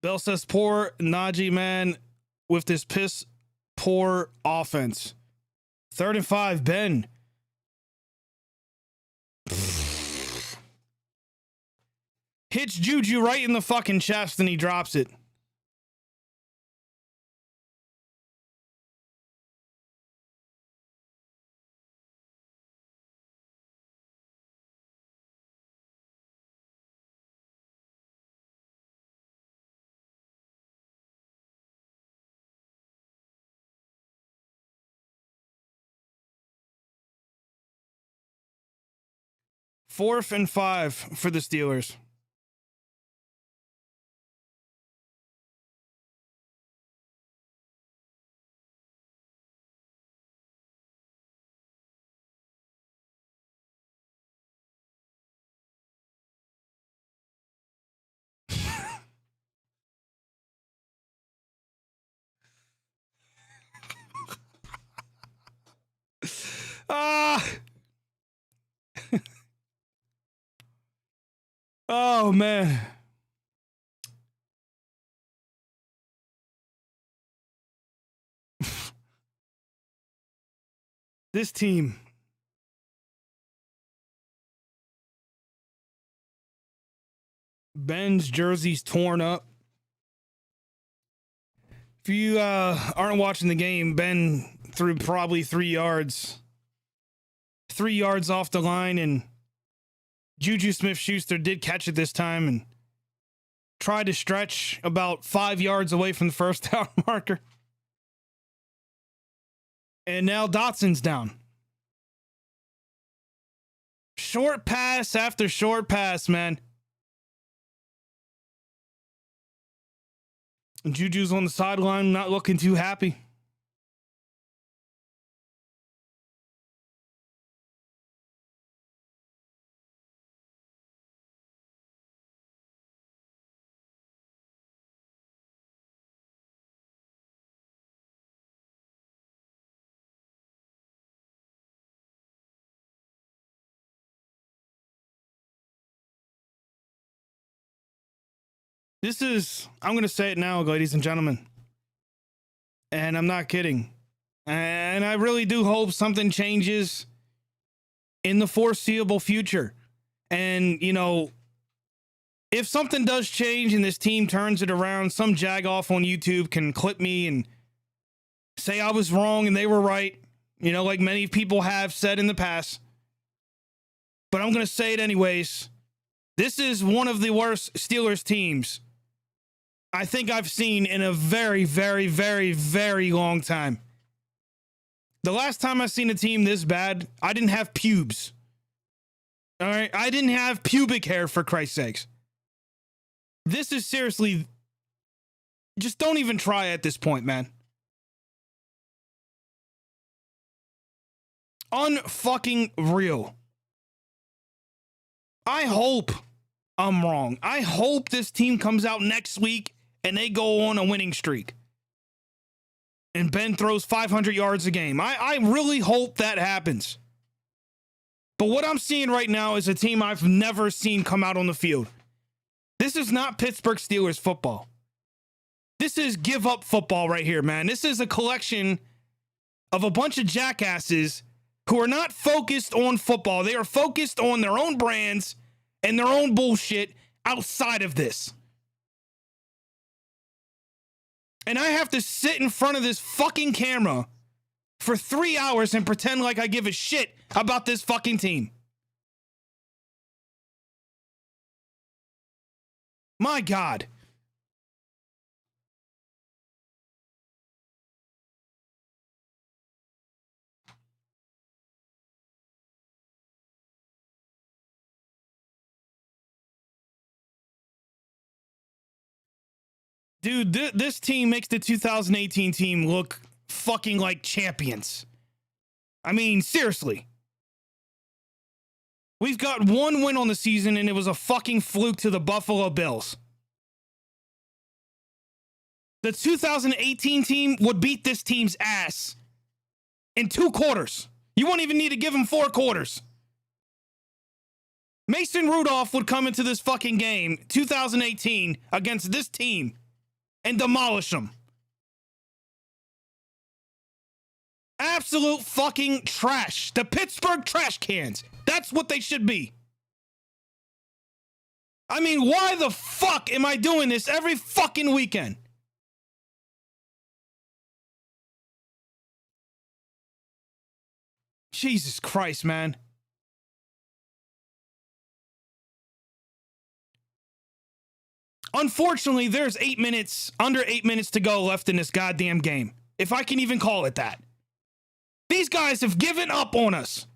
Bell says, poor Najee, man, with this piss poor offense. 3rd and 5, Ben. Hits Juju right in the fucking chest and he drops it. Fourth and 5 for the Steelers. Oh, man. This team. Ben's jersey's torn up. If you aren't watching the game, Ben threw probably 3 yards. 3 yards off the line, and Juju Smith-Schuster did catch it this time and tried to stretch about 5 yards away from the first down marker. And now Dotson's down. Short pass after short pass, man. And Juju's on the sideline, not looking too happy. I'm going to say it now, ladies and gentlemen. And I'm not kidding. And I really do hope something changes in the foreseeable future. And, you know, if something does change and this team turns it around, some jagoff on YouTube can clip me and say I was wrong and they were right, you know, like many people have said in the past. But I'm going to say it anyways. This is one of the worst Steelers teams I think I've seen in a very, very, very, very long time. The last time I seen a team this bad, I didn't have pubes. All right? I didn't have pubic hair, for Christ's sakes. This is seriously, just don't even try at this point, man. Unfucking real. I hope I'm wrong. I hope this team comes out next week and they go on a winning streak. And Ben throws 500 yards a game. I really hope that happens. But what I'm seeing right now is a team I've never seen come out on the field. This is not Pittsburgh Steelers football. This is give up football right here, man. This is a collection of a bunch of jackasses who are not focused on football. They are focused on their own brands and their own bullshit outside of this. And I have to sit in front of this fucking camera for 3 hours and pretend like I give a shit about this fucking team. My God. Dude, this team makes the 2018 team look fucking like champions. I mean, seriously. We've got one win on the season, and it was a fucking fluke to the Buffalo Bills. The 2018 team would beat this team's ass in 2 quarters. You won't even need to give them 4 quarters. Mason Rudolph would come into this fucking game, 2018, against this team and demolish them. Absolute fucking trash. The Pittsburgh trash cans. That's what they should be. I mean, why the fuck am I doing this every fucking weekend? Jesus Christ, man. Unfortunately, there's under 8 minutes to go left in this goddamn game. If I can even call it that. These guys have given up on us.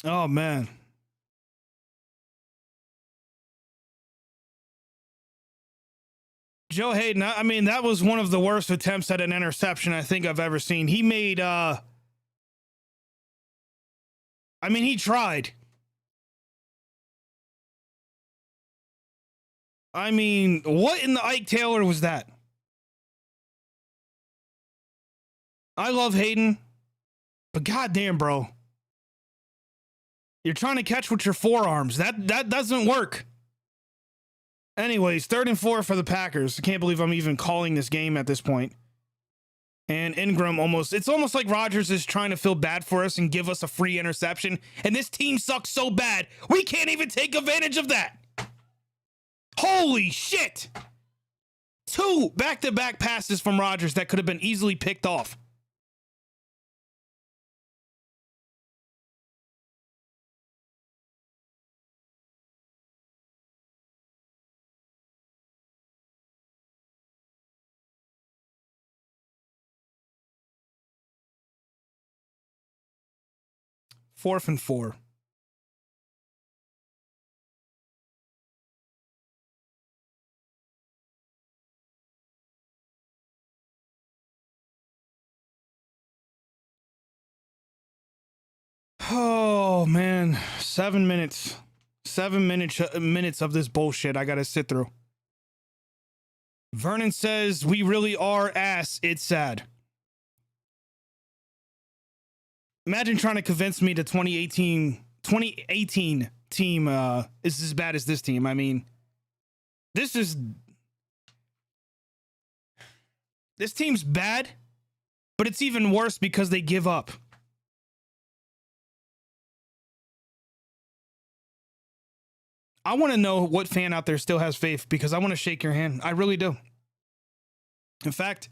Oh, man. Joe Hayden, I mean, that was one of the worst attempts at an interception I think I've ever seen. He made, I mean, he tried. I mean, what in the Ike Taylor was that? I love Hayden, but goddamn, bro. You're trying to catch with your forearms. That doesn't work. Anyways, 3rd and 4 for the Packers. I can't believe I'm even calling this game at this point. And Ingram it's almost like Rodgers is trying to feel bad for us and give us a free interception. And this team sucks so bad, we can't even take advantage of that. Holy shit. 2 back-to-back passes from Rodgers that could have been easily picked off. Fourth and 4. Oh man, 7 minutes. 7 minutes of this bullshit I gotta sit through. Vernon says we really are ass. It's sad. Imagine trying to convince me the 2018 team is as bad as this team. I mean, this team's bad, but it's even worse because they give up. I want to know what fan out there still has faith, because I want to shake your hand. I really do. In fact,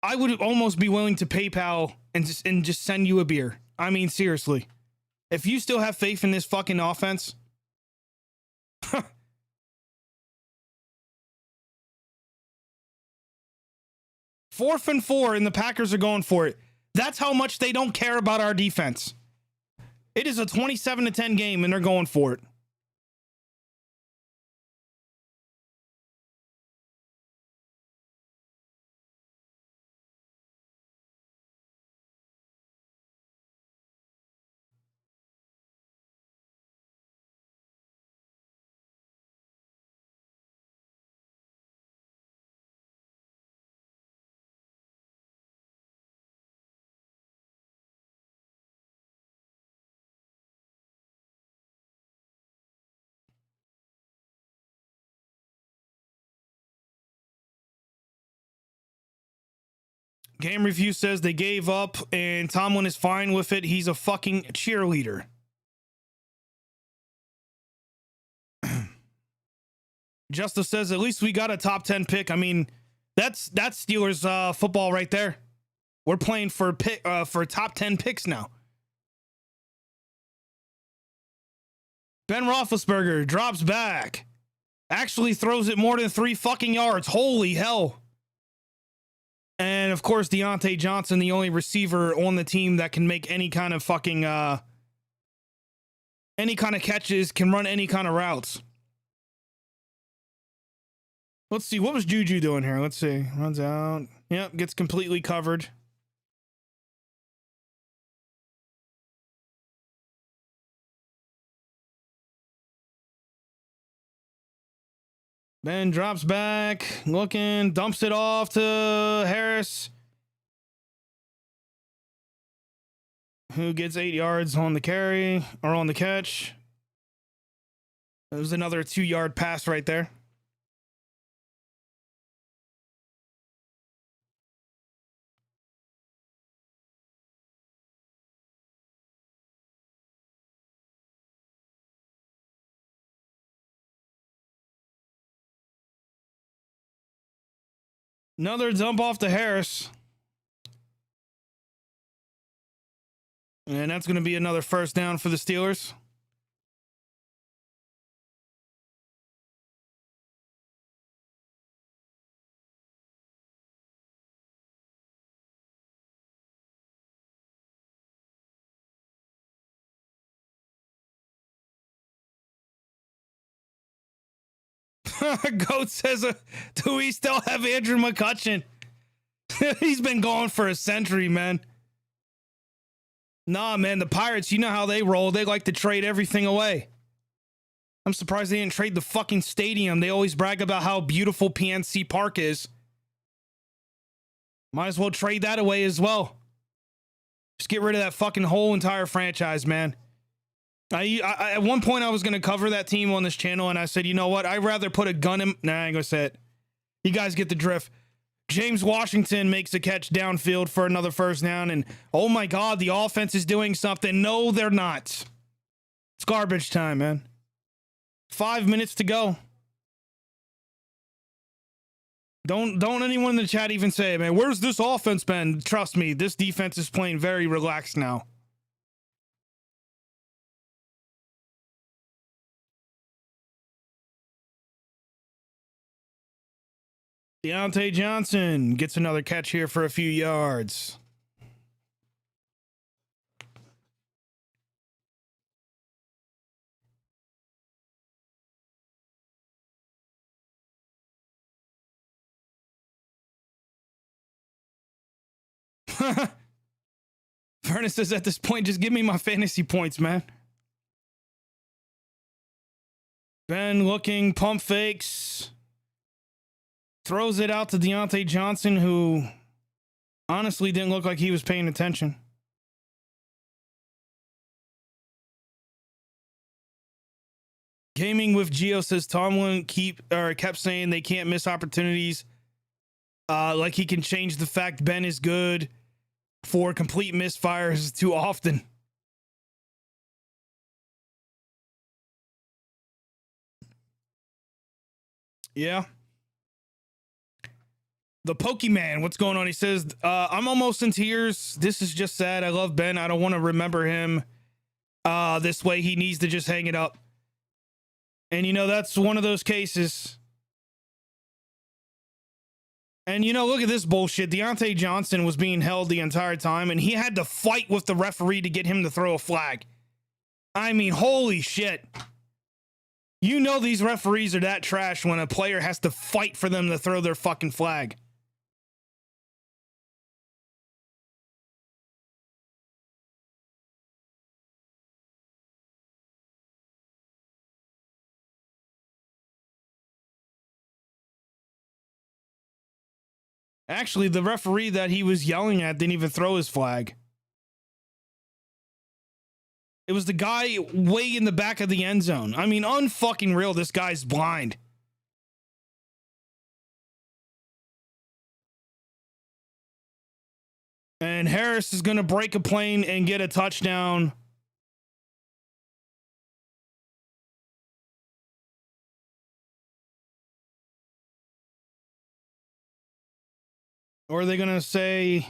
I would almost be willing to PayPal and just send you a beer. I mean, seriously. If you still have faith in this fucking offense, 4th and 4, and the Packers are going for it. That's how much they don't care about our defense. It is a 27-10 game, and they're going for it. Game Review says they gave up and Tomlin is fine with it. He's a fucking cheerleader. Justice says at least we got a top 10 pick. I mean, that's Steelers football right there. We're playing for top 10 picks now. Ben Roethlisberger drops back. Actually throws it more than 3 fucking yards. Holy hell. And of course, Deontay Johnson, the only receiver on the team that can make any kind of fucking any kind of catches, can run any kind of routes. Let's see, what was Juju doing here? Let's see. Runs out. Yep, gets completely covered. Then drops back, looking, dumps it off to Harris, who gets 8 yards on the carry, or on the catch. It was another 2-yard pass right there. Another dump off to Harris. And that's going to be another first down for the Steelers. Goat says, do we still have Andrew McCutcheon? He's been gone for a century, man. Nah, man, the Pirates, you know how they roll. They like to trade everything away. I'm surprised they didn't trade the fucking stadium. They always brag about how beautiful PNC Park is. Might as well trade that away as well. Just get rid of that fucking whole entire franchise, man. I at one point I was going to cover that team on this channel, and I said, you know what? I'd rather put a gun in... Nah, I ain't going to say it. You guys get the drift. James Washington makes a catch downfield for another first down, and oh my God, the offense is doing something. No, they're not. It's garbage time, man. 5 minutes to go. Don't anyone in the chat even say, man, where's this offense been? Trust me, this defense is playing very relaxed now. Deontay Johnson gets another catch here for a few yards. Ernest says at this point, just give me my fantasy points, man. Ben looking, pump fakes. Throws it out to Deontay Johnson, who honestly didn't look like he was paying attention. Gaming with Geo says Tomlin kept saying they can't miss opportunities. Like he can change the fact Ben is good for complete misfires too often. Yeah. The Pokemon, what's going on? He says, I'm almost in tears. This is just sad. I love Ben. I don't want to remember him this way. He needs to just hang it up. And, you know, that's one of those cases. And, you know, look at this bullshit. Deontay Johnson was being held the entire time, and he had to fight with the referee to get him to throw a flag. I mean, holy shit. You know these referees are that trash when a player has to fight for them to throw their fucking flag. Actually, the referee that he was yelling at didn't even throw his flag. It was the guy way in the back of the end zone. I mean, unfucking real, this guy's blind. And Harris is going to break a plane and get a touchdown. Or are they going to say...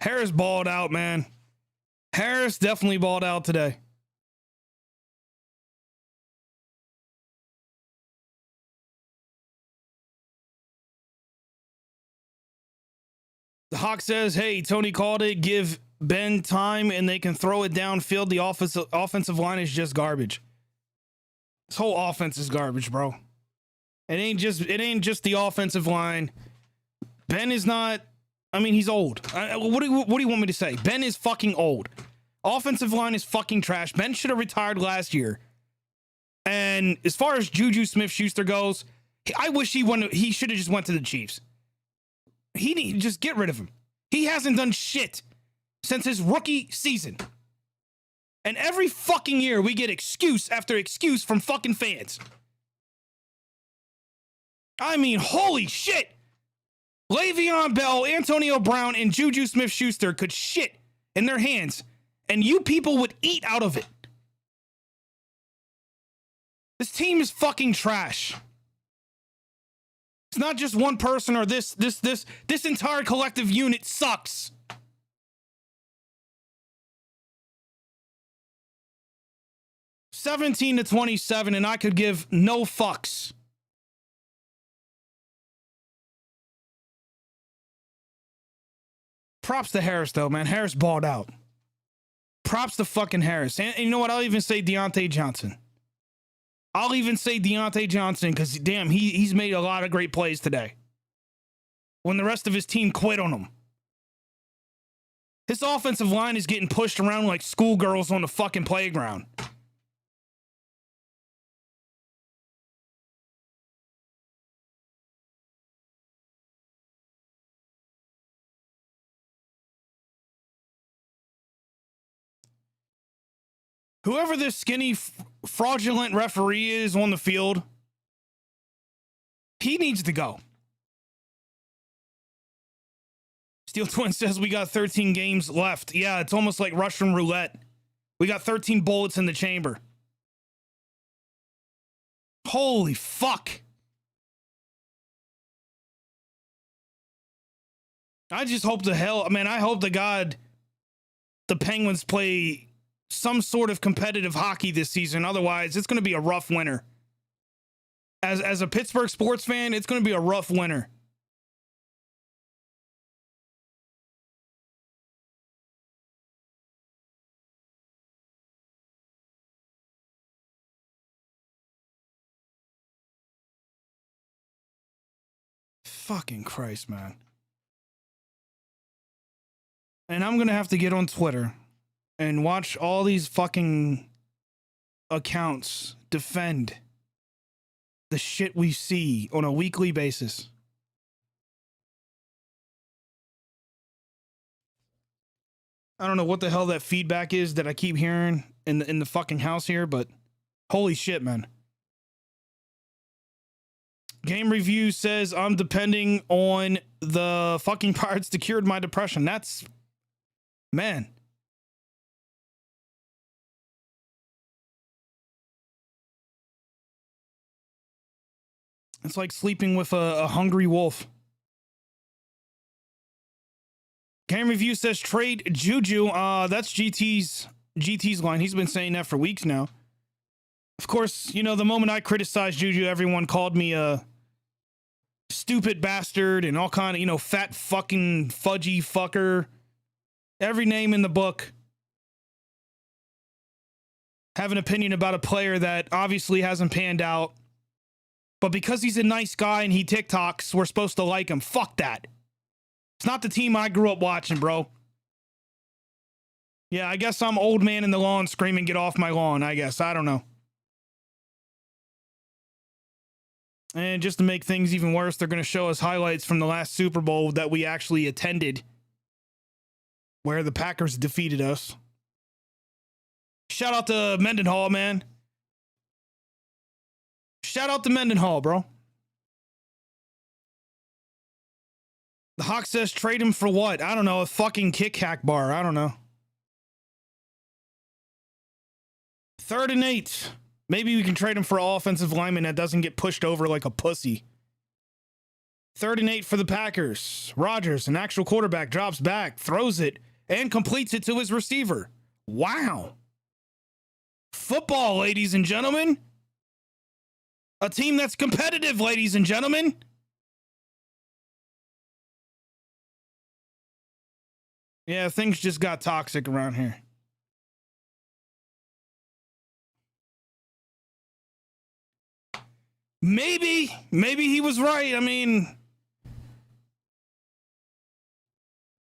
Harris balled out, man. Harris definitely balled out today. The Hawk says, hey, Tony called it. Give Ben time and they can throw it downfield. The offensive line is just garbage. This whole offense is garbage, bro. It ain't just the offensive line. Ben is not... I mean, he's old. What do you want me to say? Ben is fucking old. Offensive line is fucking trash. Ben should have retired last year. And as far as Juju Smith-Schuster goes, I wish he should have just went to the Chiefs. Just get rid of him. He hasn't done shit since his rookie season. And every fucking year we get excuse after excuse from fucking fans. I mean, holy shit. Le'Veon Bell, Antonio Brown, and Juju Smith-Schuster could shit in their hands, and you people would eat out of it. This team is fucking trash. It's not just one person or this entire collective unit sucks. (17-27), and I could give no fucks. Props to Harris, though, man. Harris balled out. Props to fucking Harris. And you know what? I'll even say Deontay Johnson. I'll even say Deontay Johnson because, damn, he's made a lot of great plays today. When the rest of his team quit on him. His offensive line is getting pushed around like schoolgirls on the fucking playground. Whoever this skinny, fraudulent referee is on the field, he needs to go. Steel Twin says we got 13 games left. Yeah, it's almost like Russian roulette. We got 13 bullets in the chamber. Holy fuck. I just hope I hope to God the Penguins play some sort of competitive hockey this season. Otherwise, it's going to be a rough winter. As a Pittsburgh sports fan, it's going to be a rough winter. Fucking Christ, man. And I'm going to have to get on Twitter and watch all these fucking accounts defend the shit we see on a weekly basis. I don't know what the hell that feedback is that I keep hearing in the fucking house here, but holy shit, man. Game Review says I'm depending on the fucking Pirates to cure my depression. That's, man. It's like sleeping with a hungry wolf. Game Review says trade Juju. That's GT's line. He's been saying that for weeks now. Of course, you know, the moment I criticized Juju, everyone called me a stupid bastard and all kind of, you know, fat fucking fudgy fucker. Every name in the book. Have an opinion about a player that obviously hasn't panned out. But because he's a nice guy and he TikToks, we're supposed to like him. Fuck that. It's not the team I grew up watching, bro. Yeah, I guess I'm old man in the lawn screaming, get off my lawn, I guess. I don't know. And just to make things even worse, they're going to show us highlights from the last Super Bowl that we actually attended, where the Packers defeated us. Shout out to Mendenhall, man. Shout out to Mendenhall, bro. The Hawk says trade him for what? I don't know. A fucking kick hack bar. I don't know. 3rd and 8. Maybe we can trade him for an offensive lineman that doesn't get pushed over like a pussy. 3rd and 8 for the Packers. Rodgers, an actual quarterback, drops back, throws it, and completes it to his receiver. Wow. Football, ladies and gentlemen. A team that's competitive, ladies and gentlemen. Yeah, things just got toxic around here. Maybe he was right. I mean,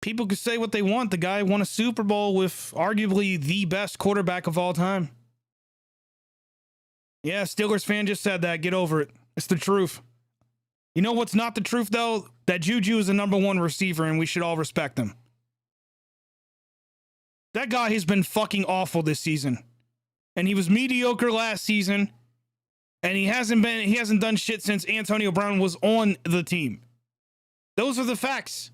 people could say what they want. The guy won a Super Bowl with arguably the best quarterback of all time. Yeah, Steelers fan just said that. Get over it. It's the truth. You know what's not the truth, though? That Juju is the #1 receiver, and we should all respect him. That guy has been fucking awful this season. And he was mediocre last season. And he hasn't done shit since Antonio Brown was on the team. Those are the facts.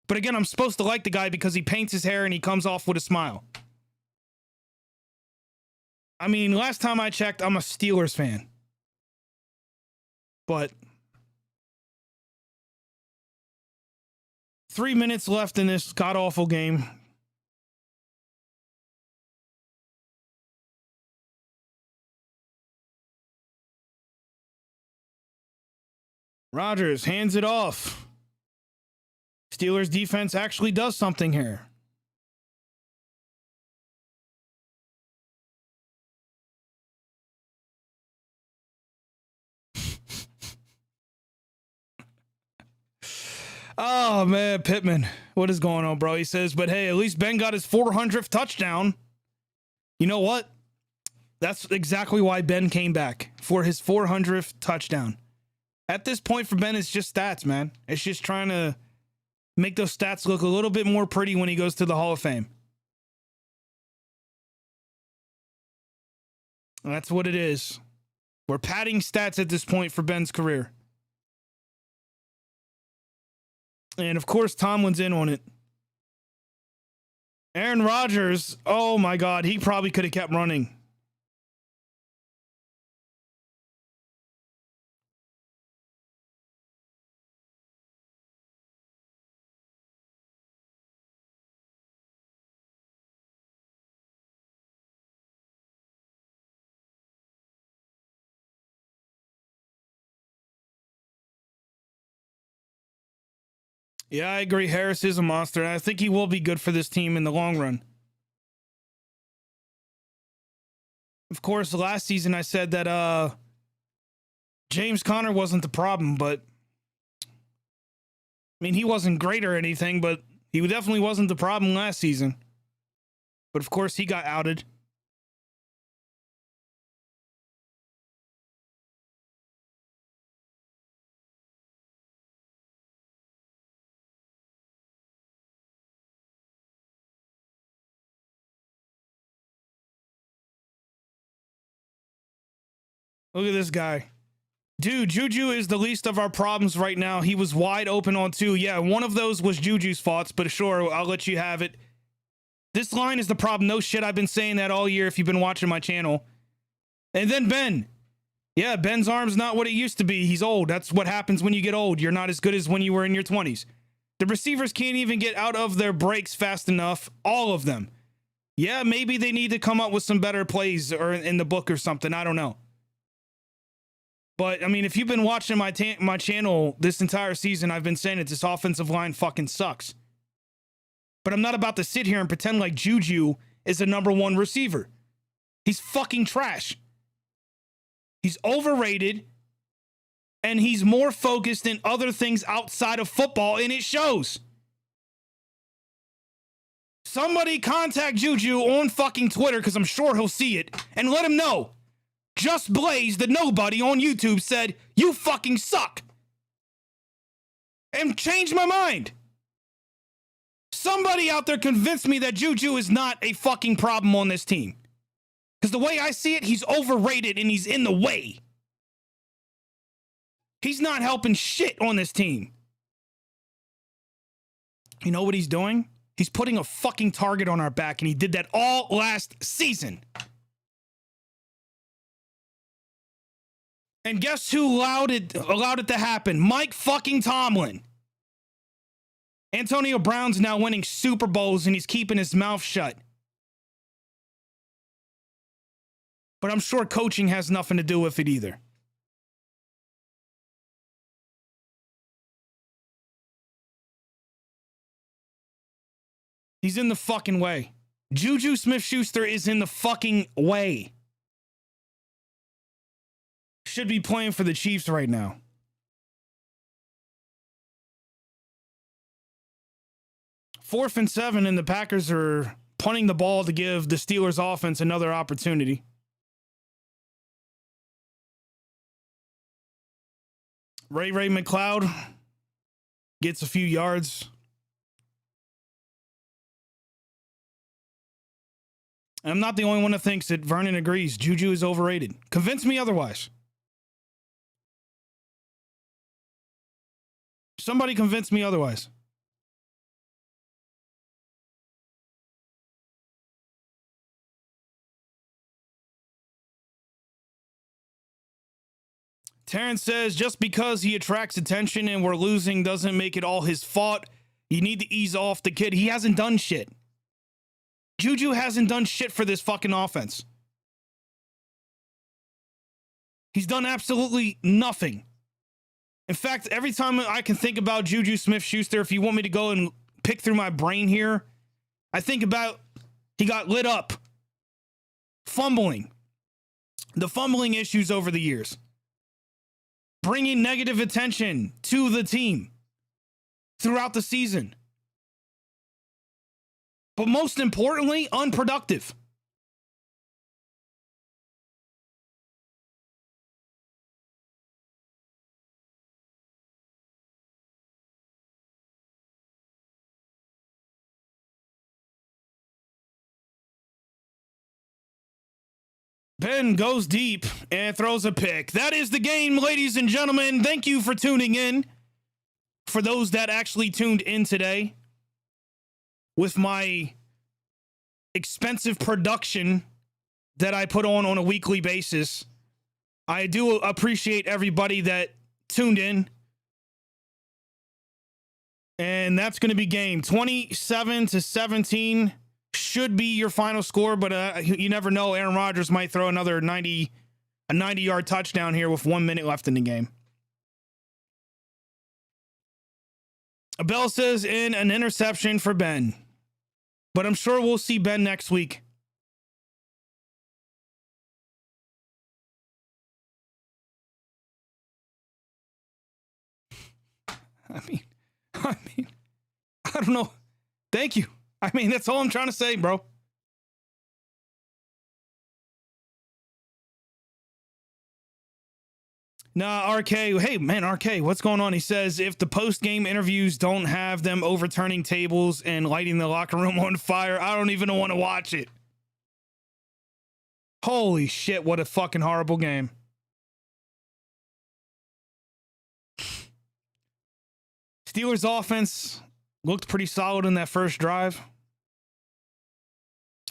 But again, I'm supposed to like the guy because he paints his hair and he comes off with a smile. I mean, last time I checked, I'm a Steelers fan. But 3 minutes left in this god-awful game. Rodgers hands it off. Steelers defense actually does something here. Oh, man, Pittman. What is going on, bro? He says, but hey, at least Ben got his 400th touchdown. You know what? That's exactly why Ben came back, for his 400th touchdown. At this point for Ben, it's just stats, man. It's just trying to make those stats look a little bit more pretty when he goes to the Hall of Fame. And that's what it is. We're padding stats at this point for Ben's career. And of course, Tomlin's in on it. Aaron Rodgers, oh my God, he probably could have kept running. Yeah, I agree. Harris is a monster, and I think he will be good for this team in the long run. Of course, last season I said that James Conner wasn't the problem, but I mean, he wasn't great or anything, but he definitely wasn't the problem last season. But of course, he got outed. Look at this guy. Dude, Juju is the least of our problems right now. He was wide open on 2. Yeah, one of those was Juju's faults, but sure, I'll let you have it. This line is the problem. No shit, I've been saying that all year if you've been watching my channel. And then Ben. Yeah, Ben's arm's not what it used to be. He's old. That's what happens when you get old. You're not as good as when you were in your 20s. The receivers can't even get out of their breaks fast enough. All of them. Yeah, maybe they need to come up with some better plays or in the book or something. I don't know. But, I mean, if you've been watching my channel this entire season, I've been saying it. This offensive line fucking sucks. But I'm not about to sit here and pretend like Juju is the number 1 receiver. He's fucking trash. He's overrated. And he's more focused in other things outside of football, and it shows. Somebody contact Juju on fucking Twitter, because I'm sure he'll see it, and let him know. Just Blaze, the nobody on YouTube, said, you fucking suck. And changed my mind. Somebody out there convinced me that Juju is not a fucking problem on this team. Because the way I see it, he's overrated and he's in the way. He's not helping shit on this team. You know what he's doing? He's putting a fucking target on our back, and he did that all last season. And guess who allowed it to happen? Mike fucking Tomlin. Antonio Brown's now winning Super Bowls and he's keeping his mouth shut. But I'm sure coaching has nothing to do with it either. He's in the fucking way. Juju Smith-Schuster is in the fucking way. Should be playing for the Chiefs right now. Fourth and 7, and the Packers are punting the ball to give the Steelers offense another opportunity. Ray McLeod gets a few yards. And I'm not the only one that thinks that Vernon agrees. Juju is overrated. Convince me otherwise. Somebody convince me otherwise. Terrence says, just because he attracts attention and we're losing doesn't make it all his fault. You need to ease off the kid. He hasn't done shit. Juju hasn't done shit for this fucking offense. He's done absolutely nothing. In fact, every time I can think about Juju Smith-Schuster, if you want me to go and pick through my brain here, I think about he got lit up. Fumbling. The fumbling issues over the years. Bringing negative attention to the team throughout the season. But most importantly, unproductive. Ben goes deep and throws a pick. That is the game, ladies and gentlemen. Thank you for tuning in. For those that actually tuned in today with my expensive production that I put on a weekly basis, I do appreciate everybody that tuned in. And that's going to be game 27-17. Should be your final score, but you never know. Aaron Rodgers might throw another 90-yard touchdown here with 1 minute left in the game. Bell says in an interception for Ben, but I'm sure we'll see Ben next week. I don't know. Thank you. I mean, that's all I'm trying to say, bro. Nah, RK. Hey, man, RK, what's going on? He says, if the post-game interviews don't have them overturning tables and lighting the locker room on fire, I don't even want to watch it. Holy shit, what a fucking horrible game. Steelers offense looked pretty solid in that first drive.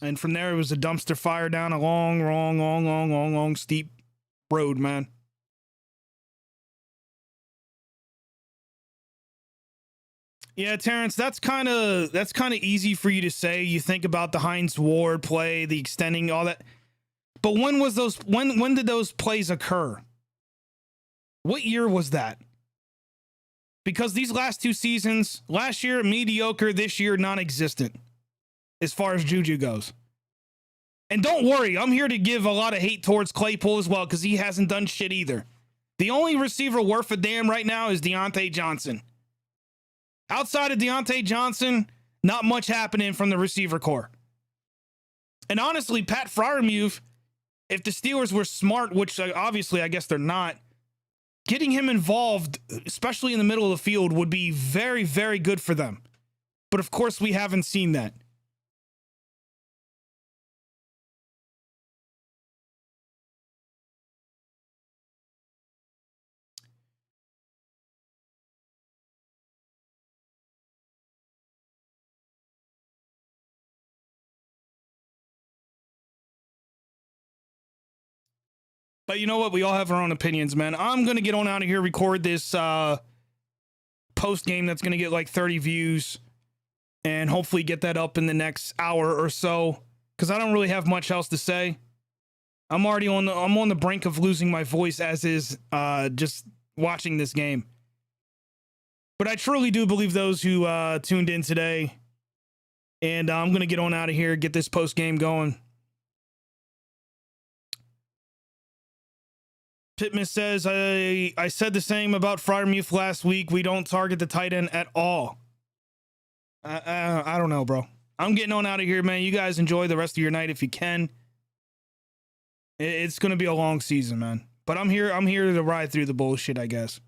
And from there, it was a dumpster fire down a long, steep road, man. Yeah, Terrence, that's kind of easy for you to say. You think about the Hines Ward play, the extending, all that. But when did those plays occur? What year was that? Because these last two seasons, last year mediocre, this year non-existent as far as Juju goes. And don't worry, I'm here to give a lot of hate towards Claypool as well because he hasn't done shit either. The only receiver worth a damn right now is Deontay Johnson. Outside of Deontay Johnson, not much happening from the receiver core. And honestly, Pat Freiermuth, if the Steelers were smart, which obviously I guess they're not, getting him involved, especially in the middle of the field, would be very, very good for them. But of course, we haven't seen that. But you know what? We all have our own opinions, man. I'm going to get on out of here, record this post game that's going to get like 30 views and hopefully get that up in the next hour or so because I don't really have much else to say. I'm already on the brink of losing my voice as is just watching this game. But I truly do believe those who tuned in today. And I'm going to get on out of here, get this post game going. Pittman says, I said the same about Freiermuth last week. We don't target the tight end at all. I don't know, bro. I'm getting on out of here, man. You guys enjoy the rest of your night if you can. It's going to be a long season, man. But I'm here to ride through the bullshit, I guess.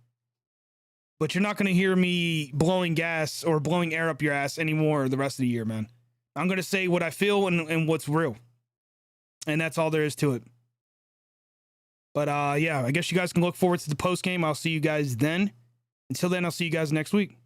But you're not going to hear me blowing gas or blowing air up your ass anymore the rest of the year, man. I'm going to say what I feel and what's real. And that's all there is to it. But yeah, I guess you guys can look forward to the post game. I'll see you guys then. Until then, I'll see you guys next week.